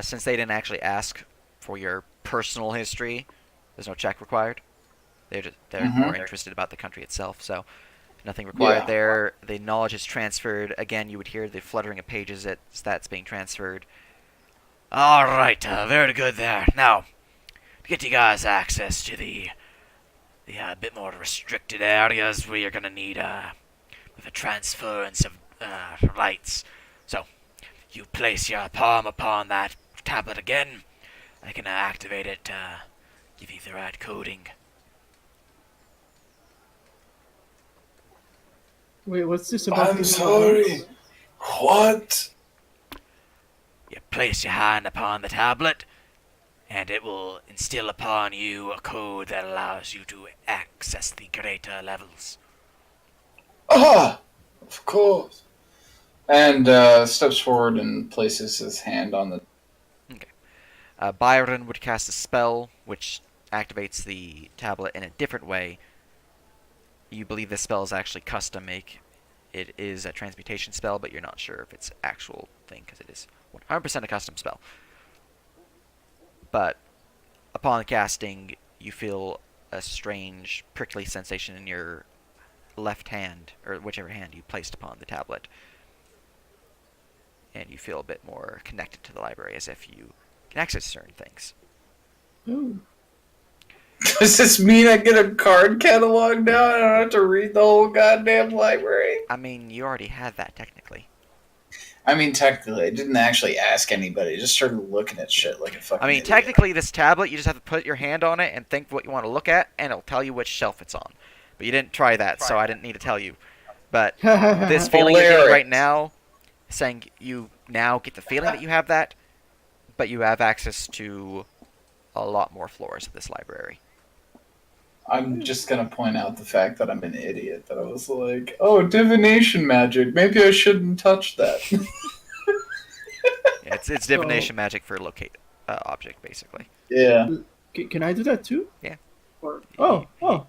since they didn't actually ask for your personal history, there's no check required. They're more interested about the country itself, so nothing required Yeah. there. The knowledge is transferred. Again, you would hear the fluttering of pages as that's being transferred. All right, very good there. Now, to get you guys access to the bit more restricted areas, we are gonna need with a transference of rights. So, you place your palm upon that tablet again. I can activate it. Give you the right coding. Wait, what's this about? I'm giving sorry. advice? What? You place your hand upon the tablet, and it will instill upon you a code that allows you to access the greater levels. Ah, of course. And steps forward and places his hand on the. Byron would cast a spell which activates the tablet in a different way. You believe this spell is actually custom make. It is a transmutation spell, but you're not sure if it's actual thing because it is 100% a custom spell. But upon casting, you feel a strange prickly sensation in your left hand, or whichever hand you placed upon the tablet. And you feel a bit more connected to the library, as if you can access certain things. Oh, Does this mean I get a card catalog now? I don't have to read the whole goddamn library. I mean, you already had that technically. I mean, technically, I didn't actually ask anybody. I just started looking at shit like a fucking. I mean, idiot. technically, this tablet, you just have to put your hand on it and think what you want to look at, and it'll tell you which shelf it's on. But you didn't try that, so I didn't need to tell you. But this feeling you're getting right now, saying you now get the feeling that you have that, but you have access to a lot more floors of this library. I'm just gonna point out the fact that I'm an idiot. That I was like, "Oh, divination magic. Maybe I shouldn't touch that." Yeah, it's divination magic for locate object, basically. Yeah. can I do that too? Yeah. Or,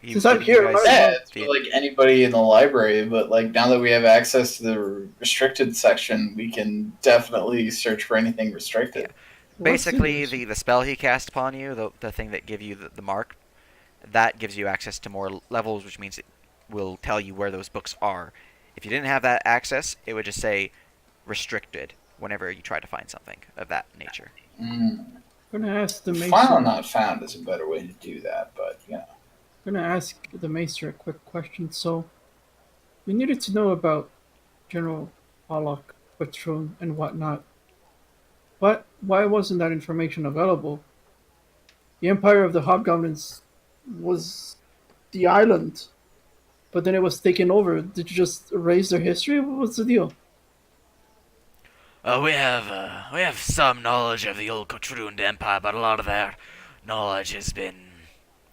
He- since I'm you here, guys- I- Yeah, it's for The- like anybody in the library, but like now that we have access to the restricted section, we can definitely search for anything restricted. what's in Basically, this? the spell he cast upon you, the thing that give you the mark, that gives you access to more levels, which means it will tell you where those books are. If you didn't have that access, it would just say restricted whenever you try to find something of that nature. Mm. I'm gonna ask the File maester. not found is a better way to do that, but yeah. I'm gonna ask the maester a quick question. So, we needed to know about General Pollock, Patroon, and whatnot. Why wasn't that information available? The Empire of the Hobgoblins was the island, but then it was taken over. Did you just erase their history? What's the deal? We have some knowledge of the old Cotrund Empire, but a lot of their knowledge has been,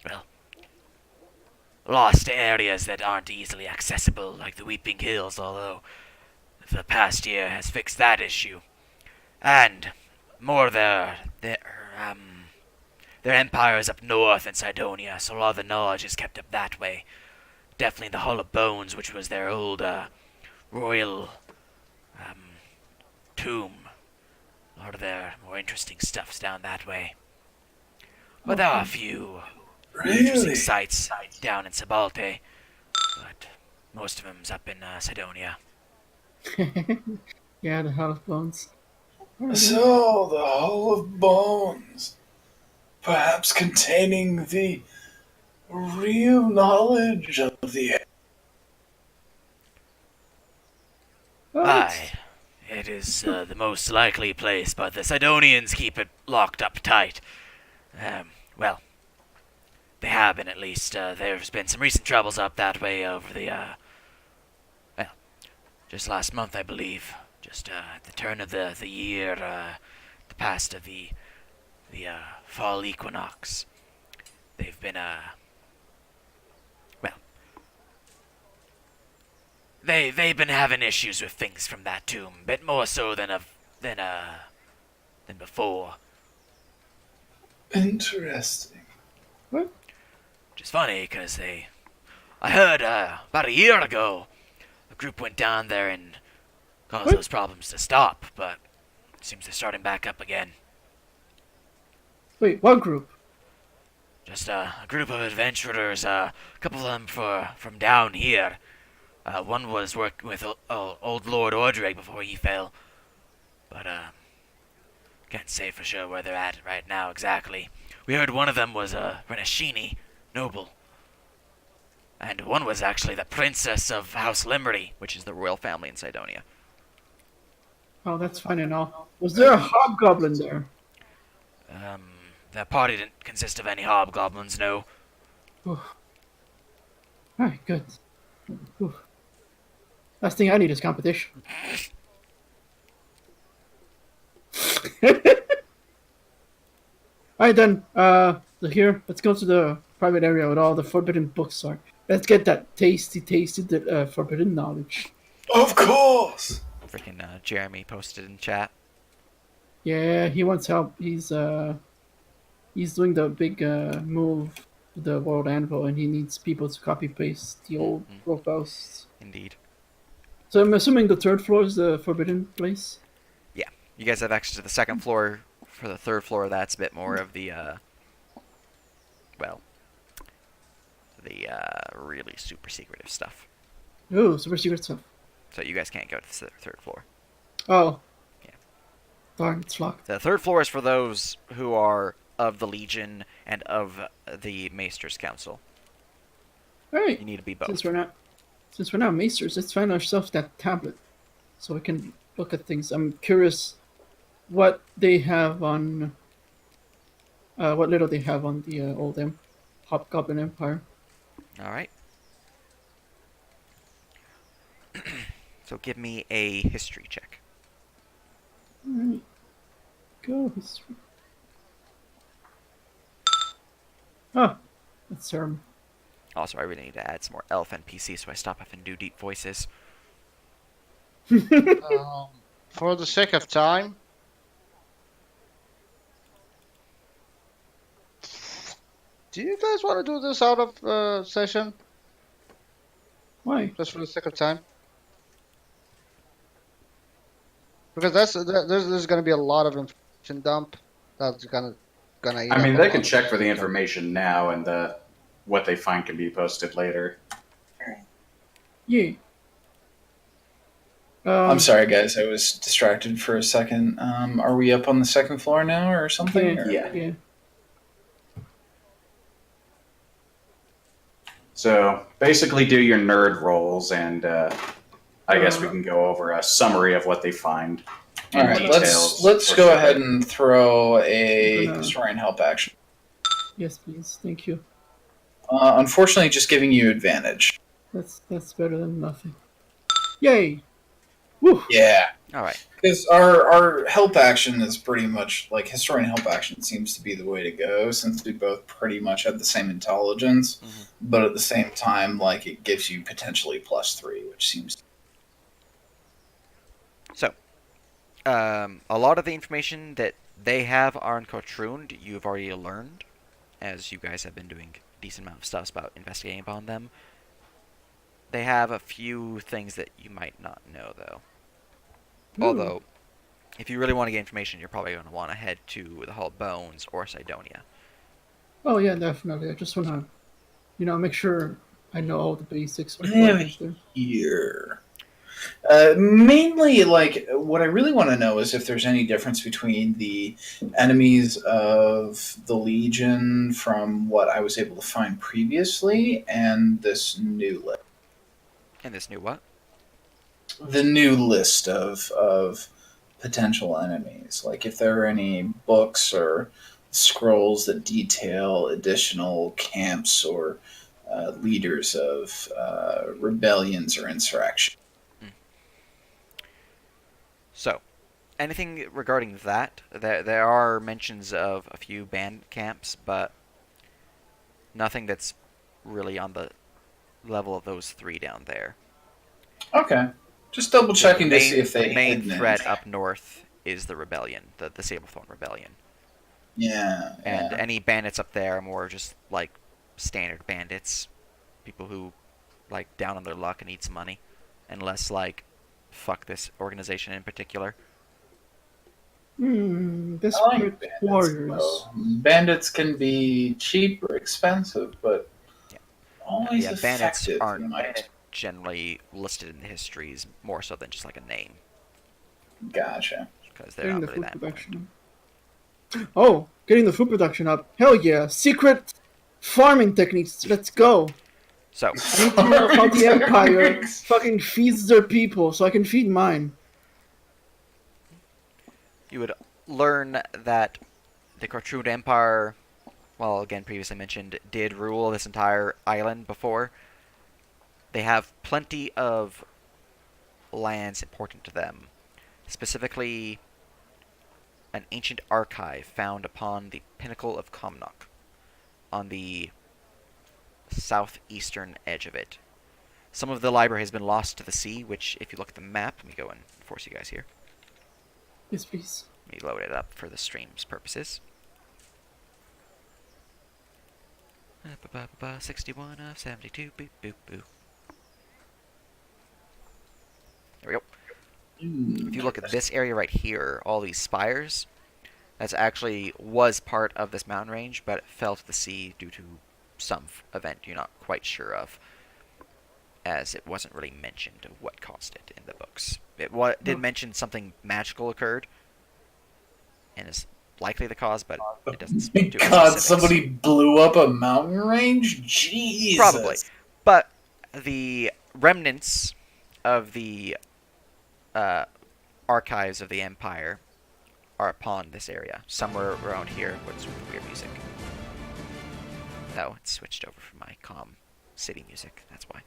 well, lost to areas that aren't easily accessible, like the Weeping Hills, although the past year has fixed that issue. And more their empire is up north in Sidonia, so a lot of the knowledge is kept up that way. Definitely the Hall of Bones, which was their old royal tomb. A lot of their more interesting stuff's down that way. But there are a few interesting sites down in Sabalte, but most of them's up in Sidonia. Yeah, the Hell of Bones. So, the Hall of Bones, perhaps containing the real knowledge of the. Aye, it is the most likely place, but the Sidonians keep it locked up tight. Well, they have been at least. There's been some recent troubles up that way over the, well, just last month, I believe. Just at the turn of the year, the past of the fall equinox. they've been well, they've been having issues with things from that tomb, a bit more so than before. Interesting. What? Which is funny, because I heard about a year ago, a group went down there and caused What? those problems to stop, but it seems they're starting back up again. Wait, what group? Just a group of adventurers, a couple of them from down here. One was working with old Lord Ordrig before he fell, but can't say for sure where they're at right now exactly. We heard one of them was a Renashini noble, and one was actually the princess of House Limmery. which is the royal family in Sidonia. Oh, that's fine and all. Was there a hobgoblin there? Their party didn't consist of any hobgoblins, no. Alright, good. Ooh. Last thing I need is competition. Alright then, here, let's go to the private area with all the forbidden books are. Let's get that tasty forbidden knowledge. Of course. Freaking Jeremy posted in chat. Yeah, he wants help. He's doing the big move with the World Anvil, and he needs people to copy paste the old profiles. Indeed. So I'm assuming the third floor is the forbidden place. Yeah. You guys have access to the second floor. For the third floor, that's a bit more of the, really super secretive stuff. Oh, super secret stuff. So you guys can't go to the third floor. Oh. Yeah. Darn, it's locked. The third floor is for those who are of the Legion and of the Maester's Council. Alright. You need to be both. Since we're not maesters, let's find ourselves that tablet so we can look at things. I'm curious what they have on what little they have on the old Hobgoblin Empire. Alright. So give me a history check. Alright. Go history. Oh, that's Also, I really need to add some more elf NPCs so I stop having to do deep voices. For the sake of time, do you guys want to do this out of session? why? Just for the sake of time? Because there's going to be a lot of information dump that's gonna. Eat I mean, up they a can lot. check for the information now, and what they find can be posted later. Yeah. I'm sorry, guys. I was distracted for a second. Are we up on the second floor now, or something? Yeah. or- Yeah. So basically, do your nerd rolls, and I guess we can go over a summary of what they find. All and right, details let's for go sure. ahead and throw a Gonna- historian help action. Yes, please. Thank you. Unfortunately, just giving you advantage. That's better than nothing. Yay! Woo! Yeah, Alright. because our help action is pretty much like historian help action seems to be the way to go since we both pretty much have the same intelligence, but at the same time, like it gives you potentially +3, which seems. So, a lot of the information that they have on Cotrund, you've already learned, as you guys have been doing a decent amount of stuff about investigating upon them. They have a few things that you might not know, though. Although, if you really want to get information, you're probably going to want to head to the Hall of Bones or Sidonia. Oh yeah, definitely. I just wanna, make sure I know all the basics. What do they have here? Mainly, like, what I really want to know is if there's any difference between the enemies of the Legion from what I was able to find previously and this new list. And this new what? The new list of potential enemies. Like, if there are any books or scrolls that detail additional camps or leaders of rebellions or insurrection. So, anything regarding that, there are mentions of a few band camps, but Nothing that's really on the level of those three down there. Okay. Just double checking to see if The they main hidden threat it. up north is the rebellion, the Sablethorn rebellion. Yeah. And any bandits up there are more just like standard bandits, people who like down on their luck and need some money, and less like fuck this organization in particular. I like Desperate bandits. warriors. Though. Bandits can be cheap or expensive, but Yeah. always Yeah, bandits effective. aren't You might. generally listed in the histories more so than just like a name, Gotcha. because they're Getting not the really food that important. production. Oh, getting the food production up. Hell yeah. Secret farming techniques. Let's go. So, I need to know how the Empire fucking feeds their people so I can feed mine. you would learn that the Kortrud Empire, well, again, previously mentioned, did rule this entire island before. They have plenty of lands important to them. Specifically, an ancient archive found upon the pinnacle of Komnok, on the southeastern edge of it. Some of the library has been lost to the sea, which, if you look at the map, let me go and force you guys here. Yes, please. Let me load it up for the stream's purposes. 61 of 72, boop, boop, boop. There we go. If you look at this area right here, all these spires, that's actually was part of this mountain range, but it fell to the sea due to some event you're not quite sure of, as it wasn't really mentioned what caused it in the books. It did mention something magical occurred, and is likely the cause, but it doesn't do God, somebody blew up a mountain range? Jesus. Probably. But the remnants of the archives of the Empire are upon this area. Somewhere around here. What's with the weird music? Oh, it switched over from my calm city music. That's why.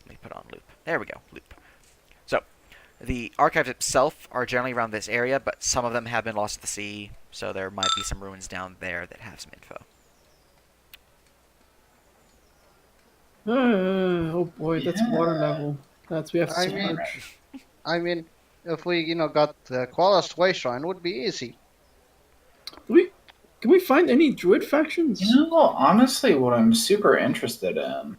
Let me put on loop. There we go. Loop. So, the archives itself are generally around this area, but some of them have been lost to the sea, so there might be some ruins down there that have some info. Oh boy, that's water level. We have to submerge. I mean, if we, got the Qualis Way Shrine, it would be easy. Can we find any druid factions? Honestly, what I'm super interested in,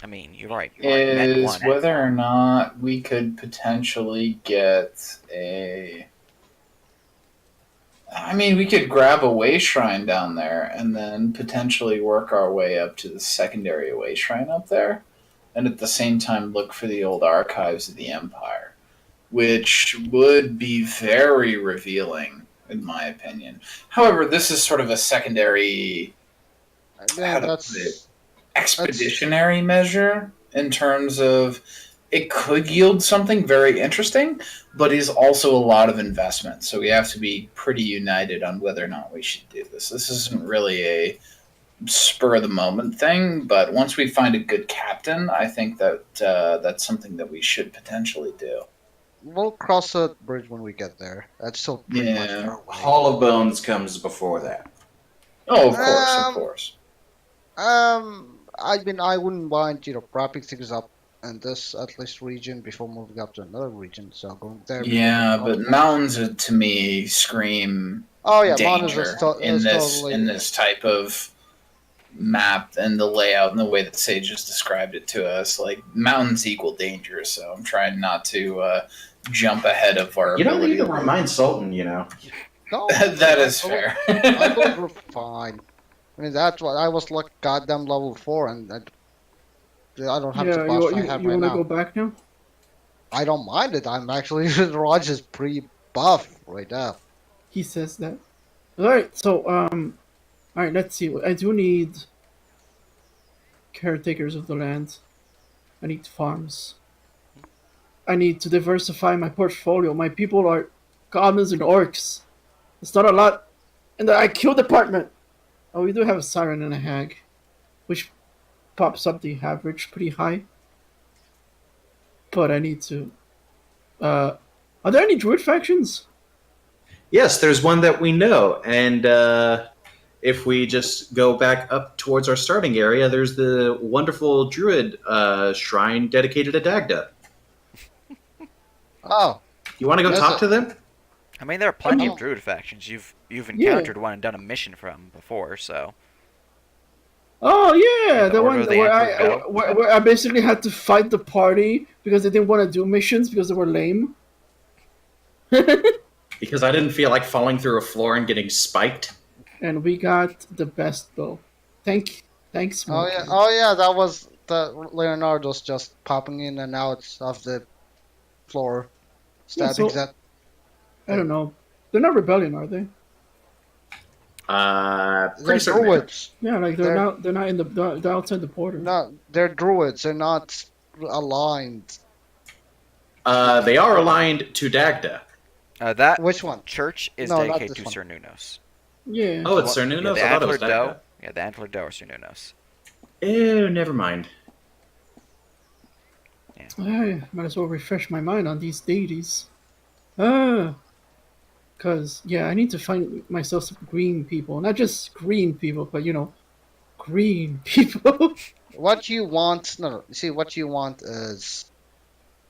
I mean, you're right. is whether or not we could potentially get a. I mean, we could grab a way shrine down there and then potentially work our way up to the secondary way shrine up there, and at the same time look for the old archives of the Empire, which would be very revealing, in my opinion. However, this is sort of a secondary expeditionary measure in terms of it could yield something very interesting, but is also a lot of investment. So we have to be pretty united on whether or not we should do this. This isn't really a spur of the moment thing, but once we find a good captain, I think that that's something that we should potentially do. We'll cross the bridge when we get there. That's still pretty much our way. Hall of Bones comes before that. Oh, of course. I mean, I wouldn't mind, wrapping things up in this at least region before moving up to another region. So going there. Yeah, but mountains to me scream danger in this type of map and the layout and the way that Sage just described it to us. Like mountains equal danger, so I'm trying not to jump ahead of our. You don't need to remind Sultan, No, that is fair. I believe we're fine. I mean, that's what I was like, goddamn level 4, and I don't have to boss I have you right want to now. go back now? I don't mind it. I'm actually Raj is pretty buff right now. He says that. All right, so all right, let's see. I do need caretakers of the land. I need farms. I need to diversify my portfolio. My people are goblins and orcs. It's not a lot in the IQ department. Oh, we do have a siren and a hag, which pops up the average pretty high. But I need to. Are there any druid factions? Yes, there's one that we know, and if we just go back up towards our starting area, there's the wonderful druid shrine dedicated to Dagda. Oh, You want to go Yes, talk to them? I mean, there are plenty Oh. of druid factions. You've Yeah. encountered one and done a mission from before, so Oh yeah, And the Order one of the where Emperor I Go. where I basically had to fight the party because they didn't want to do missions because they were lame. Because I didn't feel like falling through a floor and getting spiked. And we got the best bow. Thanks, oh Smokey. yeah, oh yeah. That was the Leonardo's just popping in and out of the floor, stabbing so- that. I don't know. They're not rebellion, are they? They're Pretty certain they are. druids. Yeah, like They're- they're not in the they're outside the border. No, they're druids. They're not aligned. They are aligned to Dagda. that Which one? church is No, not dedicated to this Sir Nunos. Yeah. Oh, it's Sir Yeah, Nunos? the I thought it was Antlered Doe. Dagda. Yeah, the Antlered Doe or Sir Nunos. Ew, never mind. I might as well refresh my mind on these deities. Cause yeah, I need to find myself some green people, not just green people, but green people. What you want? No. See, what you want is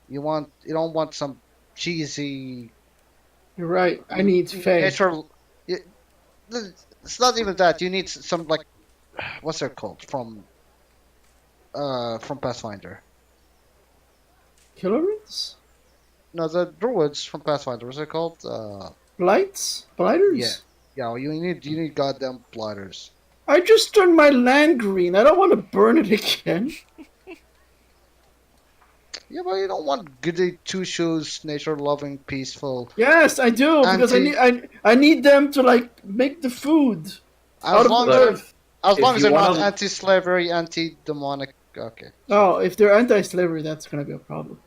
you don't want some cheesy You're right. I need fae. natural. It's not even that. You need some like what's it called from Pathfinder. Killerids? No, the druids from Pathfinder. What's it called? Blights? Blighters? Yeah. Yeah, well, you need goddamn blighters. I just turned my land green. I don't want to burn it again. Yeah, but you don't want goody two shoes, nature loving, peaceful. Yes, I do because I need them to like make the food out As of long the as earth. as If long as you they're not wanna- anti-slavery, anti-demonic. Okay. Oh, if they're anti-slavery, that's gonna be a problem.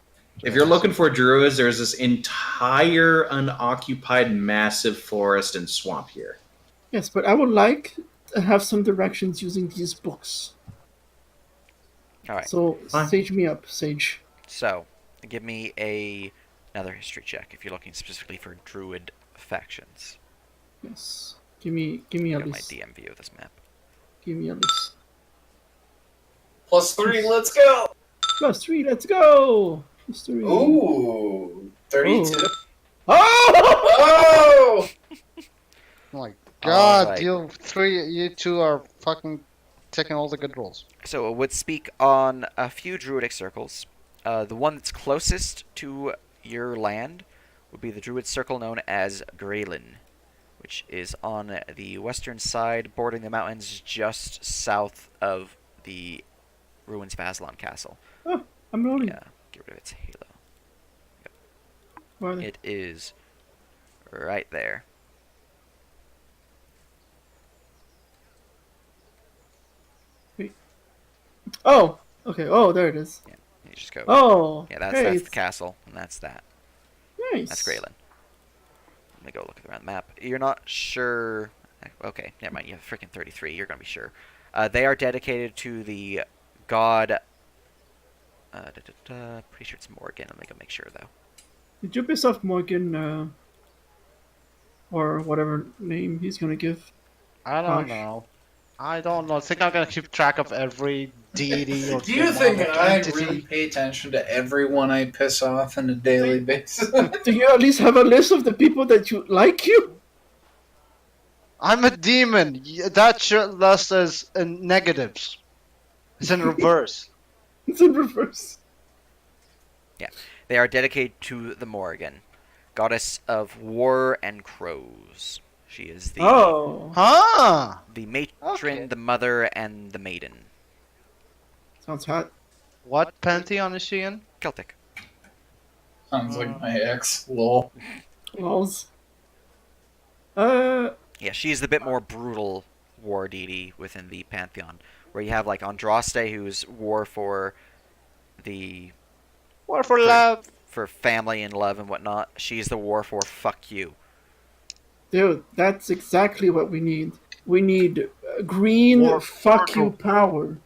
If you're looking for druids, there's this entire unoccupied massive forest and swamp here. Yes, but I would like to have some directions using these books. All right. So Fine. sage me up, Sage. So, give me another history check if you're looking specifically for druid factions. Yes. Give me a Get my list. DM view of this map. Give me a list. +3, let's go! +3, let's go! +3. Ooh, 32. Oh! Oh! Oh my God, Alright. you two are fucking taking all the good rolls. So it would speak on a few druidic circles. The one that's closest to your land would be the druid circle known as Graylin, which is on the western side, bordering the mountains just south of the ruins of Aslan Castle. I'm rolling. Yeah, get rid of its halo. Where are they? It is right there. Oh, okay. Oh, there it is. You just go. Oh, Yeah, that's hey, the it's castle, and that's that. nice. That's Graylin. Let me go look around the map. You're not sure. Okay, never mind. You have freaking 33. You're gonna be sure. They are dedicated to the god. Pretty sure it's Morgan. Let me go make sure though. Did you piss off Morgan, or whatever name he's gonna give? I Gosh. don't know. I don't know. I think I'm gonna keep track of every deity or Do you think demonic I entity. really pay attention to everyone I piss off on a daily basis? Do you at least have a list of the people that you like you? I'm a demon. That list is in negatives. It's in reverse. It's in reverse. They are dedicated to the Morgan, goddess of war and crows. She is the Oh, Huh? the matron, Okay. the mother, and the maiden. sounds hot. What pantheon is she in? Celtic. Sounds like my ex. Lol. Lols. Yeah, she's the bit more brutal war deity within the pantheon, where you have like Andraste, who's war for the War for love. for family and love and whatnot. She's the war for fuck you. Dude, that's exactly what we need. We need green War- fuck war- you power.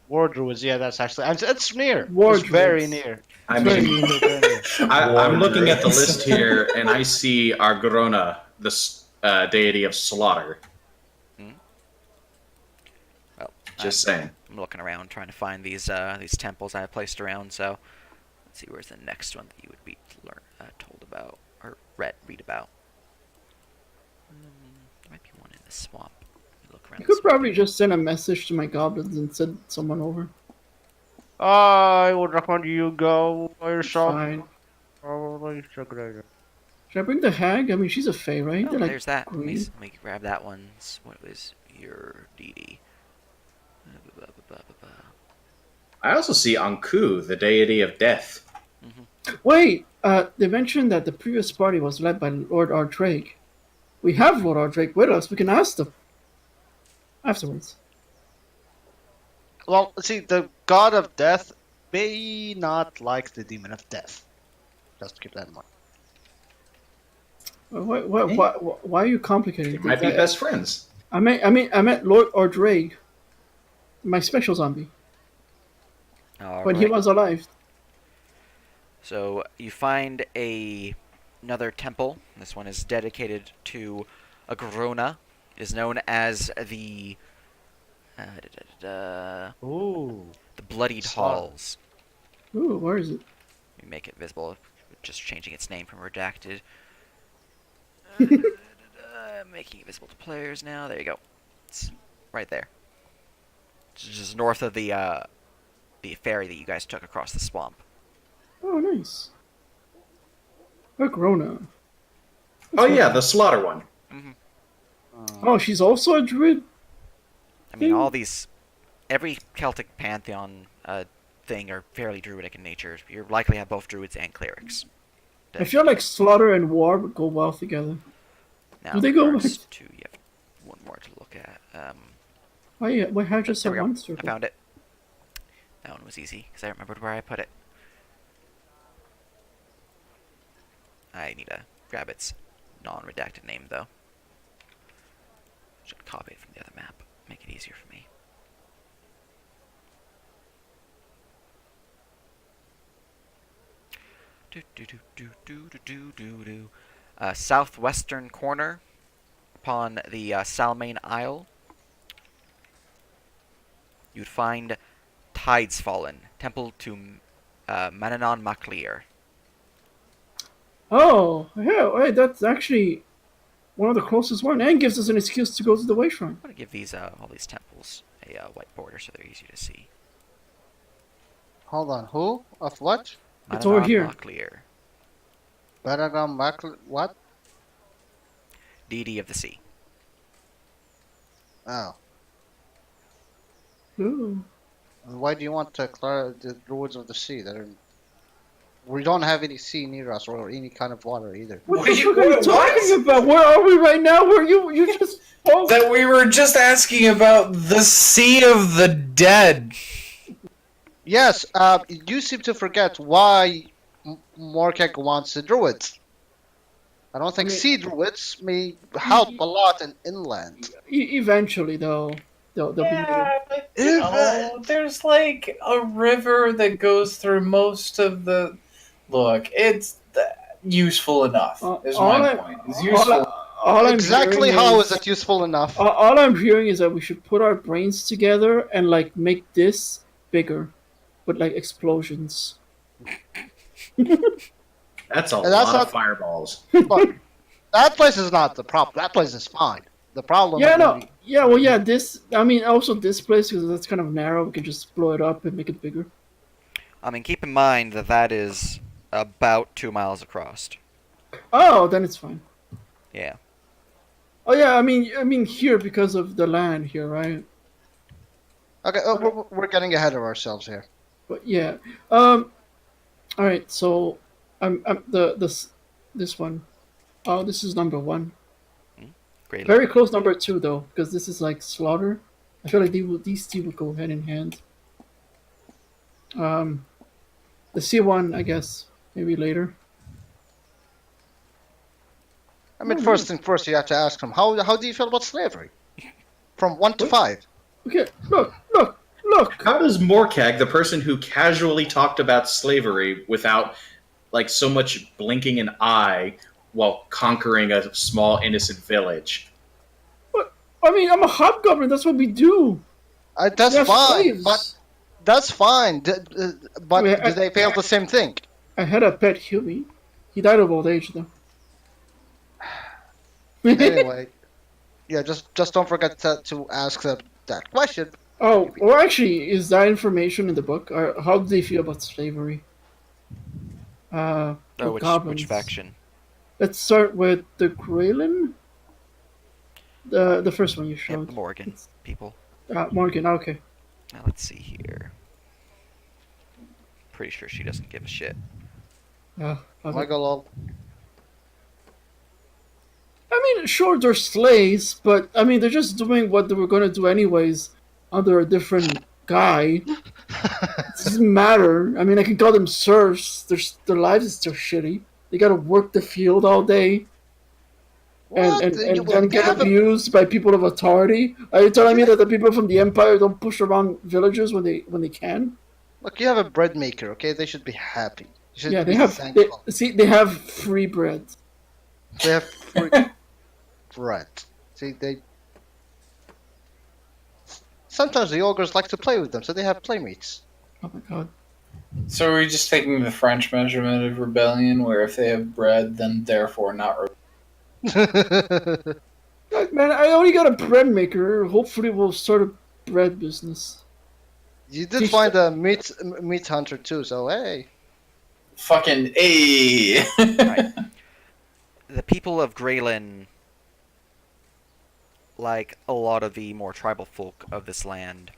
War druids. Yeah, that's actually. It's near. War it's very druids. near. I Very mean, Very near. I'm looking at the list here, and I see Argrona, the deity of slaughter. Just saying. I'm looking around trying to find these temples I have placed around. So let's see, where's the next one that you would be told about or read about? There might be one in the swamp. Let me look around. You could probably just send a message to my goblins and send someone over. I would recommend you go by yourself. Fine. Probably should Should I bring the hag? I mean, she's a fae, right? Oh, They're like there's that. green. Let me grab that one. What was your DD? I also see Anku, the deity of death. Wait, they mentioned that the previous party was led by Lord Ardrake. We have Lord Ardrake with us. We can ask them afterwards. Well, see, the god of death may not like the demon of death. Just keep that in mind. Why are you complicating They things? might be best friends. I meant Lord Ardrake, my special zombie, when he was alive. So you find another temple. This one is dedicated to Agrona. It is known as the Ooh. the Bloodied Slaughter. Halls. Ooh, where is it? Let me make it visible. Just changing its name from redacted. Making it visible to players now. There you go. It's right there. It's just north of the ferry that you guys took across the swamp. Oh, nice. Agrona. Oh yeah, the slaughter one. Oh, she's also a druid? I mean, every Celtic pantheon thing are fairly druidic in nature. You likely have both druids and clerics. I feel like slaughter and war would go well together. Now, Do they go regards with- to, you have one more to look at. Why have just There we go. one I circle? found it. That one was easy because I remembered where I put it. I need to grab its non-redacted name though. Should copy it from the other map. Make it easier for me. Southwestern corner upon the Salmain Isle. You'd find Tides Fallen, Temple to Mananon Maclear. Oh, yeah, wait, that's actually one of the closest one, and gives us an excuse to go to the way shrine. I'm gonna give these all these temples a white border so they're easy to see. Hold on, who? Of what? It's over here. Maclear, Baragram what? deity of the sea. Oh. Ooh. Why do you want to clear the druids of the sea? We don't have any sea near us or any kind of water either. What What the are you- fuck are you what? talking about? Where are we right now? Where you just spoke? That we were just asking about the Sea of the Dead. Yes, you seem to forget why Morkek wants the druids. I don't think I mean- sea druids may help a lot in inland. Eventually, though, they'll be needed. But you know, there's like a river that goes through most of the. Look, it's useful enough. Is all my I- point. It's useful. All I'm Exactly hearing how is it useful enough? All I'm hearing is that we should put our brains together and like make this bigger, with like explosions. That's a And that's lot not- of fireballs. But that place is not the problem. That place is fine. The problem Yeah, is no, when yeah, well, yeah. This, I mean, also this place because that's kind of narrow. We can just blow it up and make it bigger. I mean, keep in mind that that is about 2 miles across. Oh, then it's fine. Yeah. Oh yeah, I mean here because of the land here, right? Okay, we're getting ahead of ourselves here. But yeah, all right. So, this one. Oh, this is number one. Great. Very close number two though, because this is like slaughter. I feel like these two would go hand in hand. The C1, I guess, maybe later. I mean, first thing first, you have to ask him, how do you feel about slavery? From 1 to 5. Okay, look. How does Morkag, the person who casually talked about slavery without like so much blinking an eye while conquering a small innocent village? I mean, I'm a hobgoblin. That's what we do. That's They have fine, but slaves. that's fine. But Wait, do they feel the same thing? I had a pet Huey. He died of old age, though. Anyway, yeah, just don't forget to ask that question. Oh, or actually, is that information in the book? Or how do they feel about slavery? Oh, Or which goblins? faction? Let's start with the Graylin. The first one you Yep, showed. the Morgan It's, people. Morgan. Okay. Now let's see here. Pretty sure she doesn't give a shit. Okay. Michael, lol. I mean, sure, they're slaves, but I mean, they're just doing what they were gonna do anyways under a different guy. It doesn't matter. I mean, I can call them serfs. Their lives is still shitty. They gotta work the field all day and, What? and, You, and well, then you get have a abused by people of authority. Are you telling me you, that the people from the Empire don't push around villagers when they can? look. You have a bread maker. Okay, they should be happy. You should Yeah, be they thankful. see they have free bread. They have free bread. See, they sometimes the ogres like to play with them, so they have playmates. Oh my god. So are we just taking the French measurement of rebellion, where if they have bread, then therefore not Look, man, I only got a bread maker. Hopefully, we'll start a bread business. You did Teach find them. a meat hunter too, so hey. fucking a? Right. The people of Graylin, like a lot of the more tribal folk of this land,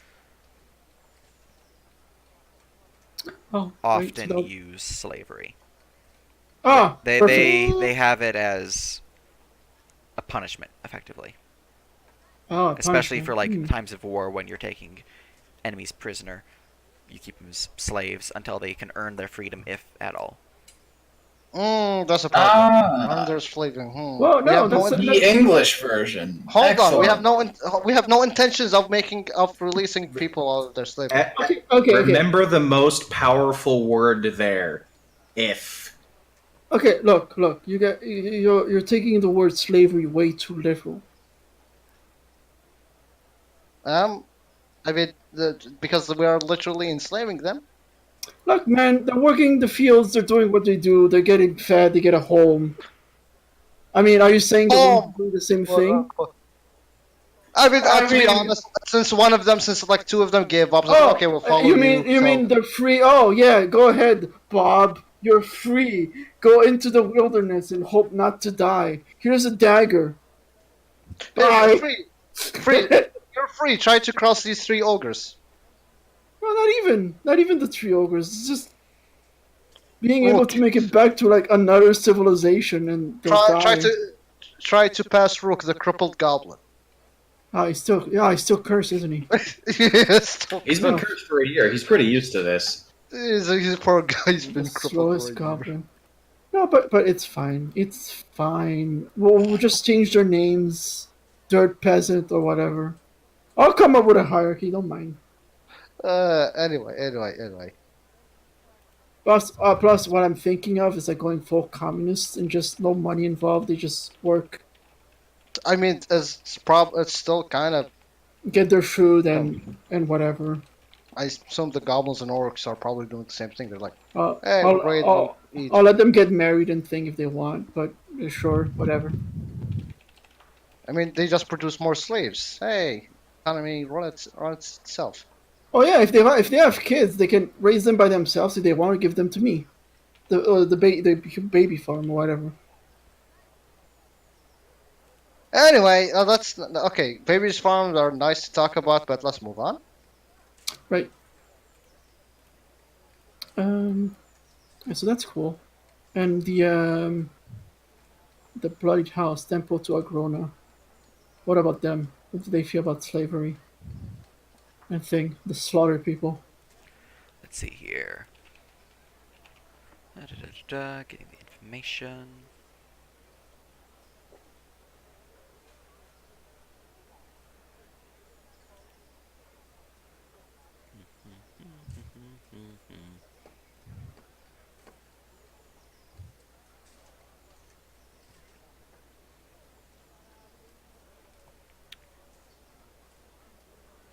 Oh, wait, often no. use slavery. Ah, They perfect. they have it as a punishment, effectively. Oh, Especially punishment. for like times of war when you're taking enemies prisoner. You keep them as slaves until they can earn their freedom, if at all. That's a problem. Ah, Under's flaving. Well, We no, have no. that's the English version. Hold on. Excellent. We have no intentions of releasing people out of their slavery. Eh, okay. Okay, Remember the most powerful word there. If. okay. Look. You're taking the word slavery way too literal. I mean, because we are literally enslaving them. Look, man, they're working the fields. They're doing what they do. They're getting fed. They get a home. I mean, are you saying that we're Oh, doing the same thing? I mean, I to be mean, honest, since like two of them gave up, so Oh, okay, we'll follow you So mean they're free? Oh, yeah. Go ahead, Bob. You're free. Go into the wilderness and hope not to die. Here's a dagger. hey, Bye. free, you're free. Try to cross these three ogres. No, not even the three ogres. It's just being able Rook, to make it back to like another civilization and they'll try die. to pass Rook, the crippled goblin. Oh, he's still cursed, isn't he? Yes, He's been Oh. cursed for a year. He's pretty used to this. he's a poor guy. He's The been crippled for slowest a year. goblin. No, but it's fine. It's fine. We'll just change their names, dirt peasant or whatever. I'll come up with a hierarchy. Don't mind. Anyway. Plus, what I'm thinking of is like going full communist and just no money involved. They just work, I mean, it's still kind of. get their food and whatever. I assume the goblins and orcs are probably doing the same thing. They're like, Uh, hey, I'll, we're ready to I'll, eat. I'll let them get married and thing if they want, but sure, whatever. I mean, they just produce more slaves. Hey, economy runs itself. Oh yeah, if they have kids, they can raise them by themselves. If they want to give them to me, the baby farm or whatever. Anyway, that's okay. Babies farms are nice to talk about, but let's move on. Right. So that's cool. And the bloodied house, Temple to Agrona. What about them? What do they feel about slavery? And thing, the slaughtered people. Let's see here. Getting the information.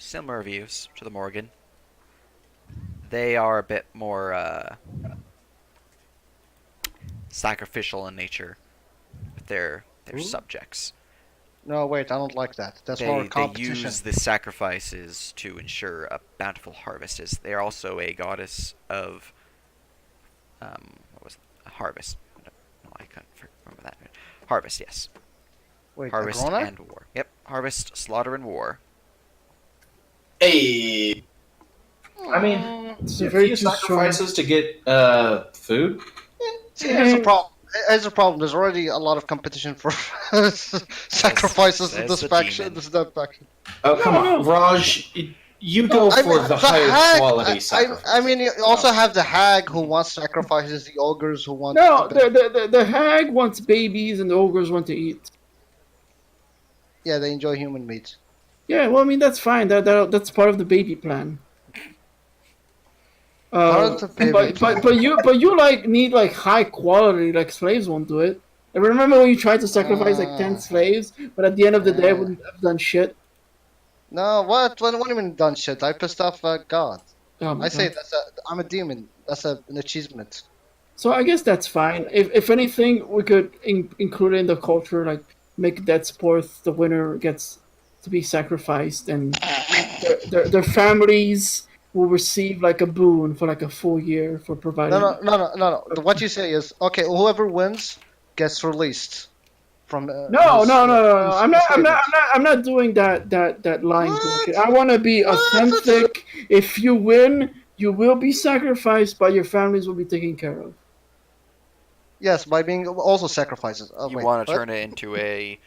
similar views to the Morgan. They are a bit more sacrificial in nature with their Ooh. subjects. No, wait, I don't like that. That's more They competition. use the sacrifices to ensure a bountiful harvest. They are also a goddess of what was it? Harvest. No, I couldn't remember that. Harvest, yes. Wait, Harvest Agrona? and war. Yep, harvest, slaughter, and war. Hey, I mean, It's a a very few too strong. sacrifices to get food. See, here's the problem. Here's the problem. There's already a lot of competition for sacrifices in says this the faction. demon. This is that faction. Oh, come No, on, no. Raj. You go for the higher hag, quality sacrifice. I mean, you also have the hag who wants sacrifices, the ogres who want. No, the hag wants babies and the ogres want to eat. Yeah, they enjoy human meat. Yeah, well, I mean that's fine. That's part of the baby plan. Part of the baby plan. but you like need like high quality, like slaves won't do it. I remember when you tried to sacrifice like 10 slaves, but at the end of the day wouldn't have done shit. No, what? What do you mean done shit? I pissed off God. My I say God. I'm a demon. That's an achievement. So I guess that's fine. If anything, we could include it in the culture, like make dead sports. The winner gets to be sacrificed, and their families will receive like a boon for like a full year for providing. No. What you say is okay. Whoever wins gets released from. No. his I'm not doing that line bullshit. I want to be authentic. If you win, you will be sacrificed, but your families will be taken care of. Yes, by being also sacrifices. Oh, You wait, want to what? turn it into a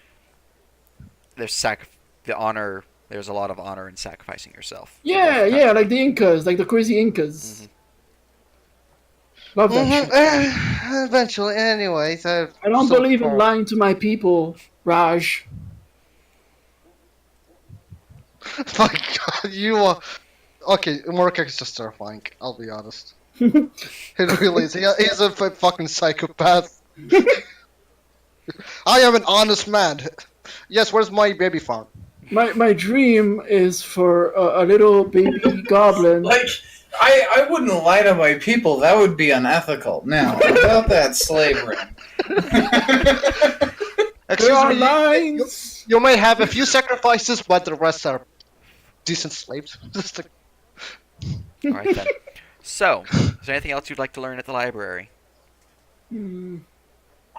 the honor. There's a lot of honor in sacrificing yourself. Yeah, like the Incas, like the crazy Incas. Love that shit. Eventually, anyways. I don't believe in lying to my people, Raj. My God, you are. Okay, Murkak is just terrifying. I'll be honest. He really is. He's a fucking psychopath. I am an honest man. Yes, where's my baby farm? My dream is for a little baby goblin. Like, I wouldn't lie to my people. That would be unethical. Now, about that slave ring. There are Excuse me. lines. You may have a few sacrifices, but the rest are decent slaves. Just like, All right then. So, is there anything else you'd like to learn at the library? Yeah,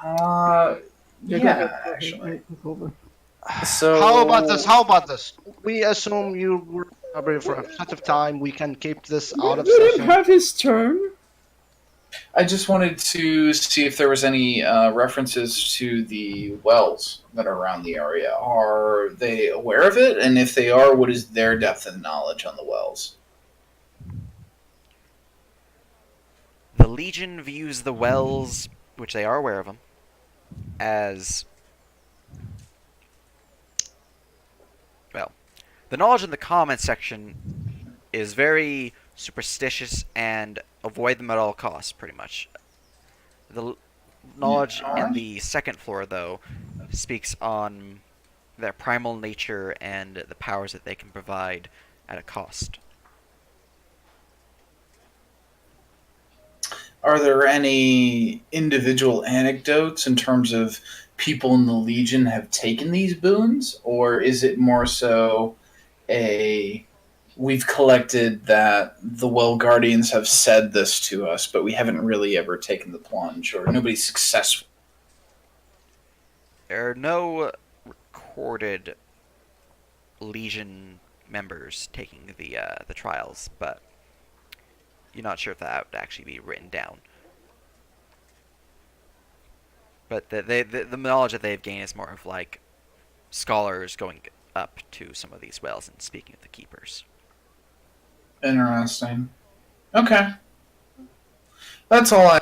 go ahead, actually. take over. So How about this? We assume you were library for a set of time. We can keep this out of Let him session. have his turn. I just wanted to see if there was any references to the wells that are around the area. Are they aware of it? And if they are, what is their depth of knowledge on the wells? The Legion views the wells, which they are aware of them, as well. The knowledge in the comments section is very superstitious and avoid them at all costs, pretty much. The knowledge in the second floor, though, speaks on their primal nature and the powers that they can provide at a cost. Are there any individual anecdotes in terms of people in the Legion have taken these boons? Or is it more so we've collected that the Well Guardians have said this to us, but we haven't really ever taken the plunge, or nobody's successful? There are no recorded Legion members taking the trials, but you're not sure if that would actually be written down. But the knowledge that they've gained is more of like scholars going up to some of these wells and speaking with the keepers. Interesting. Okay. That's all I...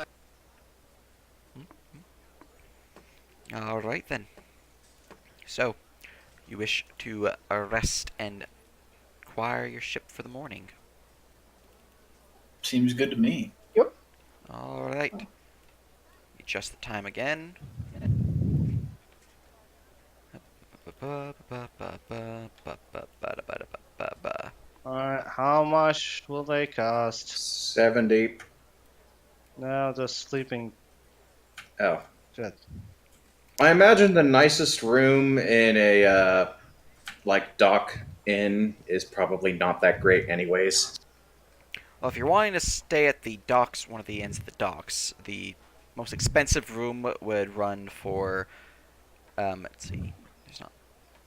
All right then. So, you wish to rest and acquire your ship for the morning. Seems good to me. All right. Adjust the time again. much will they cost? 70. No, the sleeping Oh. shit. I imagine the nicest room in a dock inn is probably not that great, anyways. Well, if you're wanting to stay at the docks, one of the inns at the docks, the most expensive room would run for, let's see, there's not,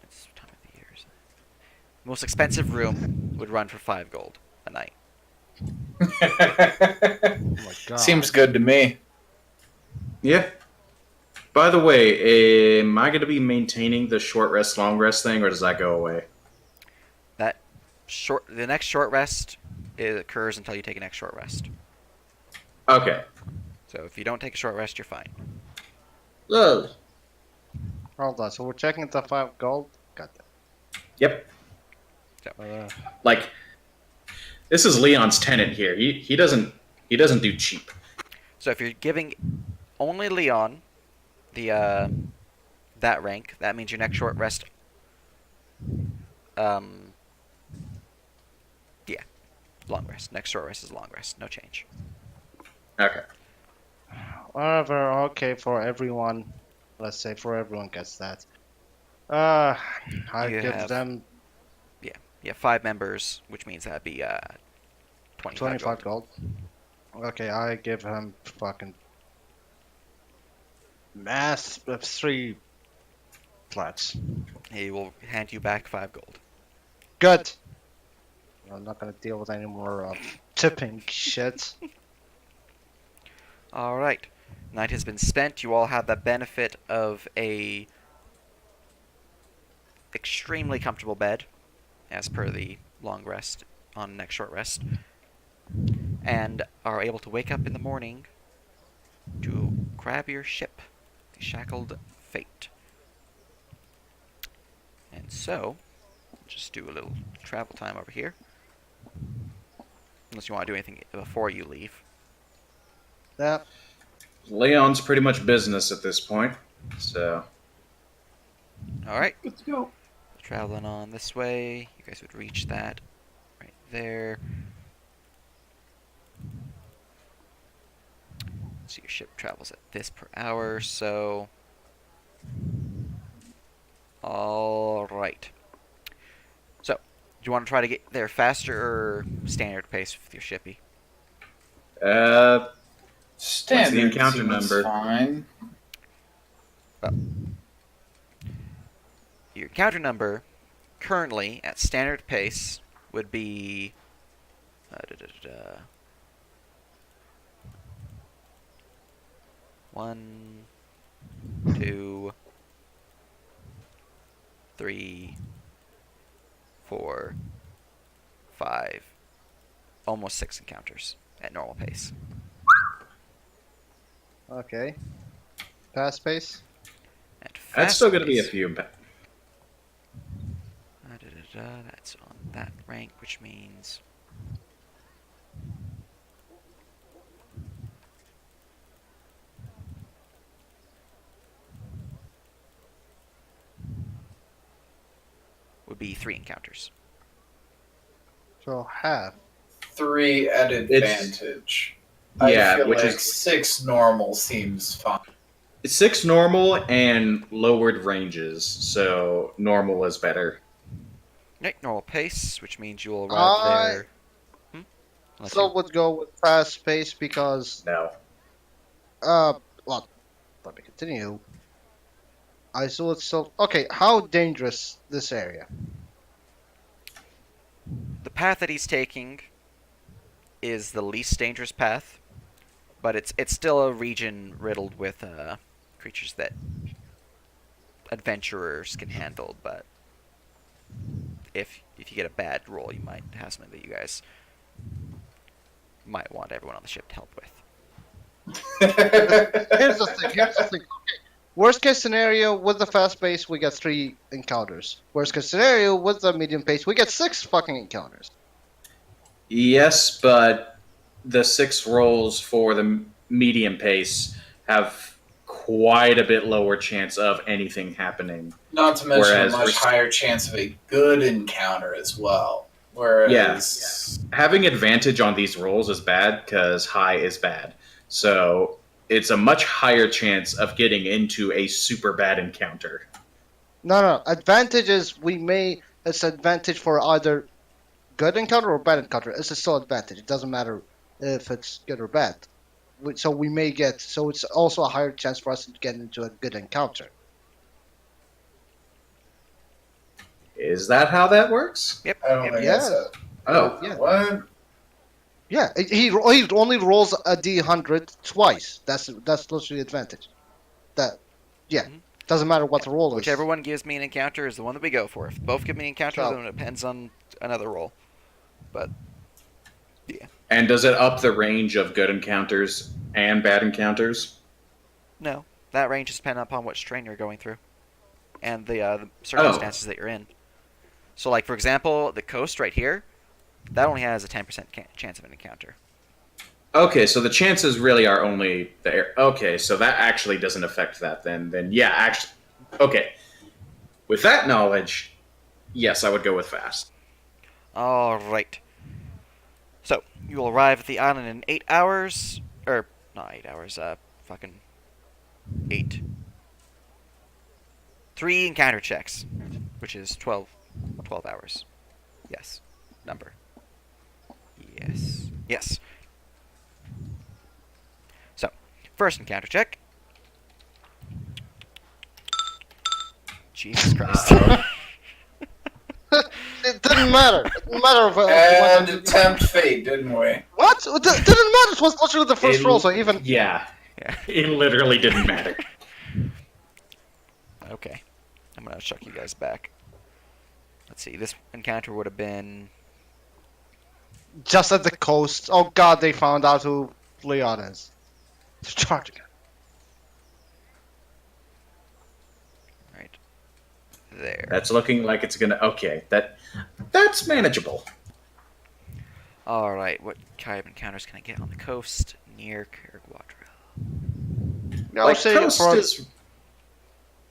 it's time of the year. The most expensive room would run for 5 gold a night. Oh my god. Seems good to me. Yeah. By the way, am I going to be maintaining the short rest, long rest thing, or does that go away? The next short rest occurs until you take a next short rest. Okay. So if you don't take a short rest, you're fine. Ugh. Hold on, so we're checking the 5 gold? Got Yep. that. Like, this is Leon's tenant here. He doesn't do cheap. So if you're giving only Leon the that rank, that means your next short rest. Yeah, long rest. Next short rest is long rest. No change. Okay. Whatever, okay, for everyone. Let's say for everyone gets that. I You give have- them You have 5 members, which means that'd be 25 25 gold. gold. Okay, I give him fucking mass of 3 flats. He will hand you back 5 gold. Good. I'm not gonna deal with any more tipping shit. All right. Night has been spent. You all have the benefit of a extremely comfortable bed, as per the long rest on next short rest, and are able to wake up in the morning to grab your ship, the Shackled Fate. And so, just do a little travel time over here. Unless you want to do anything before you leave. Yeah. Leon's pretty much business at this point, so... Alright, Let's go. traveling on this way. You guys would reach that right there. So your ship travels at this per hour, so... Alright. So, do you want to try to get there faster or standard pace with your shippy? Standard encounter seems number? fine. Your encounter number, currently, at standard pace, would be... 1, 2, 3, 4, 5, almost 6 encounters at normal pace. Okay. Fast pace. At fast That's still going to be a pace- few. That's on that rank, which means... would be 3 encounters. So half. 3 at advantage. Yeah, I feel which like is 6 normal seems fine. 6 normal and lowered ranges, so normal is better. Right, normal pace, which means you'll arrive I- there... Unless So you- would go with fast pace because No. well, let me continue. I saw it so okay, how dangerous this area? The path that he's taking is the least dangerous path, but it's still a region riddled with creatures that adventurers can handle. But if you get a bad roll, you might have something that you guys might want everyone on the ship to help with. Here's the thing. Okay. Worst case scenario, with the fast pace, we get 3 encounters. Worst case scenario, with the medium pace, we get 6 fucking encounters. Yes, but the 6 rolls for the medium pace have quite a bit lower chance of anything happening. Not to mention Whereas a much we're- higher chance of a good encounter as well. Whereas, Having advantage on these rolls is bad because high is bad. So it's a much higher chance of getting into a super bad encounter. No. Advantage is it's advantage for either good encounter or bad encounter. It's still advantage. It doesn't matter if it's good or bad. So it's also a higher chance for us to get into a good encounter. Is that how that works? Yep. I don't think Yeah. that's it. Oh, Yeah. What? Yeah, he only rolls a d100 twice. That's literally advantage. That, yeah, Mhm. doesn't matter what the roll is. Whichever one gives me an encounter is the one that we go for. If both give me an encounter, So- then it depends on another roll. But yeah, and does it up the range of good encounters and bad encounters? no, that range is dependent upon what strain you're going through and the circumstances that you're in. So, like for example, the coast right here, that only has a 10% chance of an encounter. Okay, so the chances really are only there. Okay, so that actually doesn't affect that then. Then yeah, actually, okay. With that knowledge, yes, I would go with fast. All right. So you will arrive at the island in 8 hours, or not 8 hours. Fucking 8. 3 encounter checks, which is 12 hours. Yes. Number. Yes. Yes. So, first encounter check. Jesus Christ. It didn't matter. It didn't matter if And attempt fate, didn't we? what? It didn't matter. It was literally the first roll, so even Yeah, Yeah. it literally didn't matter. Okay. I'm gonna chuck you guys back. Let's see. This encounter would have been. just at the coast. Oh God, they found out who Leon is. It's charging. Right. There. That's looking like it's gonna. Okay, that's manageable. Alright, what kind of encounters can I get on the coast near Cariguadra? No, Like say coast for is.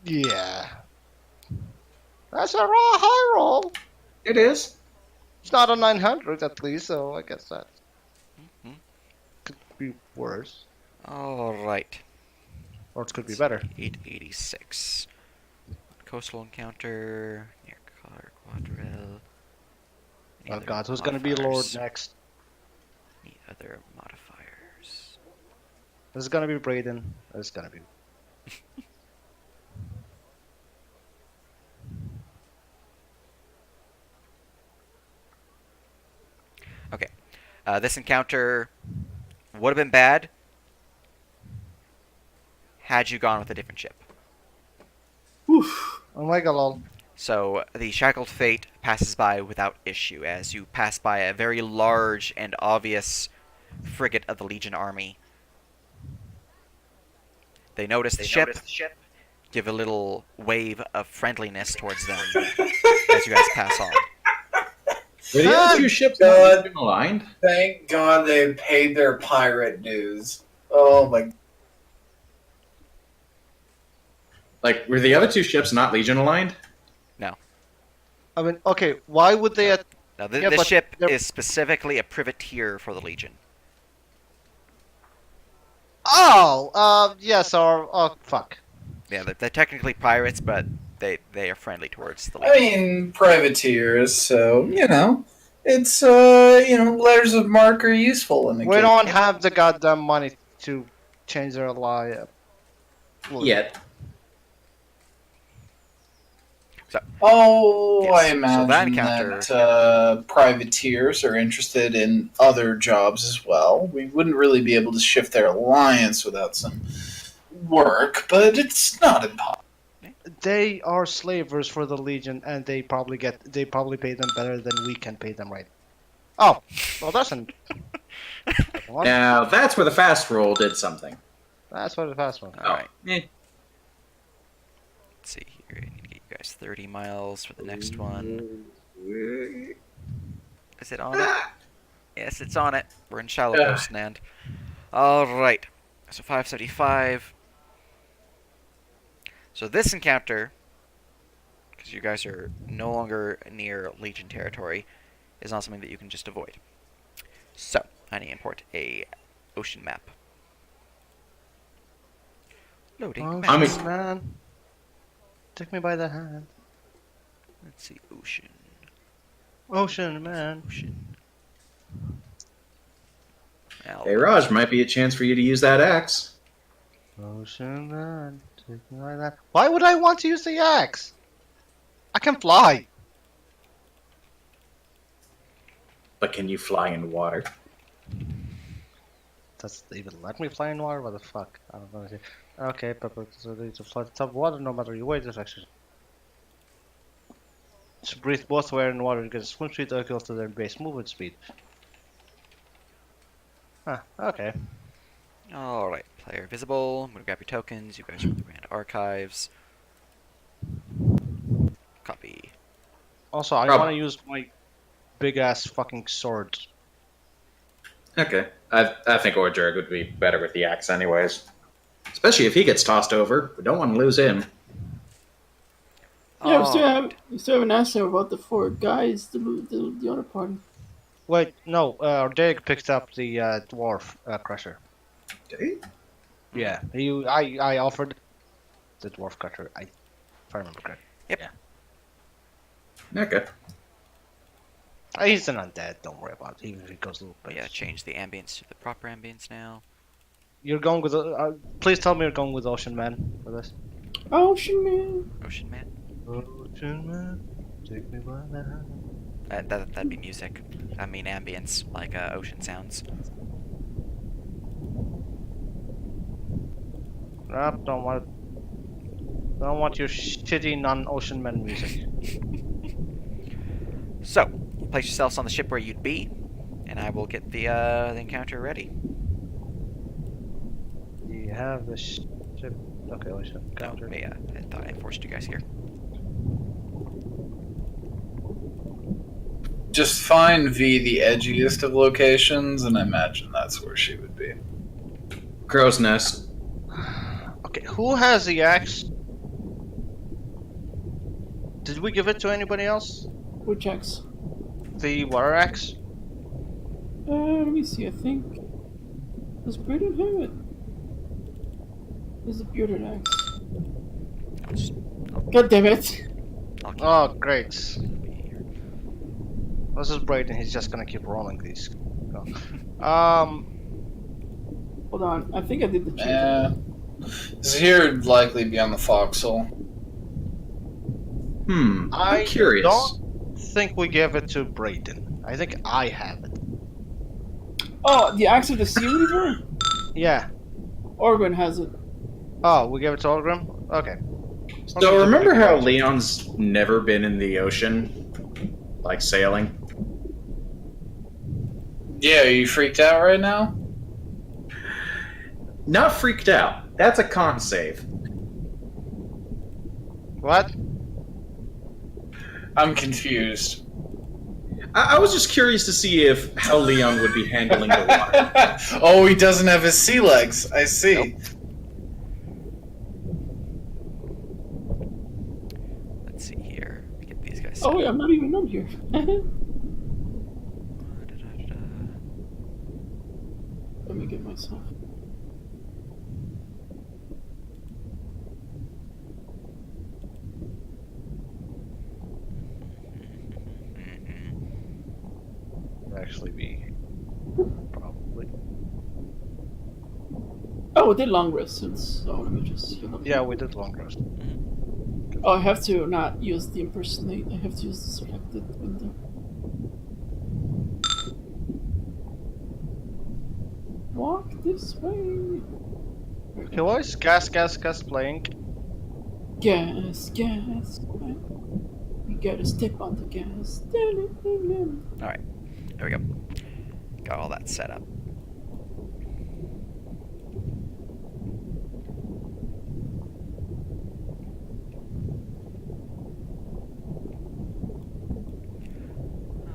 yeah. That's a raw high roll. It is. It's not a 900 at least, so I guess that Mhm. could be worse, Alright. or it could be better. 886. Coastal encounter near Cariguadra. Oh God, who's gonna be Lord next? Any other modifiers? This is gonna be Braden. This is gonna be. Okay. This encounter would have been bad had you gone with a different ship. Oof. Oh my God, lol. So the Shackled Fate passes by without issue as you pass by a very large and obvious frigate of the Legion army. They notice the ship, give a little wave of friendliness towards them as you guys pass on. Were the other two ships God. not aligned? Thank God they paid their pirate dues. Oh my. Like, were the other two ships not Legion aligned? I mean, okay, why would they? Now, Yeah, this but ship they're- is specifically a privateer for the Legion. Oh, yes, or oh fuck. Yeah, they're technically pirates, but they are friendly towards the I Legion. mean, privateers, so, it's, letters of marque are useful in the We case. don't have the goddamn money to change their lie. Yet. Oh, Yes, I so imagine that encounter- that privateers are interested in other jobs as well. We wouldn't really be able to shift their alliance without some work, but it's not impossible. They are slavers for the Legion, and they probably pay them better than we can pay them right. Oh, well, that's an. Now, that's where the fast roll did something. That's what the fast one. All right. Eh. Let's see here. I need to get you guys 30 miles for the next one. Is it on it? Yes, it's on it. We're in Shallow Coast, Nand. Alright. So 575. So this encounter, because you guys are no longer near Legion territory, is not something that you can just avoid. So, I need to import a ocean map. Loading Ocean maps. man, take me by the hand. Let's see, ocean. Ocean man. Ocean. Hey, Raj, might be a chance for you to use that axe. Ocean man, take me by the hand. Why would I want to use the axe? I can fly. But can you fly in water? Does it even let me fly in water? What the fuck? I don't know. Okay, but so they to fly on top of water no matter your weight direction. To breathe both air and water, you get a swim speed equal to their base movement speed. Huh, okay. Alright, player visible. I'm gonna grab your tokens. You guys are in the Grand Archives. Copy. Also, I want to use my big ass fucking sword. Okay. I think Orjurg would be better with the axe anyways. Especially if he gets tossed over. We don't want to lose him. Yeah, we still haven't asked him about the 4 guys, the other party. Wait, no, Dig picked up the dwarf crusher. Did he? Yeah, I offered the dwarf crusher. If I remember correctly. Okay. He's an undead. Don't worry about it. Even if he goes a little bit. Yeah, change the ambience to the proper ambience now. You're going with. Please tell me you're going with Ocean Man for this. Ocean man. Ocean man. Ocean Man, take me by the hand. That'd be music. I mean ambience, like ocean sounds. Nope, don't want your shitty non-Ocean Man music. So, place yourselves on the ship where you'd be, and I will get the encounter ready. You have the ship. Okay, let's No, encounter. yeah, I thought I forced you guys here. Just find V the edgiest of locations, and I imagine that's where she would be. Crow's Nest. Okay, who has the axe? Did we give it to anybody else? Which axe? The water axe? Let me see, I think. Does Brayden have it? There's a bearded axe. I'll just, God damn it! I'll keep Oh, great. it here. This is Brayden, he's just gonna keep rolling these. Hold on, I think I did the change. This here would likely be on the forecastle. I'm I curious. don't think we gave it to Brayden. I think I have it. Oh, the axe of the sea weaver? Yeah. Orgrin has it. Oh, we gave it to Olgrim? Okay. So remember how Leon's never been in the ocean? Like sailing? Yeah, are you freaked out right now? Not freaked out. That's a con save. What? I'm confused. I was just curious to see how Leon would be handling the water. Oh, he doesn't have his sea legs. I see. Nope. Let's see here. Let me get these guys. Oh wait, I'm not even on here. Let me get myself. Actually be. Probably. Oh, we did long rest since. So let me just heal up. Yeah, we did long rest. Oh, I have to not use the impersonate. I have to use the selected window. Walk this way. Okay, what is gas playing? Gas, gas. We gotta step on the gas. Alright, there we go. Got all that set up.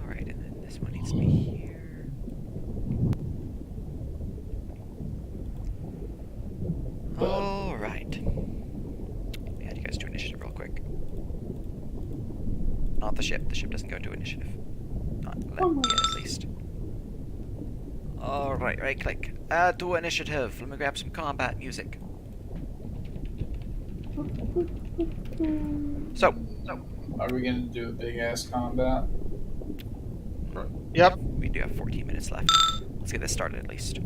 Alright, and then this one needs to be here. Alright. Yeah, you guys do initiative real quick. Not the ship. The ship doesn't go into initiative. not let me in at least. Alright, right click. Add to initiative. Let me grab some combat music. So, Are we gonna do a big ass combat? Yep. we do have 14 minutes left. Let's get this started at least.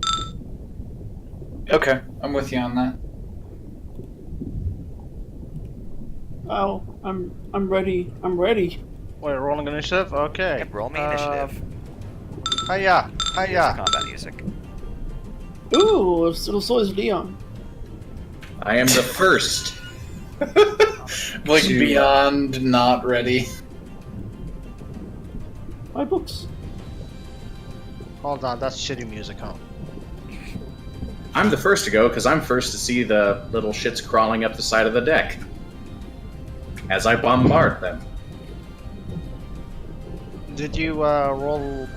Okay, I'm with you on that. Oh, I'm ready. I'm ready. Wait, rolling initiative? Okay. Yep, roll me initiative. Hiya. Here's the Hiya. combat music. Ooh, so is Leon. I am the first. Like To- beyond not ready. My books. Hold on, that's shitty music, huh? I'm the first to go because I'm first to see the little shits crawling up the side of the deck as I bombard them. Did you roll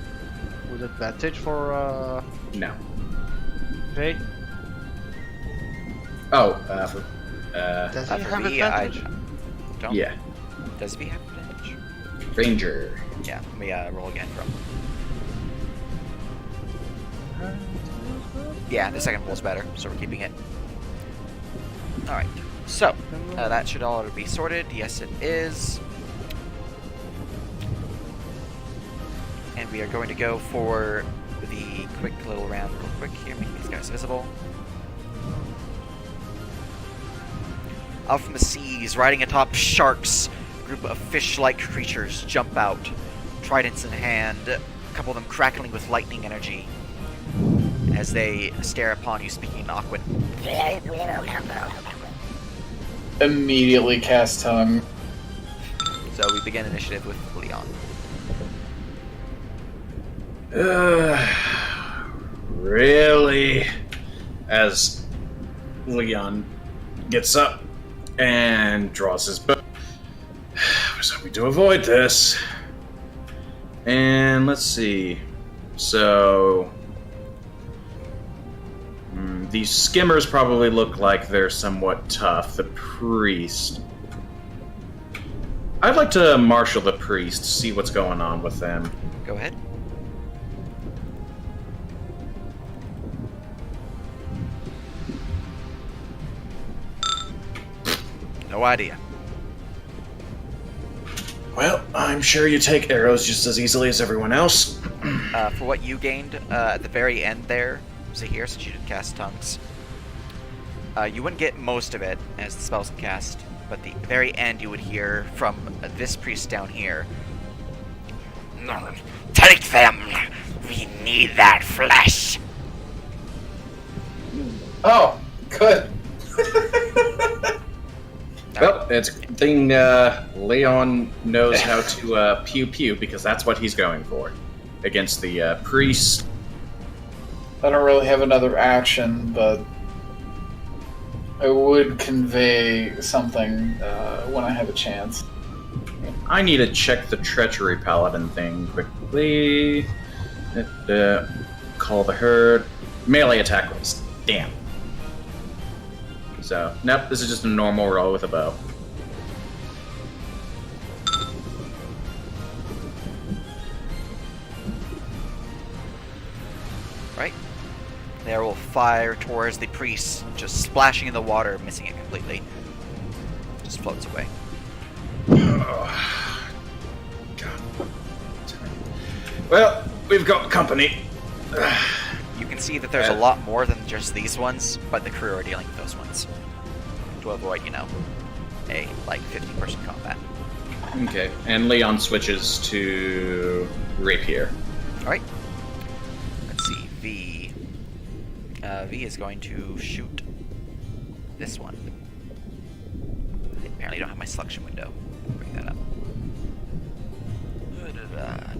with advantage for No. V? Oh, Does he For have V, advantage? don't. yeah, Does V have advantage? Ranger. Yeah, let me roll again from. Yeah, the second roll's better, so we're keeping it. Alright, so, that should all be sorted. Yes, it is. And we are going to go for the quick little round real quick here, make these guys visible. Out from the seas, riding atop sharks, a group of fish-like creatures jump out, tridents in hand, a couple of them crackling with lightning energy as they stare upon you, speaking in Aquan. Immediately cast tongue. So we begin initiative with Leon. Really? As Leon gets up and draws his bow. I was hoping to avoid this. And let's see. So these skimmers probably look like they're somewhat tough. The priest. I'd like to marshal the priest, see what's going on with them. Go ahead. No idea. Well, I'm sure you take arrows just as easily as everyone else. For what you gained at the very end there, Zahir, since you did cast tongues, you wouldn't get most of it as the spells can cast, but the very end you would hear from this priest down here. Take them! We need that flesh! Oh, good. Well, it's a good thing Leon knows how to pew pew, because that's what he's going for. Against the priest. I don't really have another action, but I would convey something when I have a chance. I need to check the treachery paladin thing quickly. Call the herd. Melee attack rolls. Damn. So, nope, this is just a normal roll with a bow. Right? The arrow will fire towards the priest, just splashing in the water, missing it completely. Just floats away. Oh, God. Well, we've got company. You can see that there's a lot more than just these ones, but the crew are dealing with those ones. To avoid, you know, a, like, 50-person combat. Okay, and Leon switches to rapier. Alright. Let's see, V. V is going to shoot this one. I apparently don't have my selection window. Bring that up.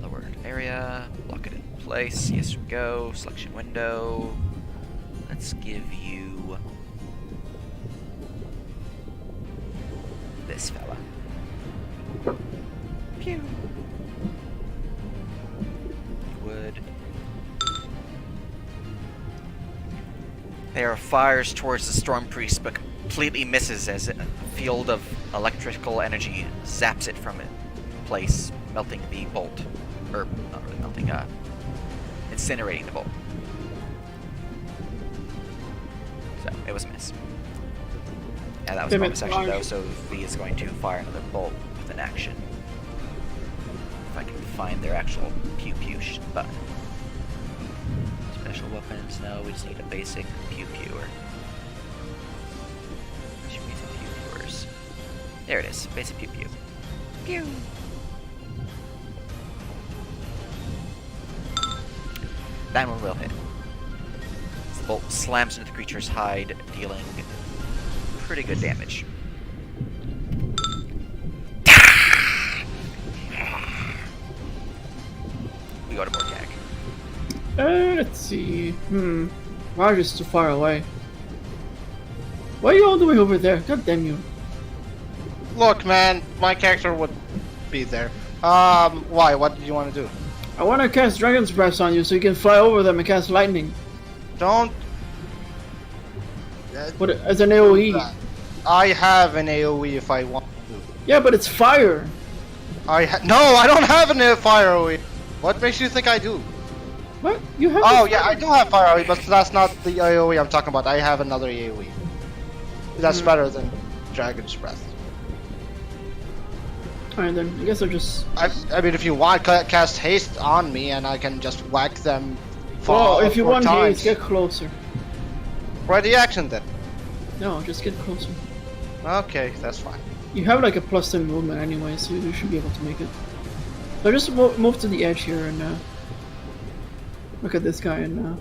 Lowered area. Lock it in place. Yes, we go. Selection window. Let's give you this fella. Pew. Wood. There are fires towards the Storm Priest, but completely misses as a field of electrical energy zaps it from it. place, melting the bolt. Or, not really melting, incinerating the bolt. So, it was a miss. And that was a bonus action though, so V is going to fire another bolt with an action. If I can find their actual pew-pew button. Special weapons, no, we just need a basic pew-pewer. Which means pew-pewers. There it is, basic pew-pew. Pew! That one will hit. The bolt slams into the creature's hide, dealing pretty good damage. We go to Morgag. Let's see. Roger's too far away. Why are you all the way over there? God damn you. Look, man, my character would be there. Why? What did you want to do? I want to cast Dragon's Breath on you so you can fly over them and cast lightning. Don't. But as an AoE. I have an AoE if I want to. Yeah, but it's fire. No, I don't have an fire AoE. What makes you think I do? What? You have? Oh yeah, I do have fire AoE, but that's not the AoE I'm talking about. I have another AoE. That's better than Dragon's Breath. Alright then, I guess I'll just... I mean, if you want, cast haste on me and I can just whack them Well, if you want times. haste, get closer. Ready action then. No, just get closer. Okay, that's fine. You have like a +10 movement anyway, so you should be able to make it. So just move to the edge here and look at this guy and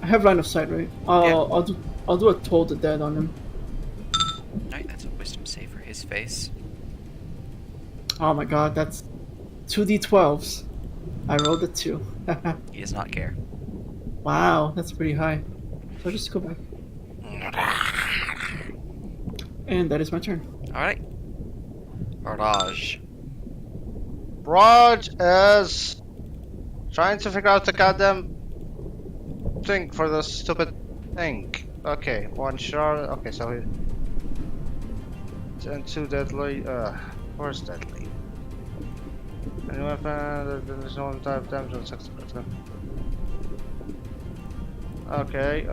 I have line of sight, right? I'll do a Toll the Dead on him. Alright, that's a wisdom save for his face. Oh my god, that's 2d12s. I rolled a 2. He does not care. Wow, that's pretty high. So I'll just go back. And that is my turn. Alright. Raj. Raj is trying to figure out the goddamn thing for the stupid thing. Okay, one shot. Okay, so he. And 2 deadly. Where's deadly? Any weapon, there's no type of damage on 6. Okay.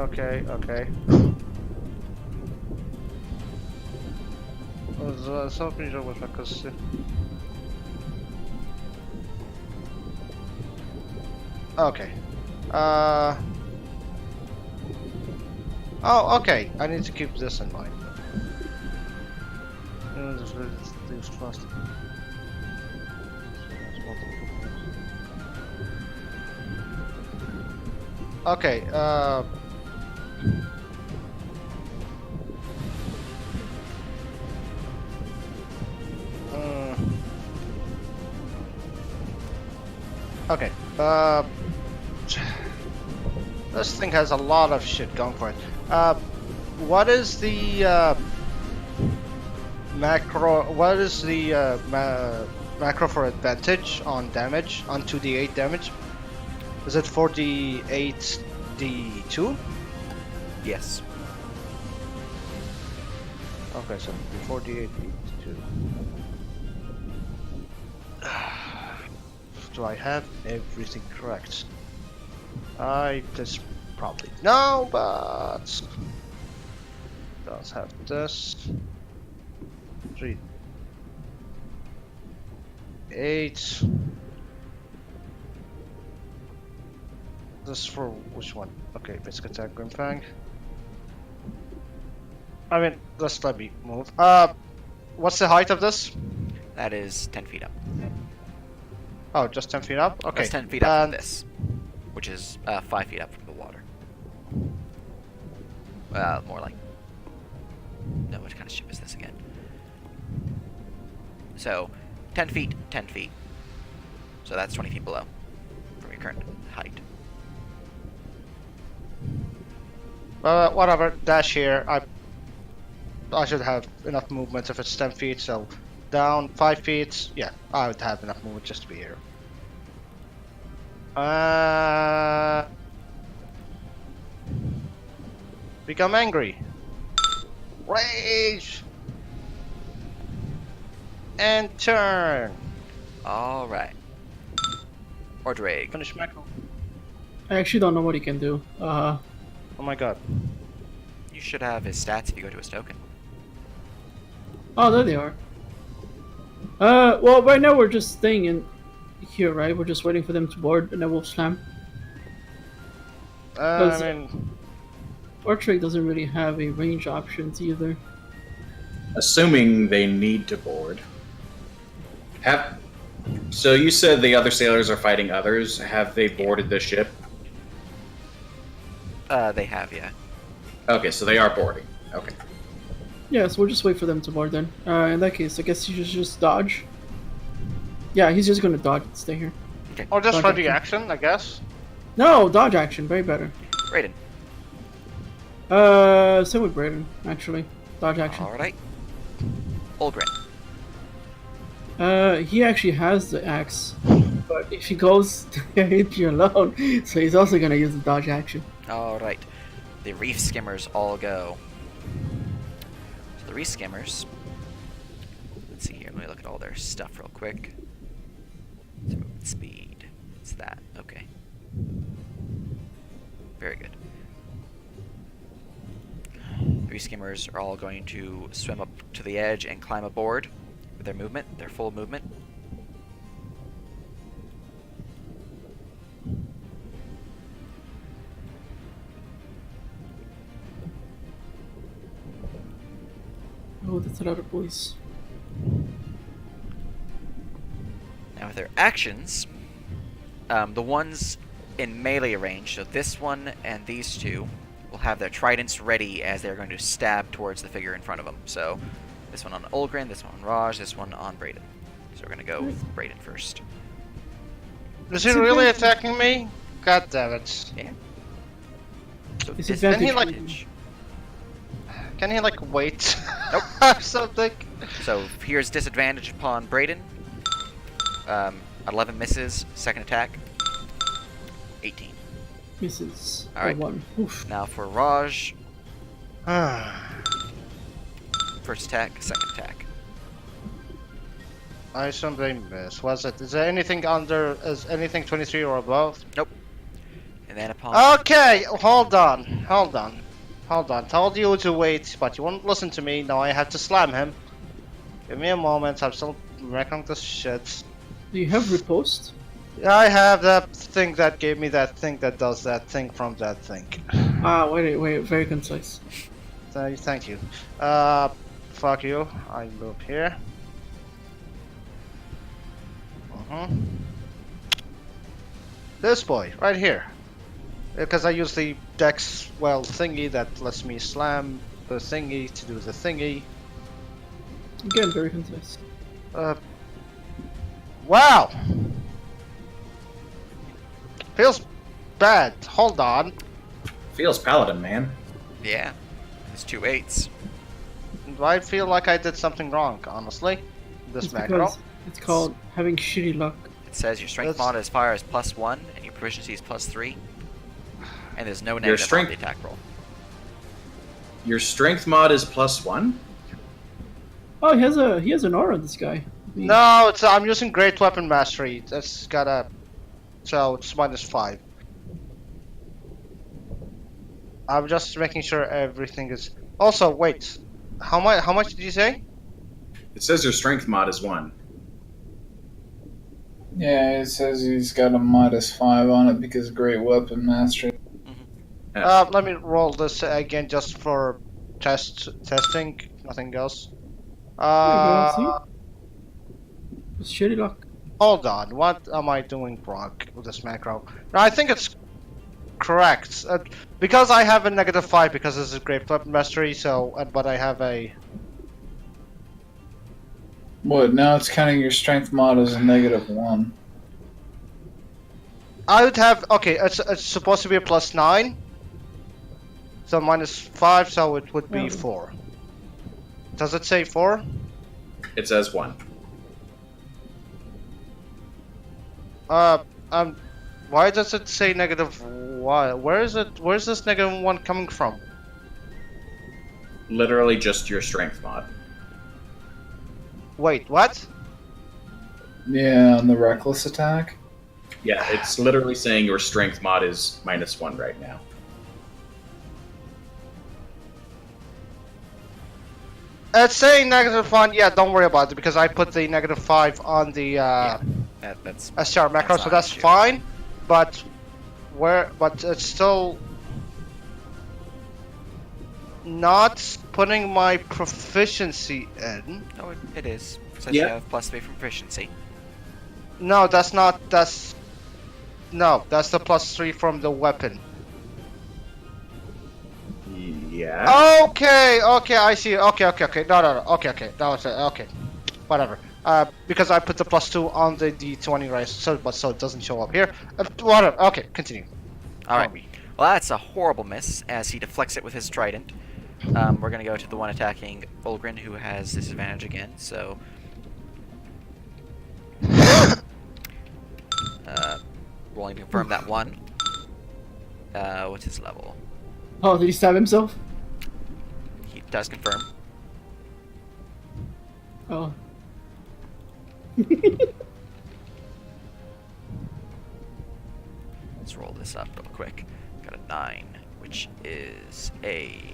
So pretty sure what because. Okay. Oh, okay. I need to keep this in mind. Trust. Okay, okay, this thing has a lot of shit going for it. What is the, macro for advantage on damage, on 2d8 damage? Is it 4d8d2? Yes. Okay, so 4d8d2. Do I have everything correct? I just probably no, but does have this 3 8. This for which one? Okay, basic attack, Grimfang. I mean, just let me move. What's the height of this? That is 10 feet up. Oh, just 10 feet up? Okay. That's 10 feet up from this, which is 5 feet up from the water. More like... No, what kind of ship is this again? So, 10 feet, 10 feet. So that's 20 feet below from your current height. Whatever, dash here. I should have enough movement if it's 10 feet, so down 5 feet. Yeah, I would have enough movement just to be here. Become angry. Rage! And turn. All right. Or Drake. Finish macro. I actually don't know what he can do. Oh my god. You should have his stats if you go to his token. Oh, there they are. Well, right now we're just staying in here, right? We're just waiting for them to board, and then we'll slam. I mean, Ortrek doesn't really have a range options either. Assuming they need to board. So you said the other sailors are fighting others. Have they boarded the ship? They have, yeah. Okay, so they are boarding. Okay. Yeah, so we'll just wait for them to board then. In that case, I guess he should just dodge. Yeah, he's just gonna dodge and stay here. or just Dodge for the action, I guess. No, dodge action, very better. Raiden. Same with Braden, actually. Dodge action. All right. Olgren. He actually has the axe, but if he goes to hit you alone, so he's also gonna use the dodge action. All right. The reef skimmers all go. So the reef skimmers. Let's see here. Let me look at all their stuff real quick. Movement speed. It's that. Okay. Very good. The reef skimmers are all going to swim up to the edge and climb aboard with their movement, their full movement. Oh, that's a lot of boys. Now with their actions, the ones in melee range, so this one and these two, will have their tridents ready as they're going to stab towards the figure in front of them. So this one on Olgren, this one on Raj, this one on Braden. So we're going to go with Braden first. Is he really attacking me? God damn it. Yeah. So Disadvantage. Can he, like- disadvantage. Can he like wait? Nope. or something? So here's disadvantage upon Braden. 11 misses, second attack. 18. Misses. All right. One. Oof. Now for Raj, first attack, second attack. I simply miss. Was it? Is there anything under? Is anything 23 or above? And then upon Okay, hold on. Told you to wait, but you won't listen to me. Now I have to slam him. Give me a moment. I'm still wrecking this shit. Do you have riposte? I have that thing that gave me that thing that does that thing from that thing. Ah, wait, very concise. Thank you. Fuck you. I move here. This boy, right here. Because I use the dex, well, thingy that lets me slam the thingy to do the thingy. Again, very concise. Wow! Feels bad. Hold on. Feels paladin, man. yeah, it's 2 8s. Do I feel like I did something wrong, honestly? This It's macro? because it's called having shitty luck. It says your strength That's- modifier is +1 and your proficiency is +3, and there's no negative on strength- the attack roll. Your strength mod is +1? Oh, he has an aura. This guy. No, I'm using Great Weapon Mastery. That's gotta... So, it's -5. I'm just making sure everything is... Also, wait. How much did you say? It says your strength mod is 1. Yeah, it says he's got a -5 on it because of Great Weapon Mastery. Let me roll this again just for testing. Nothing else. There you go, It's shitty luck. Hold on. What am I doing wrong with this macro? No, I think it's correct. Because I have a -5 because this is Great Weapon Mastery, so... but I have a... What, now it's counting your strength mod as a -1. I would have... Okay, it's supposed to be a +9. So -5, so it would be Yeah. 4. Does it say 4? It says 1. Why does it say -1? Where is it? Where's this -1 coming from? Literally just your strength mod. Wait, what? Yeah, on the reckless attack. Yeah, it's literally saying your strength mod is -1 right now. It's saying -1. Yeah, don't worry about it because I put the -5 on the That's STR macro, That's so not that's an issue. fine. But but it's still not putting my proficiency in. no, it is. It says Yeah. you have +3 from proficiency. No, that's not. That's no, that's the +3 from the weapon. Yeah. Okay, I see. Okay. No. Okay. That was it. Okay, whatever. Because I put the +2 on the D20, right? So it doesn't show up here. Whatever. Okay, continue. All right. Well, that's a horrible miss as he deflects it with his trident. We're gonna go to the one attacking Ulgrin, who has disadvantage again. So, rolling to confirm that one. What's his level? Oh, did he stab himself? He does confirm. Oh. Let's roll this up real quick. Got a 9, which is a.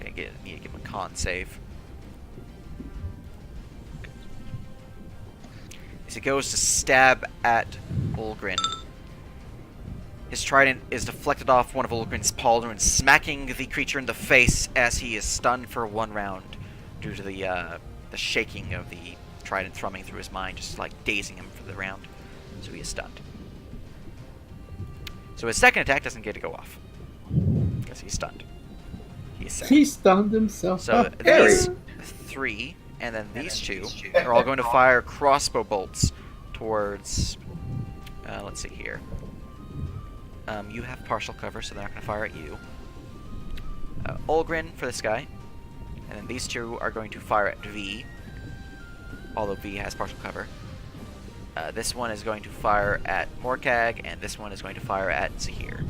Okay, need to give him a con save. As he goes to stab at Ulgrin, his trident is deflected off one of Ulgrin's pauldrons, smacking the creature in the face as he is stunned for 1 round due to the shaking of the trident thrumming through his mind, just like dazing him for the round. So he is stunned. So his second attack doesn't get to go off because he's stunned. He's sad. He stunned himself. So these 3 and then these 2 are all going to fire crossbow bolts towards. Let's see here. You have partial cover, so they're not going to fire at you. Ulgrin for this guy, and then these 2 are going to fire at V, although V has partial cover. This one is going to fire at Morkag, and this one is going to fire at Zahir.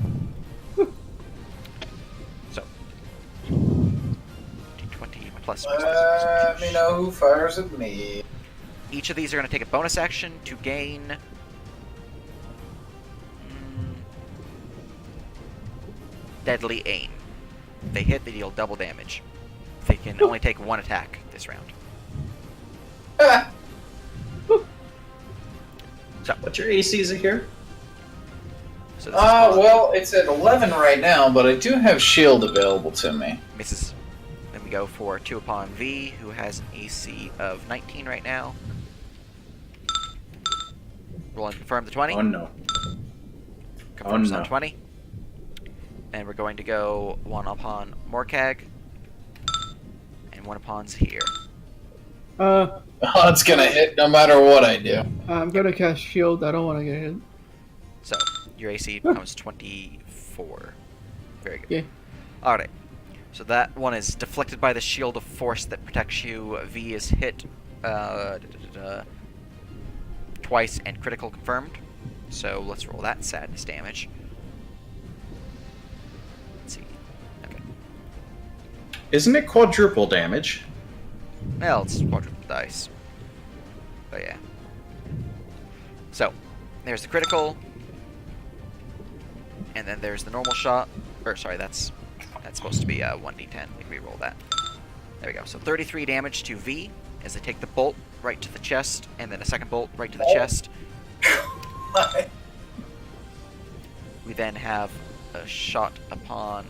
So, D20 plus. Let me know who fires at me. Each of these are going to take a bonus action to gain. Deadly aim. If they hit, they deal double damage. They can only take 1 attack this round. What's your ACs here? So this is Well, it's at 11 right now, but I do have shield available to me. misses. Then we go for 2 upon V, who has an AC of 19 right now. Roll and confirm the 20. Oh no. Confirms no. on 20. And we're going to go 1 upon Morkag and 1 upon Zahir. Oh, it's gonna hit no matter what I do. I'm gonna cast shield. I don't want to get hit. So your AC becomes 24. Very good. Yeah. Alright. So that one is deflected by the shield of force that protects you. V is hit twice and critical confirmed. So let's roll that sadness damage. Let's see. Okay. Isn't it quadruple damage? Well, it's quadruple dice. But yeah. So, there's the critical. And then there's the normal shot. Or, sorry, that's supposed to be 1d10. We can reroll that. There we go. So 33 damage to V as they take the bolt right to the chest, and then a second bolt right to the chest. We then have a shot upon.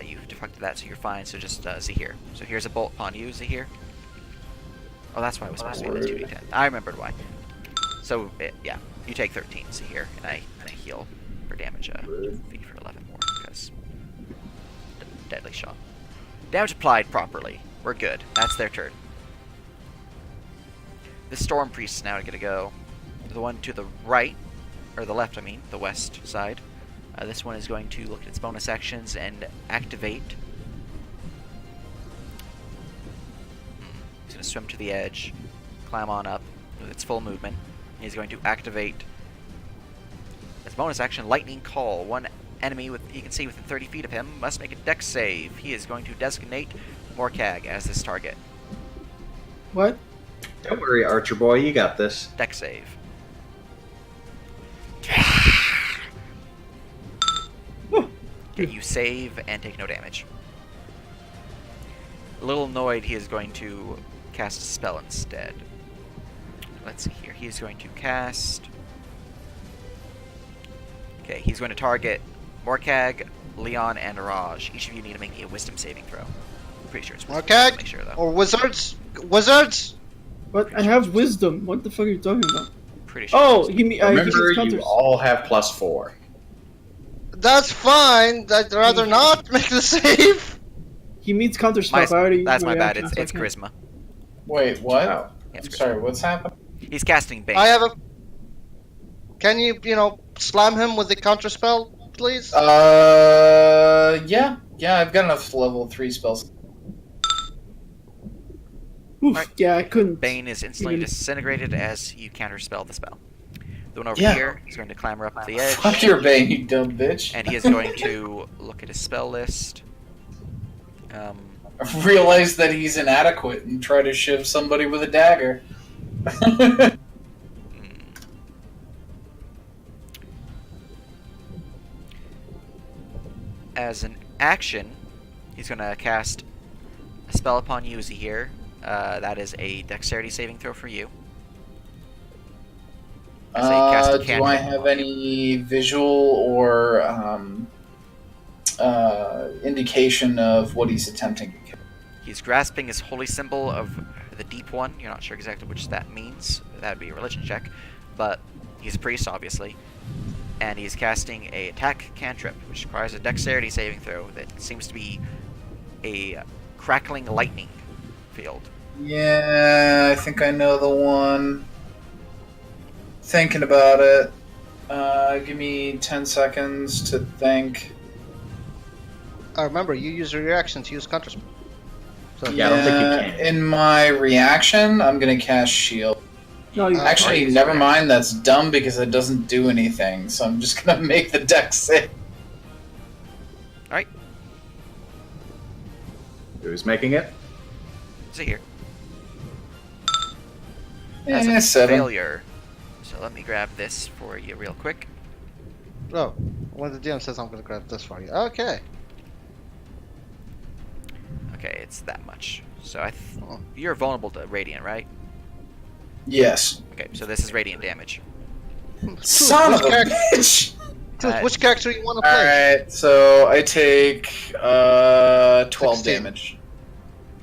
You've deflected that, so you're fine. So just Zahir. So here's a bolt upon you, Zahir. Oh, that's why it was supposed to be the 2d10. I remembered why. So yeah, you take 13, Zahir, and I heal for damage. V for 11 more because deadly shot. Damage applied properly. We're good. That's their turn. The Storm Priest is now going to go. The one to the right, or the left, I mean, the west side. This one is going to look at its bonus actions and activate. He's going to swim to the edge, climb on up with its full movement. He's going to activate its bonus action, Lightning Call. 1 enemy he can see within 30 feet of him must make a dex save. He is going to designate Morcag as this target. What? Don't worry, Archer boy, you got this. Dex save. Okay, you save and take no damage. A little annoyed, he is going to cast a spell instead. Let's see here. He is going to cast... Okay, he's going to target Morcag, Leon, and Raj. Each of you need to make me a wisdom saving throw. I'm pretty sure it's wisdom. Morcag? Make sure, though. Or wizards? Wizards? But I have wisdom. What the fuck are you talking about? Pretty sure. Oh, it's he wisdom. he Remember, gets you counters. all have +4. That's fine. I'd rather not make the save. He meets counter spell. That's my bad. It's charisma. Wait, what? Oh. Yeah, it's I'm charisma. sorry, what's happening? He's casting Bane. I have a. Can you, slam him with the counter spell, please? Yeah, I've got enough level 3 spells. Oof, Right. yeah, I couldn't. Bane is instantly Even- disintegrated as you counterspell the spell. The one over Yeah. here is going to clamber up the edge, Fuck your Bane, you dumb bitch. and he is going to look at his spell list. Realize that he's inadequate and try to shiv somebody with a dagger. As an action, he's going to cast a spell upon Yuzi here. That is a dexterity saving throw for you. As they cast a Do I cantrip have upon you. any visual or indication of what he's attempting to kill? He's grasping his holy symbol of the Deep One. You're not sure exactly which that means. That would be a religion check. But he's a priest, obviously. And he's casting a attack cantrip, which requires a dexterity saving throw that seems to be a crackling lightning field. Yeah, I think I know the one. Thinking about it. Give me 10 seconds to think. Remember, you use your reaction to use counter spell. So Yeah, I don't think you can. In my reaction, I'm gonna cast shield. No, you Actually, Alright. never mind. That's dumb because it doesn't do anything. So I'm just gonna make the dex save. Alright, Who's making it? so here. As a 7. failure. So let me grab this for you real quick. Oh, when the DM says I'm gonna grab this for you. Okay. Okay, it's that much. So Oh. you're vulnerable to radiant, right? Yes. Okay, so this is radiant damage. Son which of a character- bitch. Dude, which character you want to play? Alright, so I take 12 16. damage.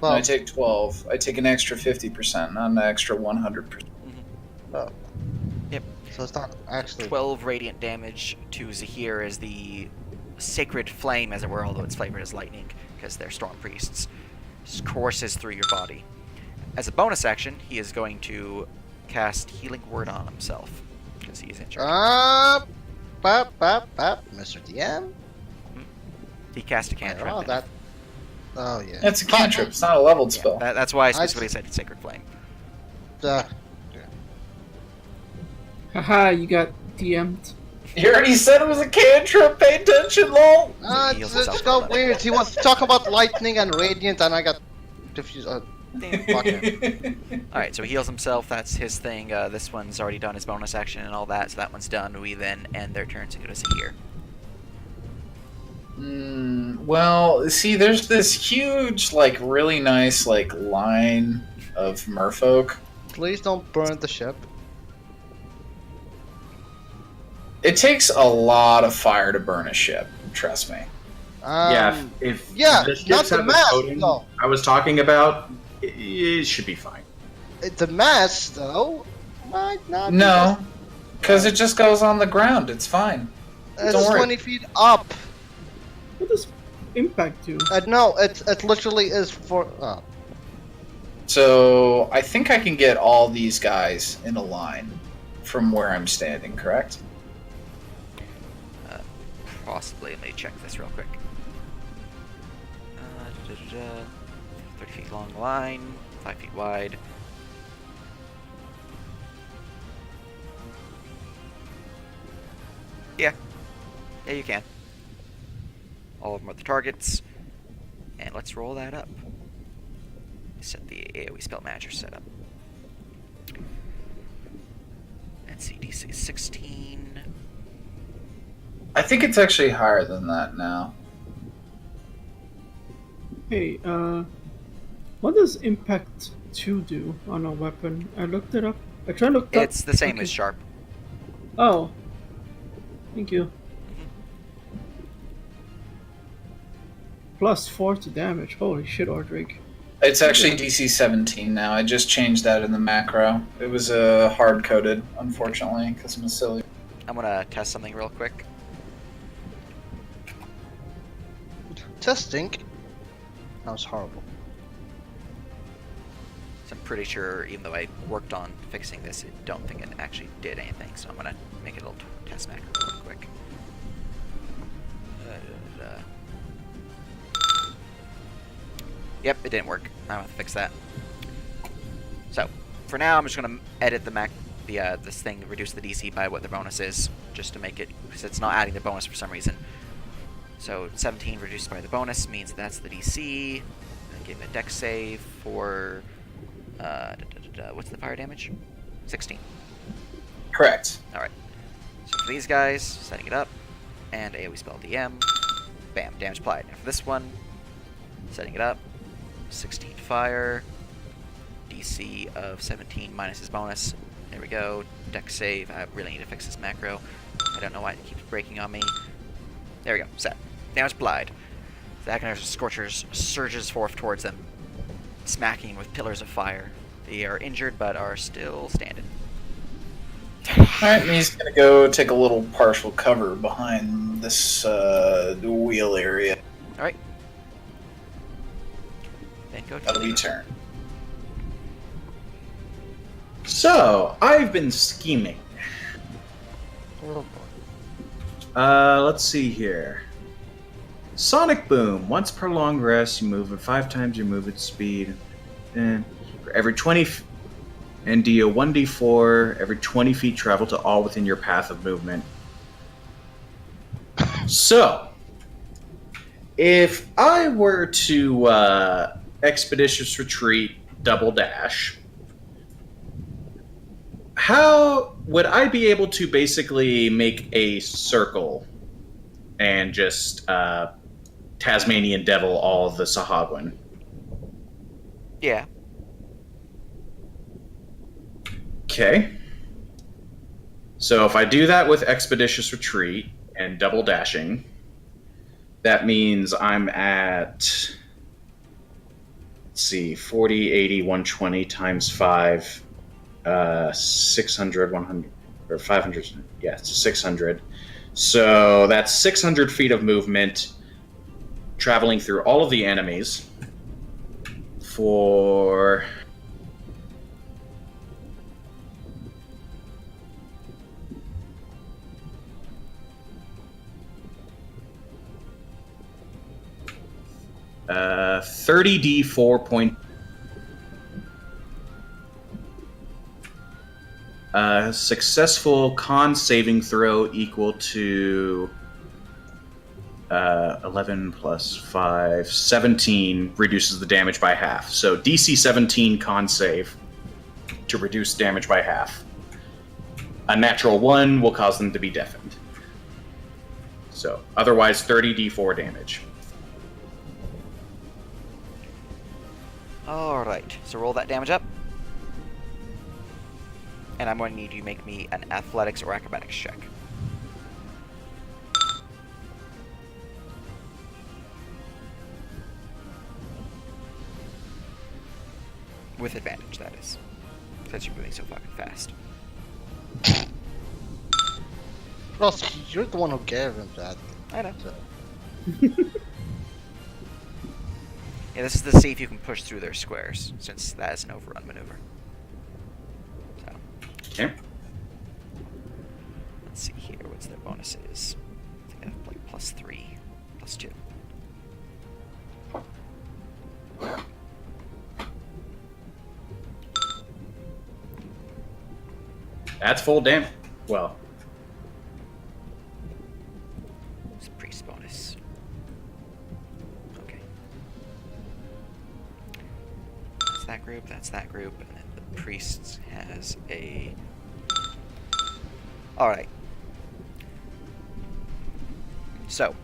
Well, I take 12. I take an extra 50%, not an extra 100%. so it's not actually. 12 radiant damage to Zahir as the sacred flame, as it were, although it's flavored as lightning, because they're storm priests, courses through your body. As a bonus action, he is going to cast Healing Word on himself, because he is injured. Mr. DM. He cast a cantrip. Oh, that. Oh yeah. It's a cantrip, it's not a leveled Yeah, spell. that's why I I- specifically said Sacred Flame. Uh, Haha, you got DM'd. You already said it was a cantrip, pay attention, lol! He heals it's himself so with weird. He wants to talk about lightning and radiant, and I got confused. Fuck him. Alright, so he heals himself, that's his thing. This one's already done his bonus action and all that, so that one's done. We then end their turns and go to Zahir. Well, see, there's this huge, really nice, line of merfolk. Please don't burn the ship. It takes a lot of fire to burn a ship, trust me. Yeah, if yeah, the ships not the have mass, coating though. I was talking about, it should be fine. The mass, though, might not. No, because it just goes on the ground, it's fine. It's don't worry. 20 feet up. What does impact do? No, it literally is for. So, I think I can get all these guys in a line from where I'm standing, correct? Possibly. Let me check this real quick. 30 feet long line, 5 feet wide. Yeah, you can. All of them are the targets. And let's roll that up. Set the AoE spell manager setup. And DC 16. I think it's actually higher than that now. Hey, what does Impact 2 do on a weapon? I looked it up. I tried to look up. It's the same Okay. as Sharp. Oh. Thank you. +4 to damage. Holy shit, Ordrig. It's actually DC 17 now. I just changed that in the macro. It was hard coded, unfortunately, because I'm a silly. I'm gonna test something real quick. Testing. That was horrible. So I'm pretty sure, even though I worked on fixing this, I don't think it actually did anything. So I'm gonna make it a little test macro real quick. Yep, it didn't work. I don't have to fix that. So, for now, I'm just gonna edit this thing, reduce the DC by what the bonus is, just to make it, because it's not adding the bonus for some reason. So 17 reduced by the bonus means that's the DC. And give it a dex save for what's the fire damage? 16. Correct. All right. So for these guys, setting it up, and AoE spell DM. Bam, damage applied. And for this one, setting it up. 16 fire, DC of 17 minus his bonus. There we go. Dex save. I really need to fix this macro. I don't know why it keeps breaking on me. There we go. Set. Damage applied. The Agonizer's Scorchers surges forth towards them, smacking with pillars of fire. They are injured but are still standing. Alright, and he's gonna go take a little partial cover behind this wheel area. Alright. Then go to That'll be turn. So, I've been scheming. Oh boy. Let's see here. Sonic Boom. Once per long rest, you move at 5 times your movement speed. And for every 20 and deal 1d4 every 20 feet travel to all within your path of movement. So, if I were to Expeditious Retreat double dash, how would I be able to basically make a circle and just Tasmanian Devil all of the Sahagwin? Yeah. Okay. So if I do that with Expeditious Retreat and double dashing, that means I'm at, let's see, 40, 80, 120 times 5, 600, 100, or 500, yeah, it's 600. So that's 600 feet of movement traveling through all of the enemies for... Uh, 30d4 point. Successful con saving throw equal to 11 plus 5, 17 reduces the damage by half. So DC 17 con save to reduce damage by half. A natural 1 will cause them to be deafened. So otherwise 30d4 damage. Alright, so roll that damage up. And I'm going to need you to make me an athletics or acrobatics check. With advantage, that is. Since you're moving so fucking fast. Plus, you're the one who gave him that. I know. So. Yeah, this is to see if you can push through their squares, since that is an overrun maneuver. So, Okay. let's see here, what's their bonus is. I think I have like +3, +2. That's full damage. Well, It's a priest bonus. that group, that's that group, and then the priest has a... Alright. So,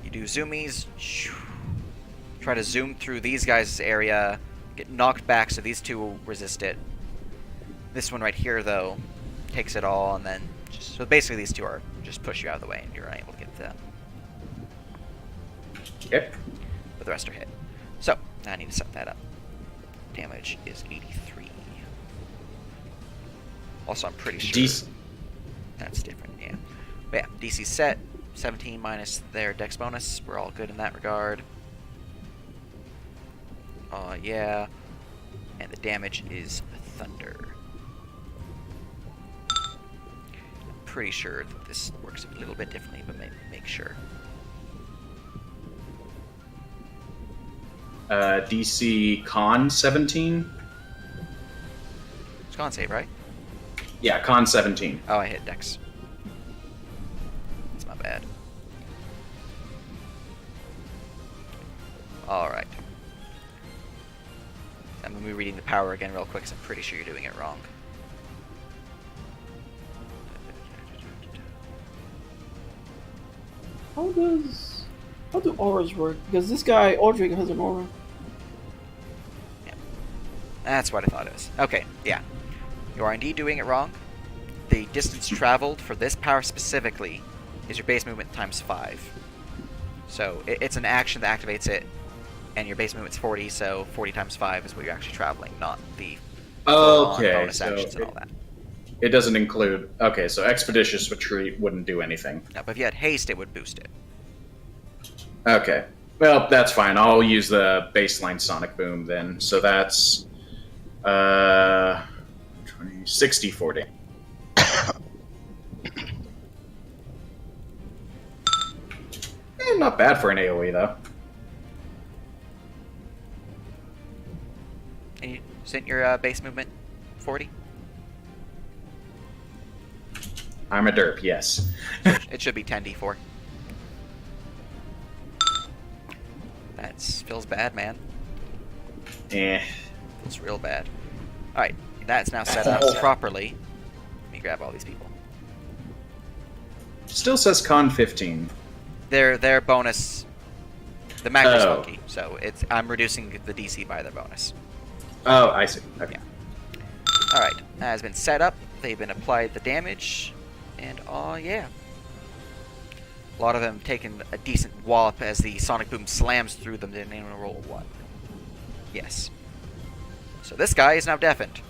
you do zoomies, try to zoom through these guys' area, get knocked back so these two will resist it. This one right here, though, takes it all, and then just... So basically these two are just push you out of the way, and you're unable to get them. Yep. But the rest are hit. So, now I need to set that up. Damage is 83. Also, I'm pretty sure that's different, yeah. But yeah, DC set, 17 minus their dex bonus. We're all good in that regard. Yeah. And the damage is thunder. I'm pretty sure that this works a little bit differently, but make sure. DC Con 17. It's con save, right? Yeah, Con 17. Oh, I hit dex. That's my bad. Alright. I'm going to be reading the power again real quick, because I'm pretty sure you're doing it wrong. How do auras work? Because this guy, Aldrich, has an aura. That's what I thought it was. Okay, yeah. You are indeed doing it wrong. The distance traveled for this power specifically is your base movement times 5. So it's an action that activates it, and your base movement's 40, so 40 times 5 is what you're actually traveling, not the bonus actions and all that. It doesn't include... Okay, so Expeditious Retreat wouldn't do anything. No, but if you had haste, it would boost it. Okay. Well, that's fine. I'll use the baseline Sonic Boom then. So that's... 60, 40. Not bad for an AoE, though. And isn't your base movement 40? I'm a derp, yes. It should be 10d4. That feels bad, man. Feels real bad. Alright, that's now set up properly. Let me grab all these people. Still says Con 15. Their bonus... The macro's funky, so I'm reducing the DC by their bonus. Oh, I see. Okay. Yeah. Alright, that has been set up. They've been applied the damage. And, yeah. A lot of them taking a decent wallop as the Sonic Boom slams through them. Didn't even roll what? Yes. So this guy is now deafened.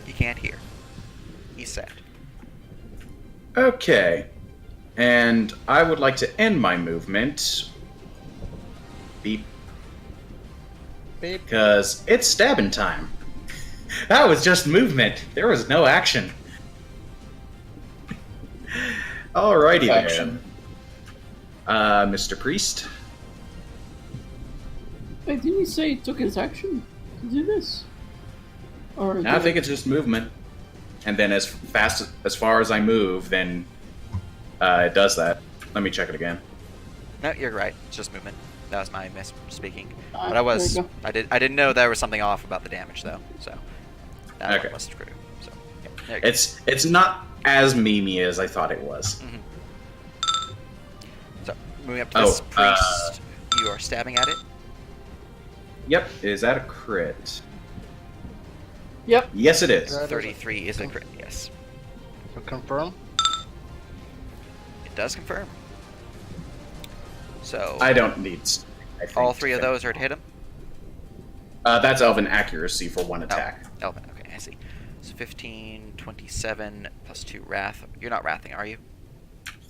He can't hear. He's sad. Okay. And I would like to end my movement. Beep. Beep. Because it's stabbing time. That was just movement. There was no action. Alrighty Action. then. Mr. Priest. Wait, didn't he say he took his action to do this? Or I think it's just movement. And then as far as I move, then it does that. Let me check it again. No, you're right. It's just movement. That was my misspeaking. Ah, But there you go. I didn't know there was something off about the damage though. So that Okay. was screwed. So yeah, there you go. It's not as memey as I thought it was. So moving up to this Oh, priest, you are stabbing at it. Yep. Is that a crit? Yep. Yes, it is. That is 33 is a crit. Yes, Confirm. it does confirm. So I don't need. I think, all three of to those are to hit him. That's Elven accuracy for one attack. Oh, Elvin. Okay, I see. So 15, 27 plus 2 wrath. You're not wrathing, are you?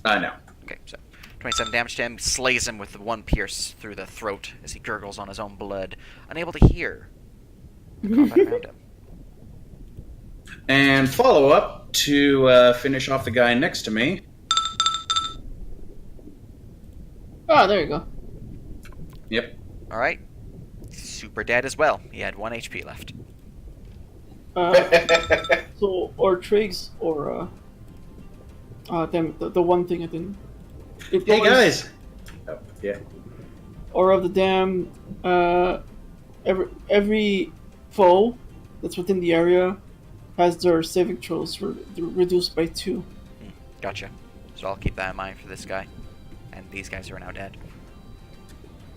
No. Okay, so 27 damage to him, slays him with the one pierce through the throat as he gurgles on his own blood, unable to hear the combat around him. And follow up to finish off the guy next to me. Ah, there you go. Yep. All right, super dead as well. He had 1 HP left. So, or Triggs, or damn it, the one thing I didn't. Hey guys. Oh yeah. Aura of the Dam. Every foe that's within the area has their saving throws reduced by 2. Gotcha. So I'll keep that in mind for this guy. And these guys are now dead.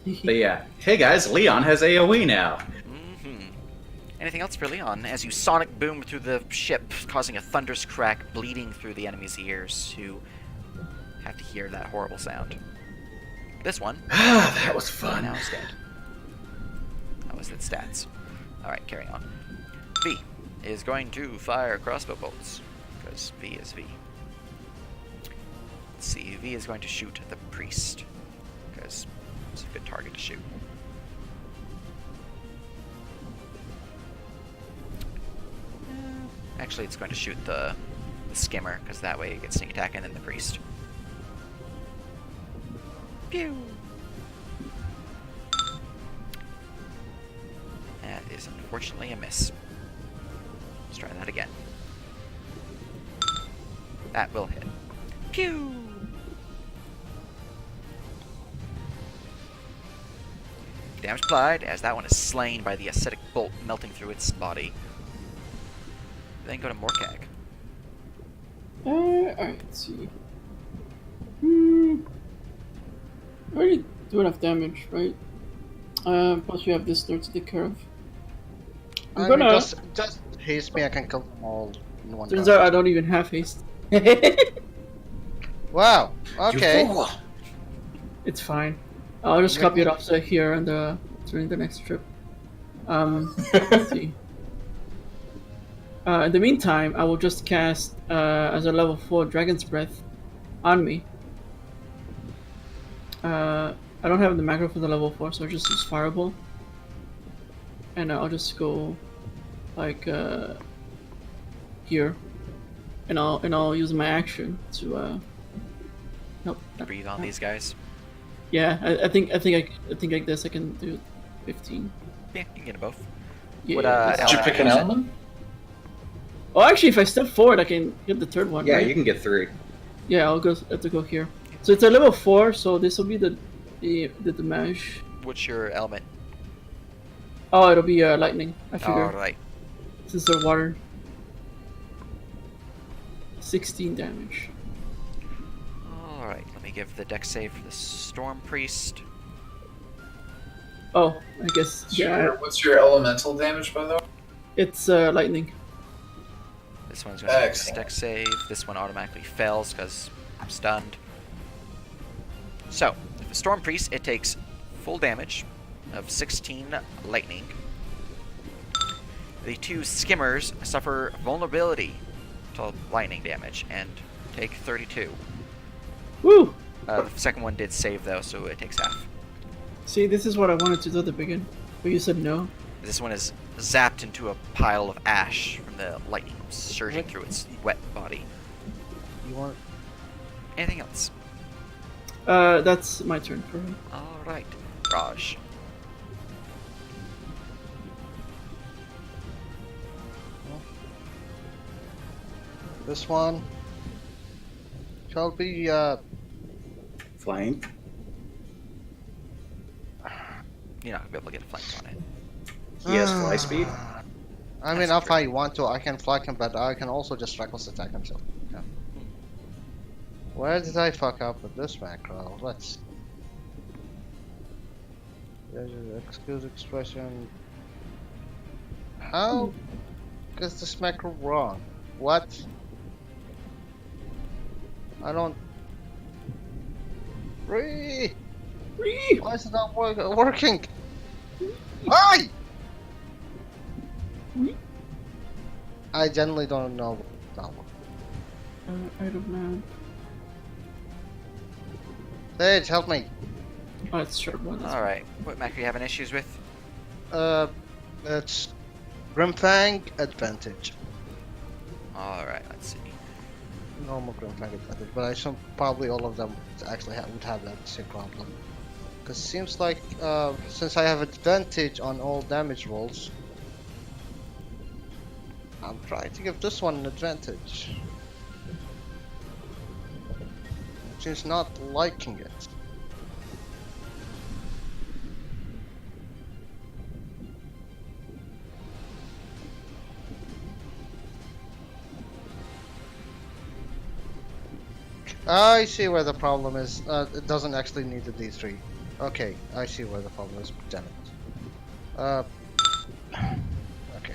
But yeah, hey guys, Leon has AoE now. Anything else for Leon? As you sonic boom through the ship, causing a thunderous crack, bleeding through the enemy's ears, who have to hear that horrible sound. This one. Ah, that was fun. Now is dead. That was its stats. Alright, carrying on. V is going to fire crossbow bolts, because V is V. Let's see, V is going to shoot the priest, because it's a good target to shoot. Actually, it's going to shoot the skimmer, because that way it gets sneak attack, and then the priest. Pew! That is unfortunately a miss. Let's try that again. That will hit. Pew! Damage applied, as that one is slain by the acidic bolt melting through its body. Then go to Morkag. Alright, let's see. I already do enough damage, right? Plus we have this there to take care of. I'm gonna... just haste me, I can kill them all in one Turns go. out I don't even have haste. Wow, okay. You fool. It's fine. I'll just copy it off here and during the next trip. Let's see. In the meantime, I will just cast as a level 4 Dragon's Breath on me. I don't have the macro for the level 4, so I'll just use Fireball. And I'll just go like here. And I'll use my action to nope. Breathe on these guys. Yeah, I think like this I can do 15. Yeah, you can get them both. Yeah. What, Did you pick an element? Oh, actually, if I step forward, I can get the third one. Yeah, right? you can get 3. Yeah, I'll have to go here. So it's a level 4, so this will be the damage. What's your element? Oh, it'll be lightning. I figure. Alright. Since they're water. 16 damage. Alright, let me give the dex save for the Storm Priest. Oh, I guess. Yeah, What's your elemental damage, by the way? it's lightning. This one's going to make a Excellent. dex save. This one automatically fails because I'm stunned. So, the Storm Priest, it takes full damage of 16 lightning. The 2 skimmers suffer vulnerability to lightning damage and take 32. Woo! The second one did save though, so it takes half. See, this is what I wanted to do at the beginning, but you said no. This one is zapped into a pile of ash from the lightning surging through its wet body. You want? Anything else? That's my turn for him. Alright, Raj. This one shall be Flank. You're not gonna be able to get a flank on it. He has fly speed. I mean, That's if I want to, I can flank him, but I can also just reckless attack himself. Yeah. Where did I fuck up with this macro? Let's. Excuse expression. How is this macro wrong? What? I don't. Why is it not working? Why? I generally don't know. I don't know. Sage, help me. Oh, it's short one. Alright, what mech are you having issues with? It's Grimfang advantage. Alright, let's see. Normal Grimfang advantage, but I assume probably all of them actually would have that same problem. Because it seems like since I have advantage on all damage rolls, I'm trying to give this one an advantage. She's not liking it. I see where the problem is. It doesn't actually need the D3. Okay, I see where the problem is. Damn it. Okay.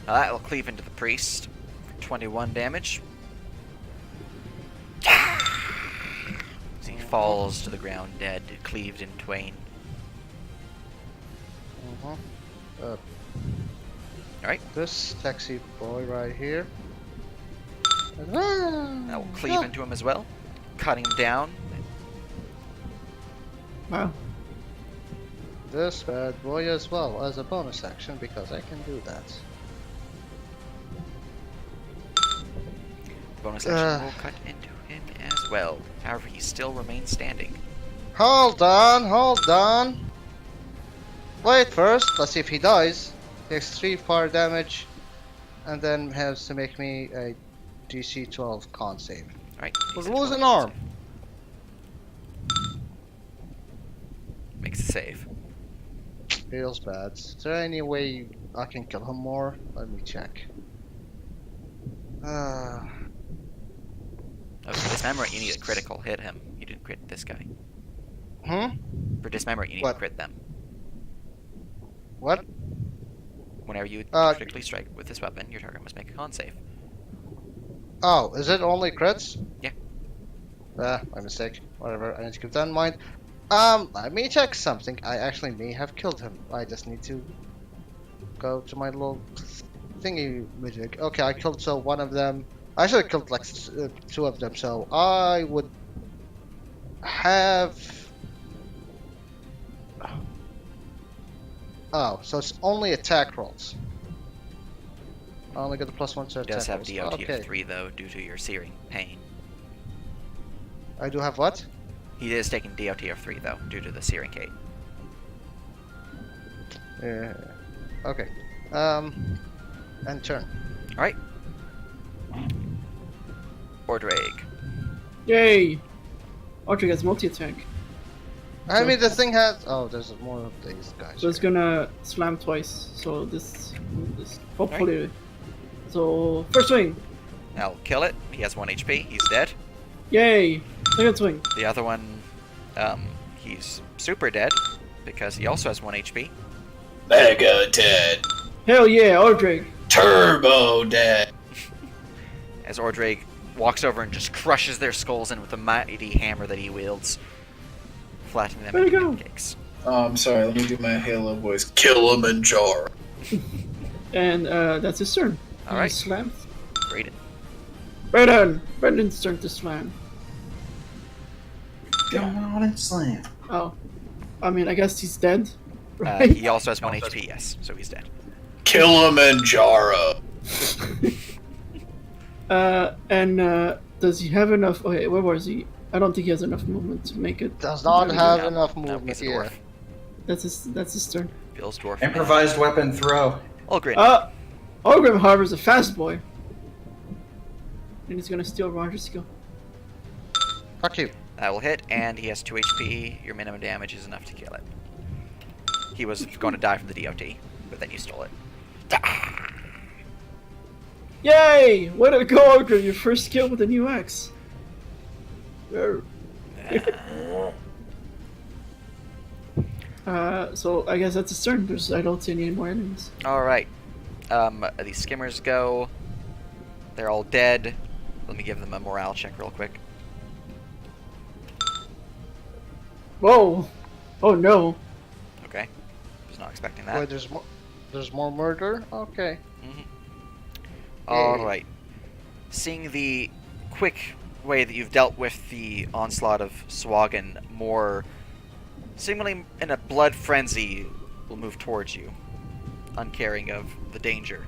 That will cleave into the priest for 21 damage. As he falls to the ground dead, cleaved in twain. Alright. This sexy boy right here. That will cleave into him as well, cutting him down. Wow. This bad boy as well as a bonus action because I can do that. Bonus action will cut into him as well. However, he still remains standing. Hold on. Wait first, let's see if he dies. Takes 3 fire damage, and then has to make me a DC 12 con save. Alright. We'll lose an arm. Makes a save. Feels bad. Is there any way I can kill him more? Let me check. Oh, for dismember, you need a critical hit him. You didn't crit this guy. For dismember, you need What? to crit them. What? Whenever you critically strike with this weapon, your target must make a con save. Oh, is it only crits? Yeah. My mistake. Whatever, I need to keep that in mind. Let me check something. I actually may have killed him. I just need to go to my little thingy magic. Okay, I killed one of them. I should have killed like 2 of them, so I would have... Oh, so it's only attack rolls. I only get the +1 to He attack does have rolls. DOT Okay. of 3 though, due to your searing pain. I do have what? He is taking DOT of 3 though, due to the searing gate. Yeah. Okay. And turn. Alright. Ordraig. Yay! Archer gets multi-attack. I mean, the thing has... Oh, there's more of these guys. So it's here. gonna slam twice. So this hopefully. So first swing. I'll kill it. He has 1 HP. He's dead. Yay! Second swing. The other one, he's super dead because he also has 1 HP. Mega dead. Hell yeah, Archer. Turbo dead. As Ordraig walks over and just crushes their skulls in with the mighty hammer that he wields, flattening them There into you go. pancakes. Oh, I'm sorry. Let me do my Halo voice. Kilimanjaro. And that's his turn. All right. He slams. Great. Brendan's turn to slam. Down on and slam. Oh. I mean, I guess he's dead. Right? He also has 1 HP, yes, so he's dead. Kilimanjaro. Does he have enough? Okay, where was he? I don't think he has enough movement to make it. Does not have No, enough no, movement he's a here. dwarf. That's his turn. Bill's dwarf. Improvised weapon throw. Olgrin. Orgrim, however, is a fast boy. And he's gonna steal Roger's skill. Fuck you. That will hit, and he has 2 HP. Your minimum damage is enough to kill it. He was going to die from the DOT, but then you stole it. Yay! Way to go, Orgrim! Your first kill with a new axe. So I guess that's his turn. I don't see any more enemies. Alright. These skimmers go. They're all dead. Let me give them a morale check real quick. Whoa! Oh no! Okay. Was not expecting that. Wait, there's more murder? Okay. Alright. Seeing the quick way that you've dealt with the onslaught of Swagan, more seemingly in a blood frenzy, will move towards you, uncaring of the danger.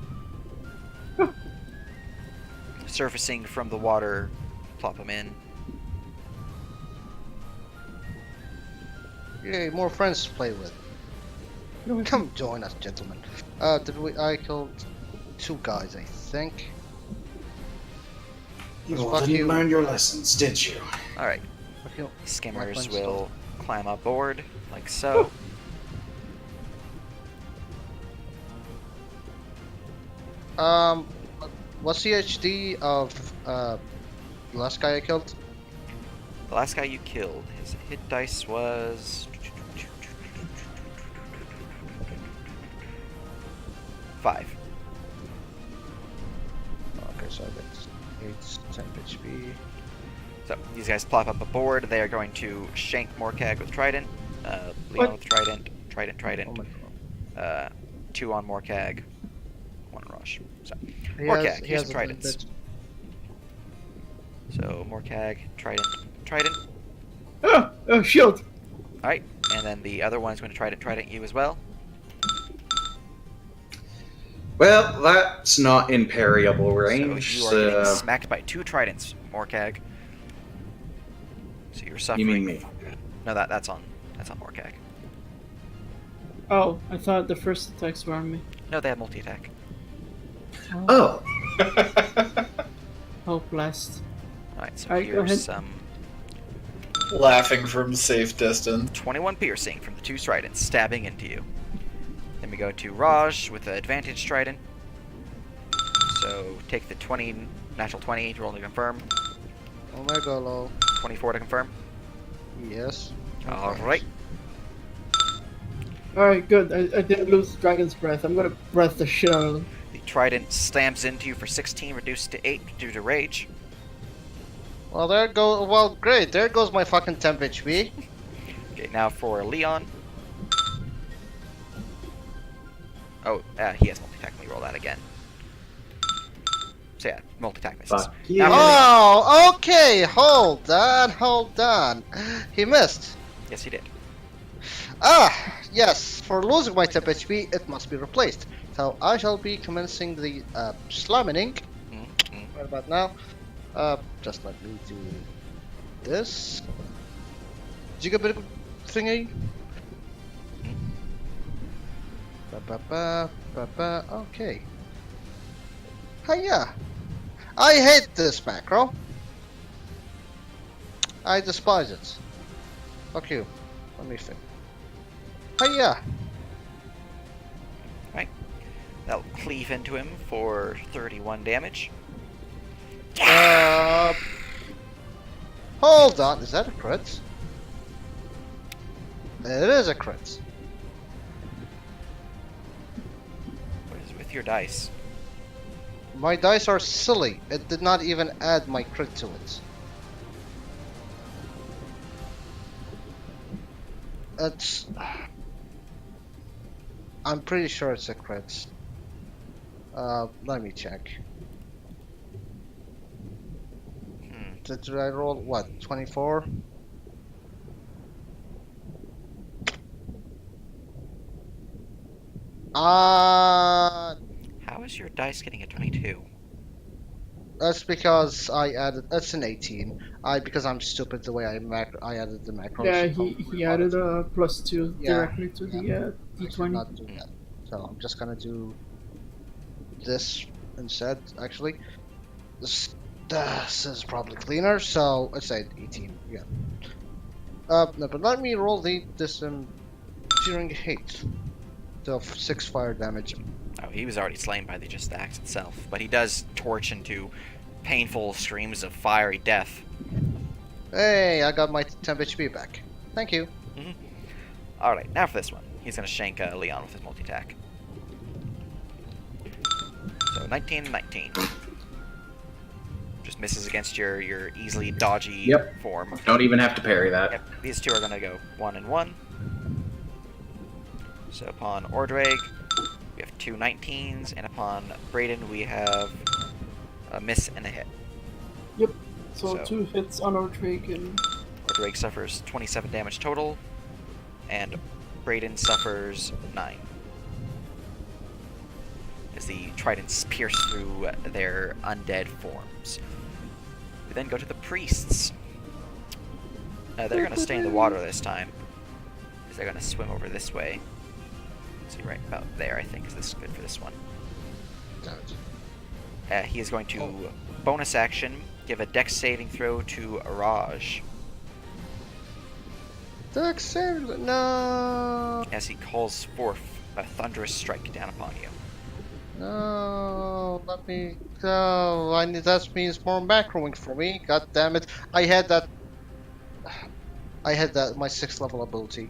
Surfacing from the water, plop him in. Yay, more friends to play with. Come join us, gentlemen. I killed 2 guys, I think. You Fuck didn't you. learn your lessons, did you? Alright. Fuck you. Skimmers friends will climb aboard, like so. What's the HD of the last guy I killed? The last guy you killed, his hit dice was 5. Okay, so I get 8 temp HP. So these guys plop up a board. They are going to shank Morcag with Trident, Leon with Trident, Trident. Oh my god. 2 on Morcag, 1 on Rush. So He Morcag, has here's a Tridents. bit- So Morcag, Trident. Oh, shield! All right, and then the other one is going to Trident you as well. Well, that's not in parryable range. So you are getting smacked by 2 Tridents, Morcag. So you're suffering. You mean me? No, that's on Morcag. Oh, I thought the first attacks were on me. No, they have multi-attack. Oh. Oh, blast. All right, so Alright, go ahead. here's some Laughing from safe distance. 21 piercing from the 2 Tridents stabbing into you. Then we go to Raj with the advantage Trident. So take the 20, natural 20 to roll to confirm. Omega low. 24 to confirm. Yes. Alright. Alright, good. I didn't lose Dragon's Breath. I'm gonna breath the shit out of them. The Trident stamps into you for 16, reduced to 8 due to rage. Well, there go. Well, great. There goes my fucking temp HP. Okay, now for Leon. Oh, he has multi-attack. Let me roll that again. So yeah, multi-attack misses. Fuck you. Now for Leon. Oh, okay. Hold on. He missed. Yes, he did. Ah, yes. For losing my temp HP, it must be replaced. So I shall be commencing the slamming. Mm-hmm. Right about now. Just let me do this. Jigabit thingy. Ba-ba-ba. Okay. Hiya. I hate this macro. I despise it. Fuck you. Let me think. Hiya. Right. That'll cleave into him for 31 damage. Hold on. Is that a crit? It is a crit. What is with your dice? My dice are silly. It did not even add my crit to it. It's... I'm pretty sure it's a crit. Let me check. Did I roll, what, 24? How is your dice getting a 22? That's because I added. That's an 18. Because I'm stupid the way I added the macros. Yeah, he added a +2 Yeah, directly to the I should D20. not do that. So I'm just gonna do this instead. Actually, this is probably cleaner. So let's say 18. Yeah. No, but let me roll this Searing Hate. So 6 fire damage. Oh, he was already slain by just the axe itself, but he does torch into painful screams of fiery death. Hey, I got my temp HP back. Thank you. Alright, now for this one. He's going to shank Leon with his multi-attack. So 19 and 19. Just misses against your easily dodgy form. Don't even have to parry that. Yep, these two are going to go 1 and 1. So upon Ordraig, we have 2 19s, and upon Brayden, we have a miss and a hit. Yep. So 2 hits on Ordraig and Ordraig suffers 27 damage total, and Brayden suffers 9. As the tridents pierce through their undead forms. We then go to the priests. They're going to stay in the water this time, because they're going to swim over this way. See, right about there, I think, is this good for this one. He is going to bonus action, give a dex saving throw to Raj. Dex saving? No. As he calls forth a thunderous strike down upon you. No, let me go. I need, that means more macroing for me. God damn it! I had that. I had that my 6th level ability.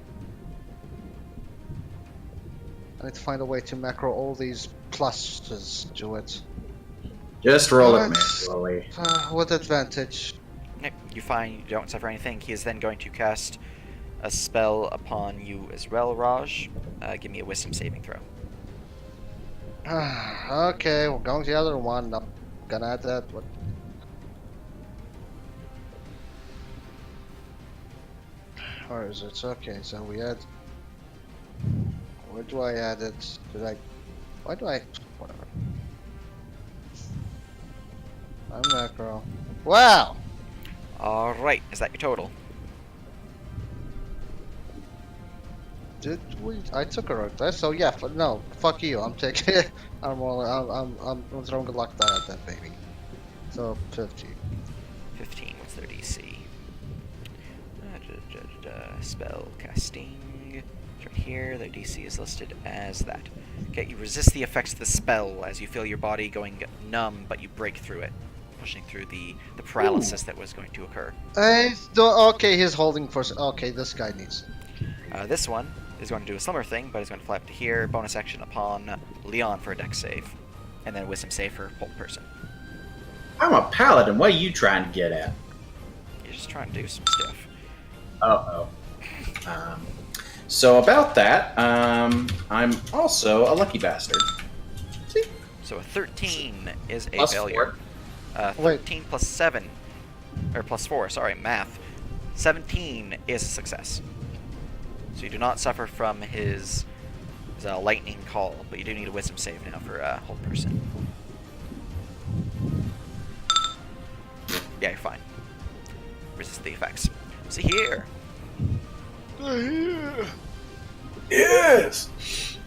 I need to find a way to macro all these pluses to it. Just roll it What? manually. With advantage. Yep, you find you don't suffer anything. He is then going to cast a spell upon you as well, Raj. Give me a wisdom saving throw. Okay, we're going to the other one. I'm gonna add that. What? Where is it? Okay, so we add. Where do I add it? Did I? Why do I? Whatever. I'm macro. Wow! Alright, is that your total? Did we? I took a road test, so yeah. No, fuck you. I'm taking. I'm throwing a luck die at that baby. So 50. 15 was their DC. Spell casting. It's right here. Their DC is listed as that. Okay, you resist the effects of the spell as you feel your body going numb, but you break through it, pushing through the paralysis that was going to occur. Okay, he's holding for. Okay, this guy needs. This one is going to do a similar thing, but he's going to fly up to here. Bonus action upon Leon for a dex save, and then a wisdom save for whole person. I'm a paladin. What are you trying to get at? You're just trying to do some stuff. Oh. So about that, I'm also a lucky bastard. See? So a 13 is a Plus failure. 4. 13 plus 7, or plus 4, sorry, math. 17 is a success. So you do not suffer from his lightning call, but you do need a wisdom save now for a whole person. Yeah, you're fine. Resist the effects. See here. Yes.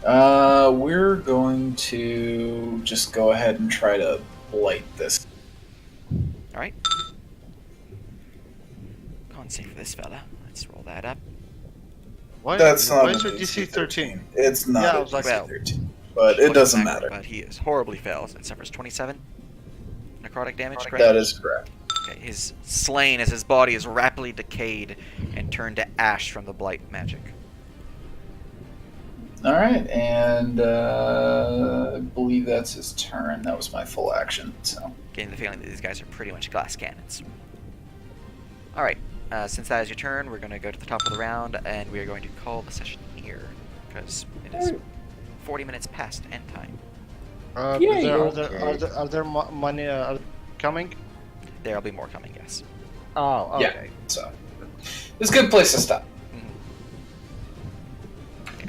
We're going to just go ahead and try to blight this. All right. Con save for this fella. Let's roll that up. Why, That's not why an is your DC 13? It's not Yeah, I a was like, DC well, 13, but it doesn't Back, matter. But he is horribly fails and suffers 27 necrotic damage. Correct? That is correct. Okay, he's slain as his body is rapidly decayed and turned to ash from the blight magic. All right, and I believe that's his turn. That was my full action. So Getting the feeling that these guys are pretty much glass cannons. All right, since that is your turn, we're going to go to the top of the round, and we are going to call the session here because it is 40 minutes past end time. Are there money coming? There'll be more coming, yes. Oh, okay. yeah, so it's a good place to stop.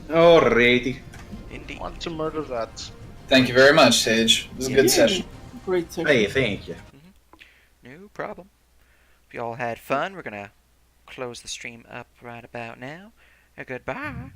Alrighty. Indeed. Want to murder that? Thank you very much, Sage. It was a good Yay. session. Great session. Hey, thank you. No problem. If you all had fun, we're going to close the stream up right about now. Goodbye.